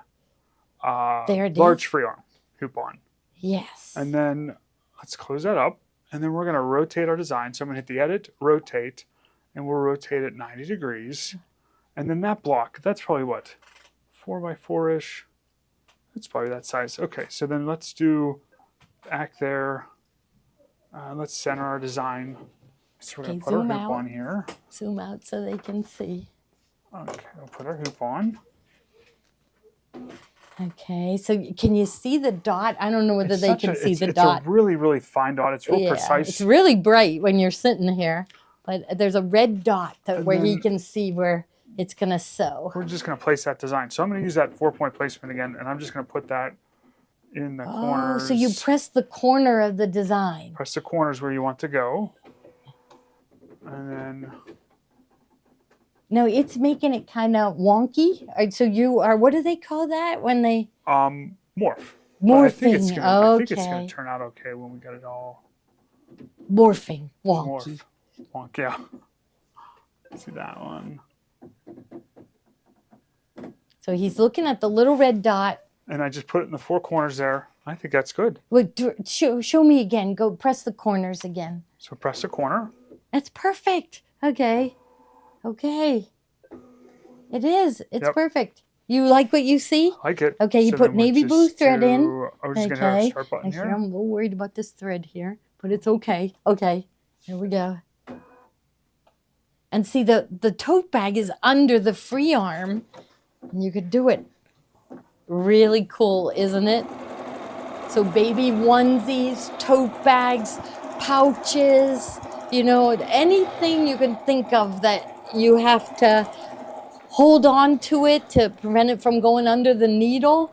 There it
large
is.
free arm hoop on.
Yes.
And then let's close that up. And then we're going to rotate our design. So I'm going to hit the edit, rotate, and we'll rotate it 90 degrees. And then that block, that's probably what? 4x4-ish. It's probably that size. Okay, so then let's do back there. Let's center our design. So we're going to
Okay,
put our
zoom
hoop
out.
on here.
Zoom out so they can see.
Okay, we'll put our hoop on.
Okay, so can you see the dot? I don't know whether they can see the
it's
dot.
a really, really fine dot. It's real
Yeah,
precise.
it's really bright when you're sitting here, but there's a red dot where he
then-
can see where it's gonna sew.
We're just going to place that design. So I'm going to use that 4-point placement again, and I'm just going to put that in the
Oh,
corners.
so you press the corner of the design.
Press the corners where you want to go. And then
Now it's making it kind of wonky. So you are, what do they call that when they
morph. But
morphing?
I think it's gonna
Okay,
turn out okay when we get it all
morphing, wonky.
Wonk, yeah. See that one.
So he's looking at the little red dot.
And I just put it in the 4 corners there. I think that's good.
Wait, show me again. Go press the corners again.
So press the corner.
That's perfect. Okay. Okay. It is. It's
Yep.
perfect. You like what you see?
Like it.
Okay, you
So
put
then we'll
navy
just
blue thread in.
we're just going to have a
Okay.
start button
And here
here.
I'm a little worried about this thread here, but it's okay. Okay. Here we go. And see the tote bag is under the free arm. And you could do it. Really cool, isn't it? So baby onesies, tote bags, pouches, anything you can think of that you have to hold on to it to prevent it from going under the needle.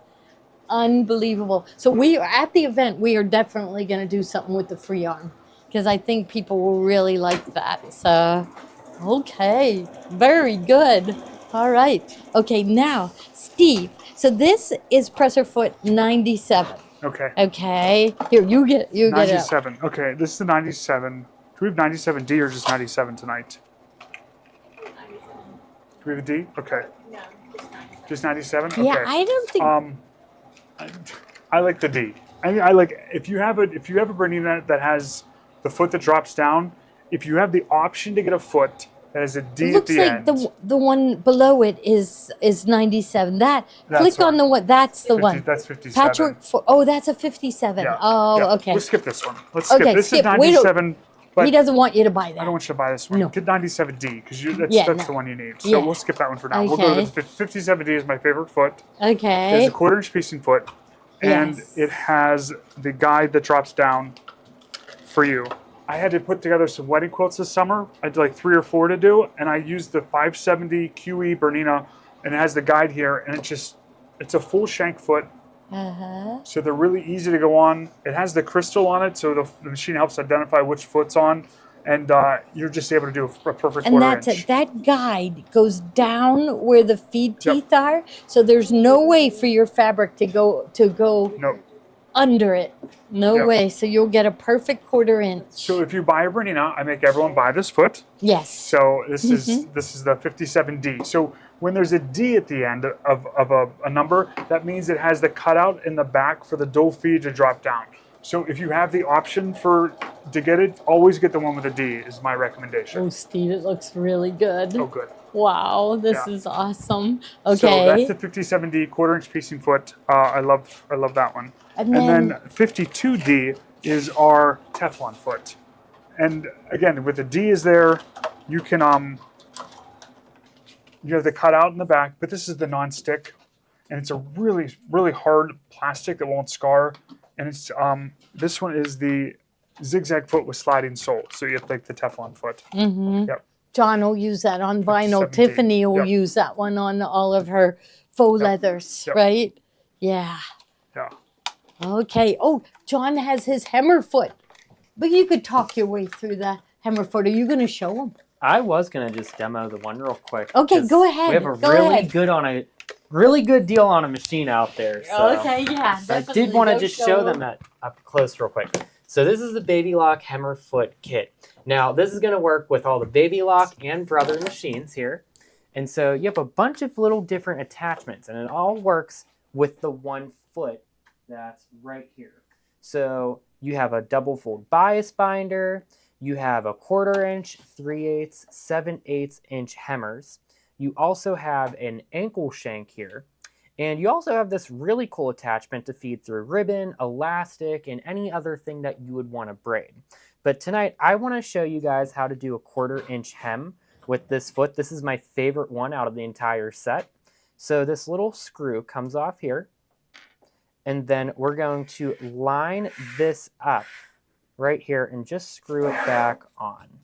Unbelievable. So we are at the event, we are definitely going to do something with the free arm because I think people will really like that. So, okay, very good. All right. Okay, now, Steve, so this is presser foot 97.
Okay.
Okay. Here, you get it.
97. Okay, this is the 97. Do we have 97D or just 97 tonight? Do we have a D? Okay.
No,
Just 97?
Yeah,
Okay.
I don't think.
I like the D. I like if you have a Bernina that has the foot that drops down, if you have the option to get a foot that has a D
It
at
looks
the
like
end.
the one below it is 97.
That's
Click on
one.
the one. That's the
50
one.
That's 57.
Patchwork. Oh, that's a 57.
Yeah,
Oh,
yeah.
okay.
We'll skip this one. Let's skip.
Okay,
This
skip.
is
We don't-
97. But
He doesn't want you to buy
I
that.
don't want you to buy this one.
No.
Get 97D because
Yeah,
that's
no.
the one you need. So
Yeah.
we'll skip that one for now. We'll go to
Okay.
the 57D is my favorite foot.
Okay.
It's a 1/4 inch piecing foot, and
Yes.
it has the guide that drops down for you. I had to put together some wedding quilts this summer. I had like 3 or 4 to do, and I used the 570 QE Bernina, and it has the guide here, and it's a full shank foot,
Uh-huh.
so they're really easy to go on. It has the crystal on it, so the machine helps identify which foot's on, and you're just able to do a perfect
And
1/4
that's
inch.
it. That guide goes down where the feed
Yep.
teeth are, so there's no way for your fabric to go
No.
under it. No
Yep.
way. So you'll get a perfect 1/4 inch.
So if you buy a Bernina, I make everyone buy this foot.
Yes.
So this
Mm-hmm.
is the 57D. So when there's a D at the end of a number, that means it has the cutout in the back for the dole feed to drop down. So if you have the option to get it, always get the one with a D is my recommendation.
Oh, Steve, it looks really good.
Oh, good.
Wow, this
Yeah.
is awesome.
So that's
Okay.
the 57D quarter-inch piecing foot. I love that one.
And
And
then-
then 52D is our Teflon foot. And again, with the D is there, you can you have the cutout in the back, but this is the non-stick, and it's a really, really hard plastic that won't scar. And it's this one is the zigzag foot with sliding sole, so you have like the Teflon foot.
Mm-hmm.
Yep.
John will use that on vinyl.
17.
Tiffany will
Yep.
use that one on all of her faux leathers,
Yep.
right? Yeah.
Yeah.
Okay. Oh, John has his hammer foot. But you could talk your way through the hammer foot. Are you going to show him?
I was gonna just demo the one real quick.
Okay,
'cause
go ahead,
We have a
go
really
ahead.
really good deal on a machine out there. So.
Okay, yeah.
So I did
definitely.
want to
Go
just
show
show them
him.
that up close real quick. So this is the Baby Lock Hammer Foot Kit. Now this is going to work with all the Baby Lock and Brother machines here. And so you have a bunch of little different attachments, and it all works with the one foot that's right here. So you have a double fold bias binder, you have a 1/4 inch, 3/8, 7/8 inch hemmers. You also have an ankle shank here. And you also have this really cool attachment to feed through ribbon, elastic, and any other thing that you would want to braid. But tonight, I want to show you guys how to do a 1/4 inch hem with this foot. This is my favorite one out of the entire set. So this little screw comes off here, and then we're going to line this up right here and just screw it back on.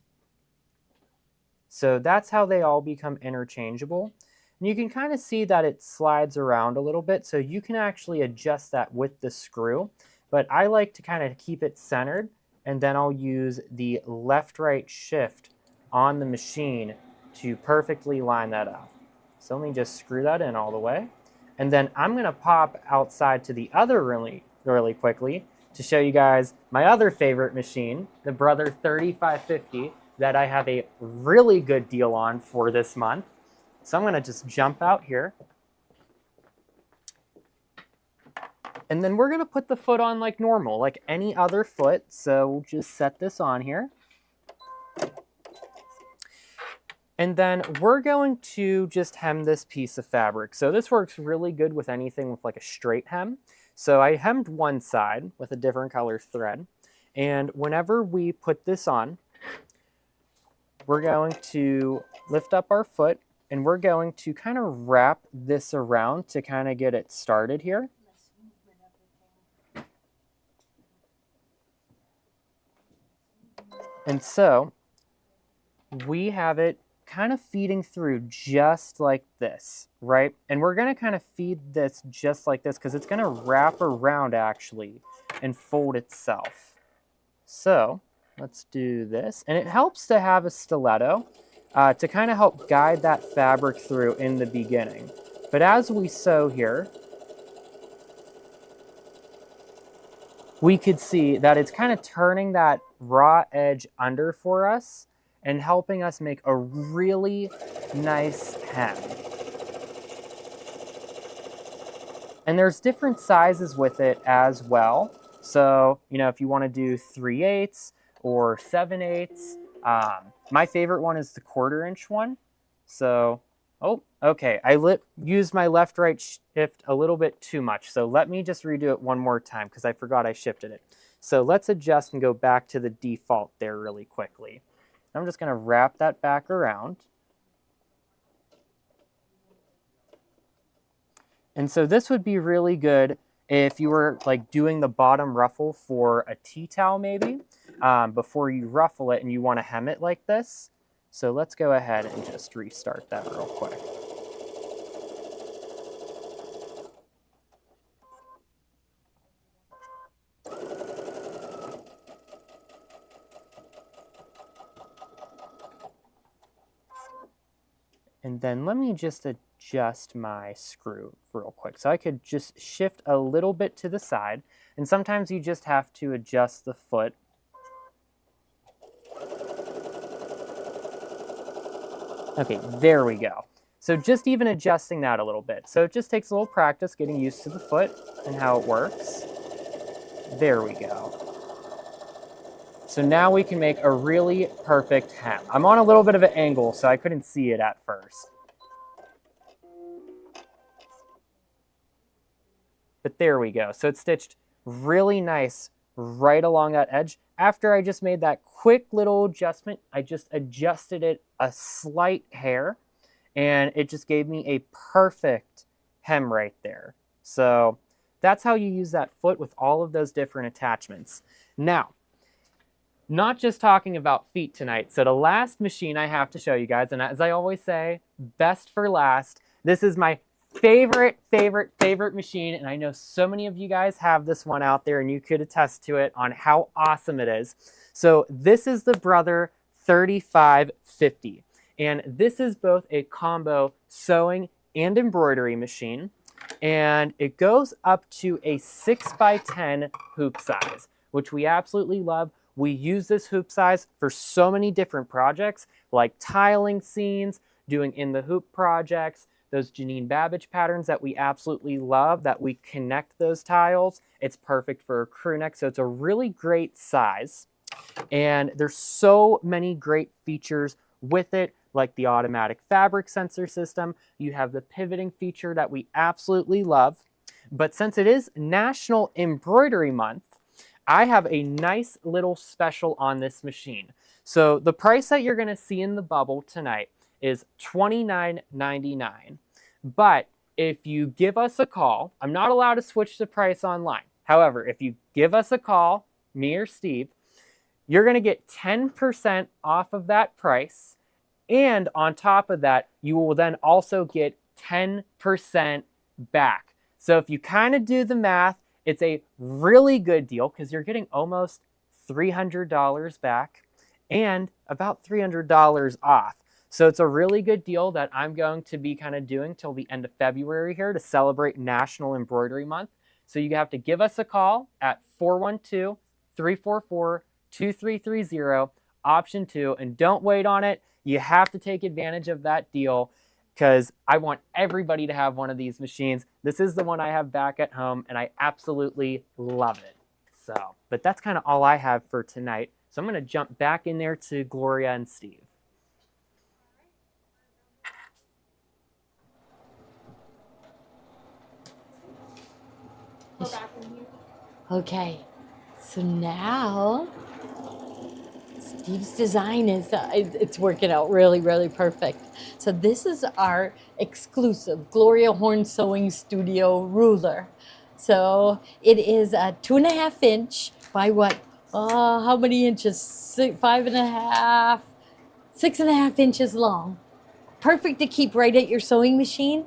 So that's how they all become interchangeable. And you can kind of see that it slides around a little bit, so you can actually adjust that with the screw. But I like to kind of keep it centered, and then I'll use the left-right shift on the machine to perfectly line that up. So let me just screw that in all the way. And then I'm going to pop outside to the other really quickly to show you guys my other favorite machine, the Brother 3550, that I have a really good deal on for this month. So I'm going to just jump out here. And then we're going to put the foot on like normal, like any other foot. So we'll just set this on here. And then we're going to just hem this piece of fabric. So this works really good with anything with like a straight hem. So I hemmed one side with a different color thread. And whenever we put this on, we're going to lift up our foot, and we're going to kind of wrap this around to kind of get it started here. And so we have it kind of feeding through just like this, right? And we're going to kind of feed this just like this because it's going to wrap around actually and fold itself. So let's do this. And it helps to have a stiletto to kind of help guide that fabric through in the beginning. But as we sew here, we could see that it's kind of turning that raw edge under for us and helping us make a really nice hem. And there's different sizes with it as well. So, you know, if you want to do 3/8 or 7/8, my favorite one is the 1/4 inch one. So, oh, okay, I used my left-right shift a little bit too much. So let me just redo it one more time because I forgot I shifted it. So let's adjust and go back to the default there really quickly. I'm just going to wrap that back around. And so this would be really good if you were like doing the bottom ruffle for a tea towel maybe, before you ruffle it and you want to hem it like this. So let's go ahead and just restart that real quick. And then let me just adjust my screw real quick. So I could just shift a little bit to the side. And sometimes you just have to adjust the foot. Okay, there we go. So just even adjusting that a little bit. So it just takes a little practice getting used to the foot and how it works. There we go. So now we can make a really perfect hem. I'm on a little bit of an angle, so I couldn't see it at first. But there we go. So it's stitched really nice right along that edge. After I just made that quick little adjustment, I just adjusted it a slight hair, and it just gave me a perfect hem right there. So that's how you use that foot with all of those different attachments. Now, not just talking about feet tonight. So the last machine I have to show you guys, and as I always say, best for last. This is my favorite machine, and I know so many of you guys have this one out there, and you could attest to it on how awesome it is. So this is the Brother 3550, and this is both a combo sewing and embroidery machine, and it goes up to a 6x10 hoop size, which we absolutely love. We use this hoop size for so many different projects, like tiling scenes, doing in the hoop projects, those Janine Babbage patterns that we absolutely love, that we connect those tiles. It's perfect for a crew neck, so it's a really great size. And there's so many great features with it, like the automatic fabric sensor system. You have the pivoting feature that we absolutely love. But since it is National Embroidery Month, I have a nice little special on this machine. So the price that you're going to see in the bubble tonight is $29.99. But if you give us a call, I'm not allowed to switch the price online. However, if you give us a call, me or Steve, you're going to get 10% off of that price. And on top of that, you will then also get 10% back. So if you kind of do the math, it's a really good deal because you're getting almost $300 back and about $300 off. So it's a really good deal that I'm going to be kind of doing till the end of February here to celebrate National Embroidery Month. So you have to give us a call at 412-344-2330, option 2, and don't wait on it. You have to take advantage of that deal, because I want everybody to have one of these machines. This is the one I have back at home, and I absolutely love it. So, but that's kind of all I have for tonight. So I'm going to jump back in there to Gloria and Steve.
Go back in here.
Okay, so now Steve's design is, it's working out really, really perfect. So this is our exclusive Gloria Horn Sewing Studio ruler. So it is a 2.5 inch by what? How many inches? 5.5, 6.5 inches long. Perfect to keep right at your sewing machine.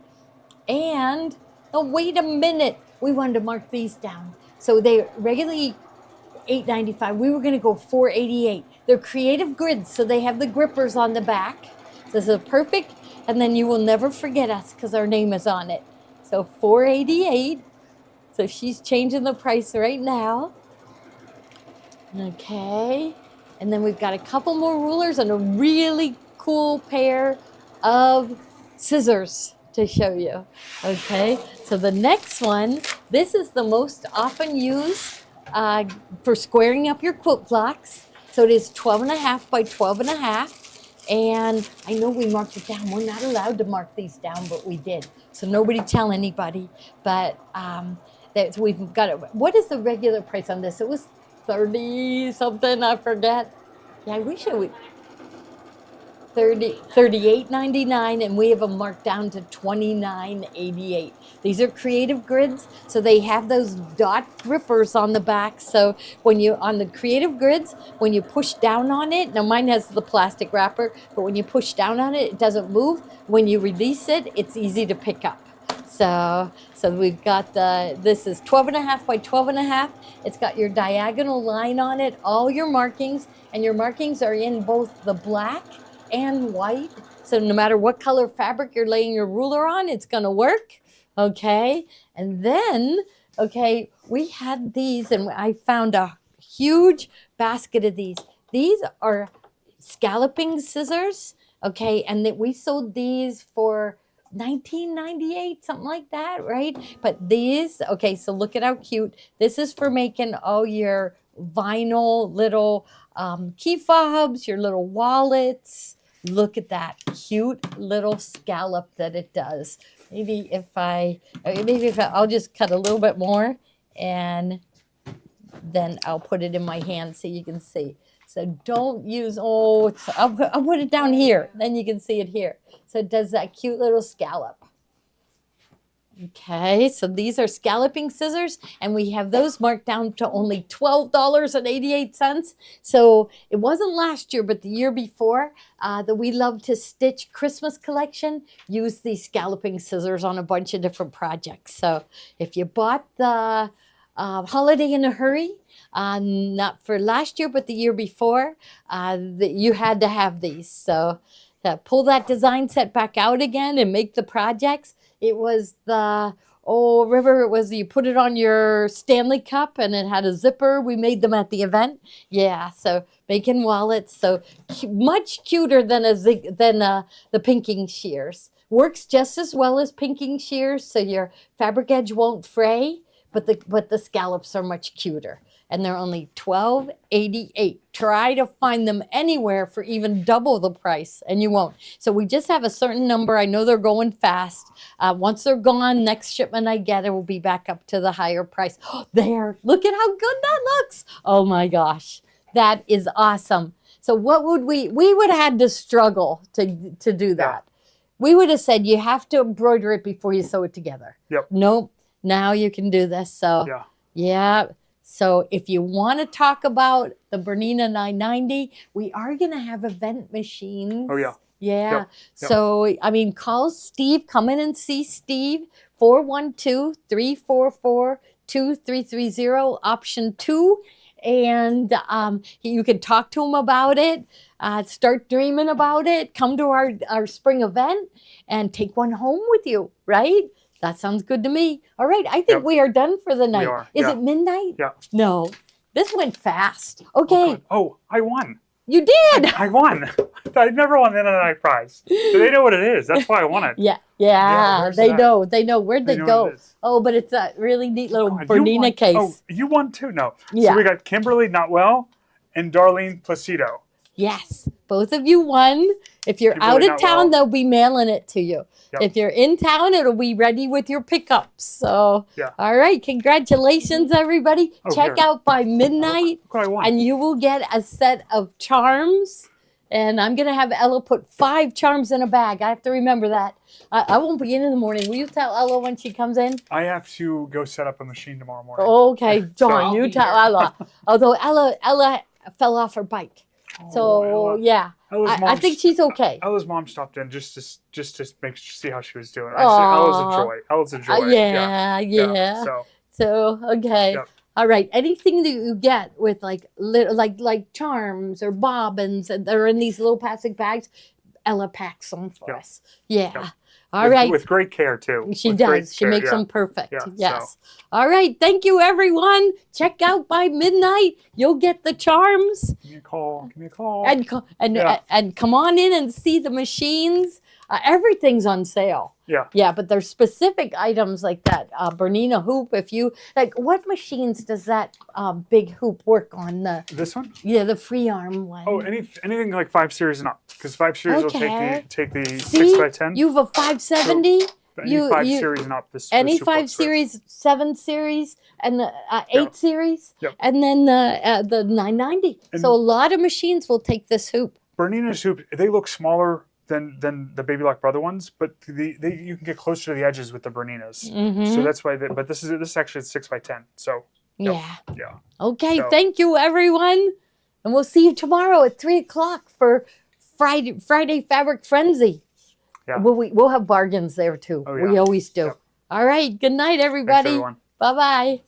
And, oh, wait a minute. We wanted to mark these down. So they regularly $8.95. We were going to go $4.88. They're creative grids, so they have the grippers on the back. This is perfect, and then you will never forget us because our name is on it. So $4.88. So she's changing the price right now. Okay, and then we've got a couple more rulers and a really cool pair of scissors to show you. Okay, so the next one, this is the most often used for squaring up your quilt blocks. So it is 12.5 by 12.5. And I know we marked it down. We're not allowed to mark these down, but we did. So nobody tell anybody. But that we've got it. What is the regular price on this? It was 30 something, I forget. Yeah, we should. $38.99, and we have them marked down to $29.88. These are creative grids, so they have those dot grippers on the back. So when you on the creative grids, when you push down on it, now mine has the plastic wrapper, but when you push down on it, it doesn't move. When you release it, it's easy to pick up. So we've got this is 12.5 by 12.5. It's got your diagonal line on it, all your markings, and your markings are in both the black and white. So no matter what color fabric you're laying your ruler on, it's gonna work. Okay, and then, okay, we had these, and I found a huge basket of these. These are scalloping scissors, okay, and that we sold these for $19.98, something like that, right? But these, okay, so look at how cute. This is for making all your vinyl little key fobs, your little wallets. Look at that cute little scallop that it does. Maybe if I'll just cut a little bit more, and then I'll put it in my hand so you can see. So don't use, I'll put it down here. Then you can see it here. So it does that cute little scallop. Okay, so these are scalloping scissors, and we have those marked down to only $12.88. So it wasn't last year, but the year before, that we love to stitch Christmas collection, use these scalloping scissors on a bunch of different projects. So if you bought the Holiday in a Hurry, not for last year, but the year before, you had to have these. So pull that design set back out again and make the projects. It was the, River, it was you put it on your Stanley Cup and it had a zipper. We made them at the event. Yeah, so making wallets. So much cuter than the pinking shears. Works just as well as pinking shears, so your fabric edge won't fray, but the scallops are much cuter. And they're only $12.88. Try to find them anywhere for even double the price, and you won't. So we just have a certain number. I know they're going fast. Once they're gone, next shipment I get, it will be back up to the higher price. There, look at how good that looks. Oh my gosh, that is awesome. So what would we would have had to struggle to do that. We would have said, you have to embroider it before you sew it together.
Yep.
Nope, now you can do this. So yeah. So if you want to talk about the Bernina 990, we are going to have event machines.
Oh, yeah.
Yeah.
Yep.
So, I mean, call Steve. Come in and see Steve. 412-344-2330, option 2. And you can talk to him about it. Start dreaming about it. Come to our spring event and take one home with you, right? That sounds good to me. All right, I think we are done for the night.
We are.
Is it midnight?
Yeah.
No, this went fast. Okay.
Oh, I won.
You did.
I won. I never won the end of the night prize. So they know what it is. That's why I won it.
Yeah,
where's
they
that?
know. They know. Where'd they
know
go?
what it is.
Oh, but it's a really neat little
You
Bernina
won.
case.
Oh, you won too? No.
Yeah.
So we got Kimberly Notwell and Darlene Placido.
Yes, both of you won. If you're
Kimberly
out of town,
Notwell.
they'll be mailing it to you.
Yep.
If you're in town, it'll be ready with your pickups. So, all right, congratulations, everybody. Check out by midnight,
Look what I won.
and you will get a set of charms. And I'm going to have Ella put 5 charms in a bag. I have to remember that. I won't be in the morning. Will you tell Ella when she comes in?
I have to go set up a machine tomorrow morning.
Okay, John,
So-
you tell Ella. Although Ella fell off her bike. So,
Ella.
yeah, I think she's okay.
Ella's mom stopped in just to see how she was doing. I said, Ella's a joy. Ella's a joy.
Yeah. So, okay.
Yep.
All right. Anything that you get with like charms or bobbins and they're in these little plastic bags, Ella packs them for us. Yeah.
Yep.
All right.
With great care too.
She
With
does.
great
She
care,
makes them perfect.
Yeah,
Yes. All right. Thank you, everyone. Check out by midnight. You'll get the charms.
Give me a call. Give me a call.
And come on in and see the machines. Everything's on sale.
Yeah.
Yeah, but there's specific items like that Bernina hoop. If you like, what machines does that big hoop work on?
This one?
Yeah, the free arm one.
Oh, anything like 5 series and up, because 5 series
Okay.
will take the
See,
6x10.
you have a 570.
Any 5 series and up.
Any
this
5
works
series, 7 series, and the 8
Yeah.
series,
Yep.
and then the 990.
And-
So a lot of machines will take this hoop.
Bernina's hoop, they look smaller than the Baby Lock Brother ones, but you can get closer to the edges with the Berninas.
Mhm.
So that's why. But this is actually 6x10. So
Yeah.
yeah.
Okay,
So-
thank you, everyone. And we'll see you tomorrow at 3 o'clock for Friday Fabric Frenzy.
Yeah.
We'll have bargains there, too.
Oh, yeah.
We always do.
Yep.
All right, good night,
Thanks,
everybody.
everyone.
Bye-bye.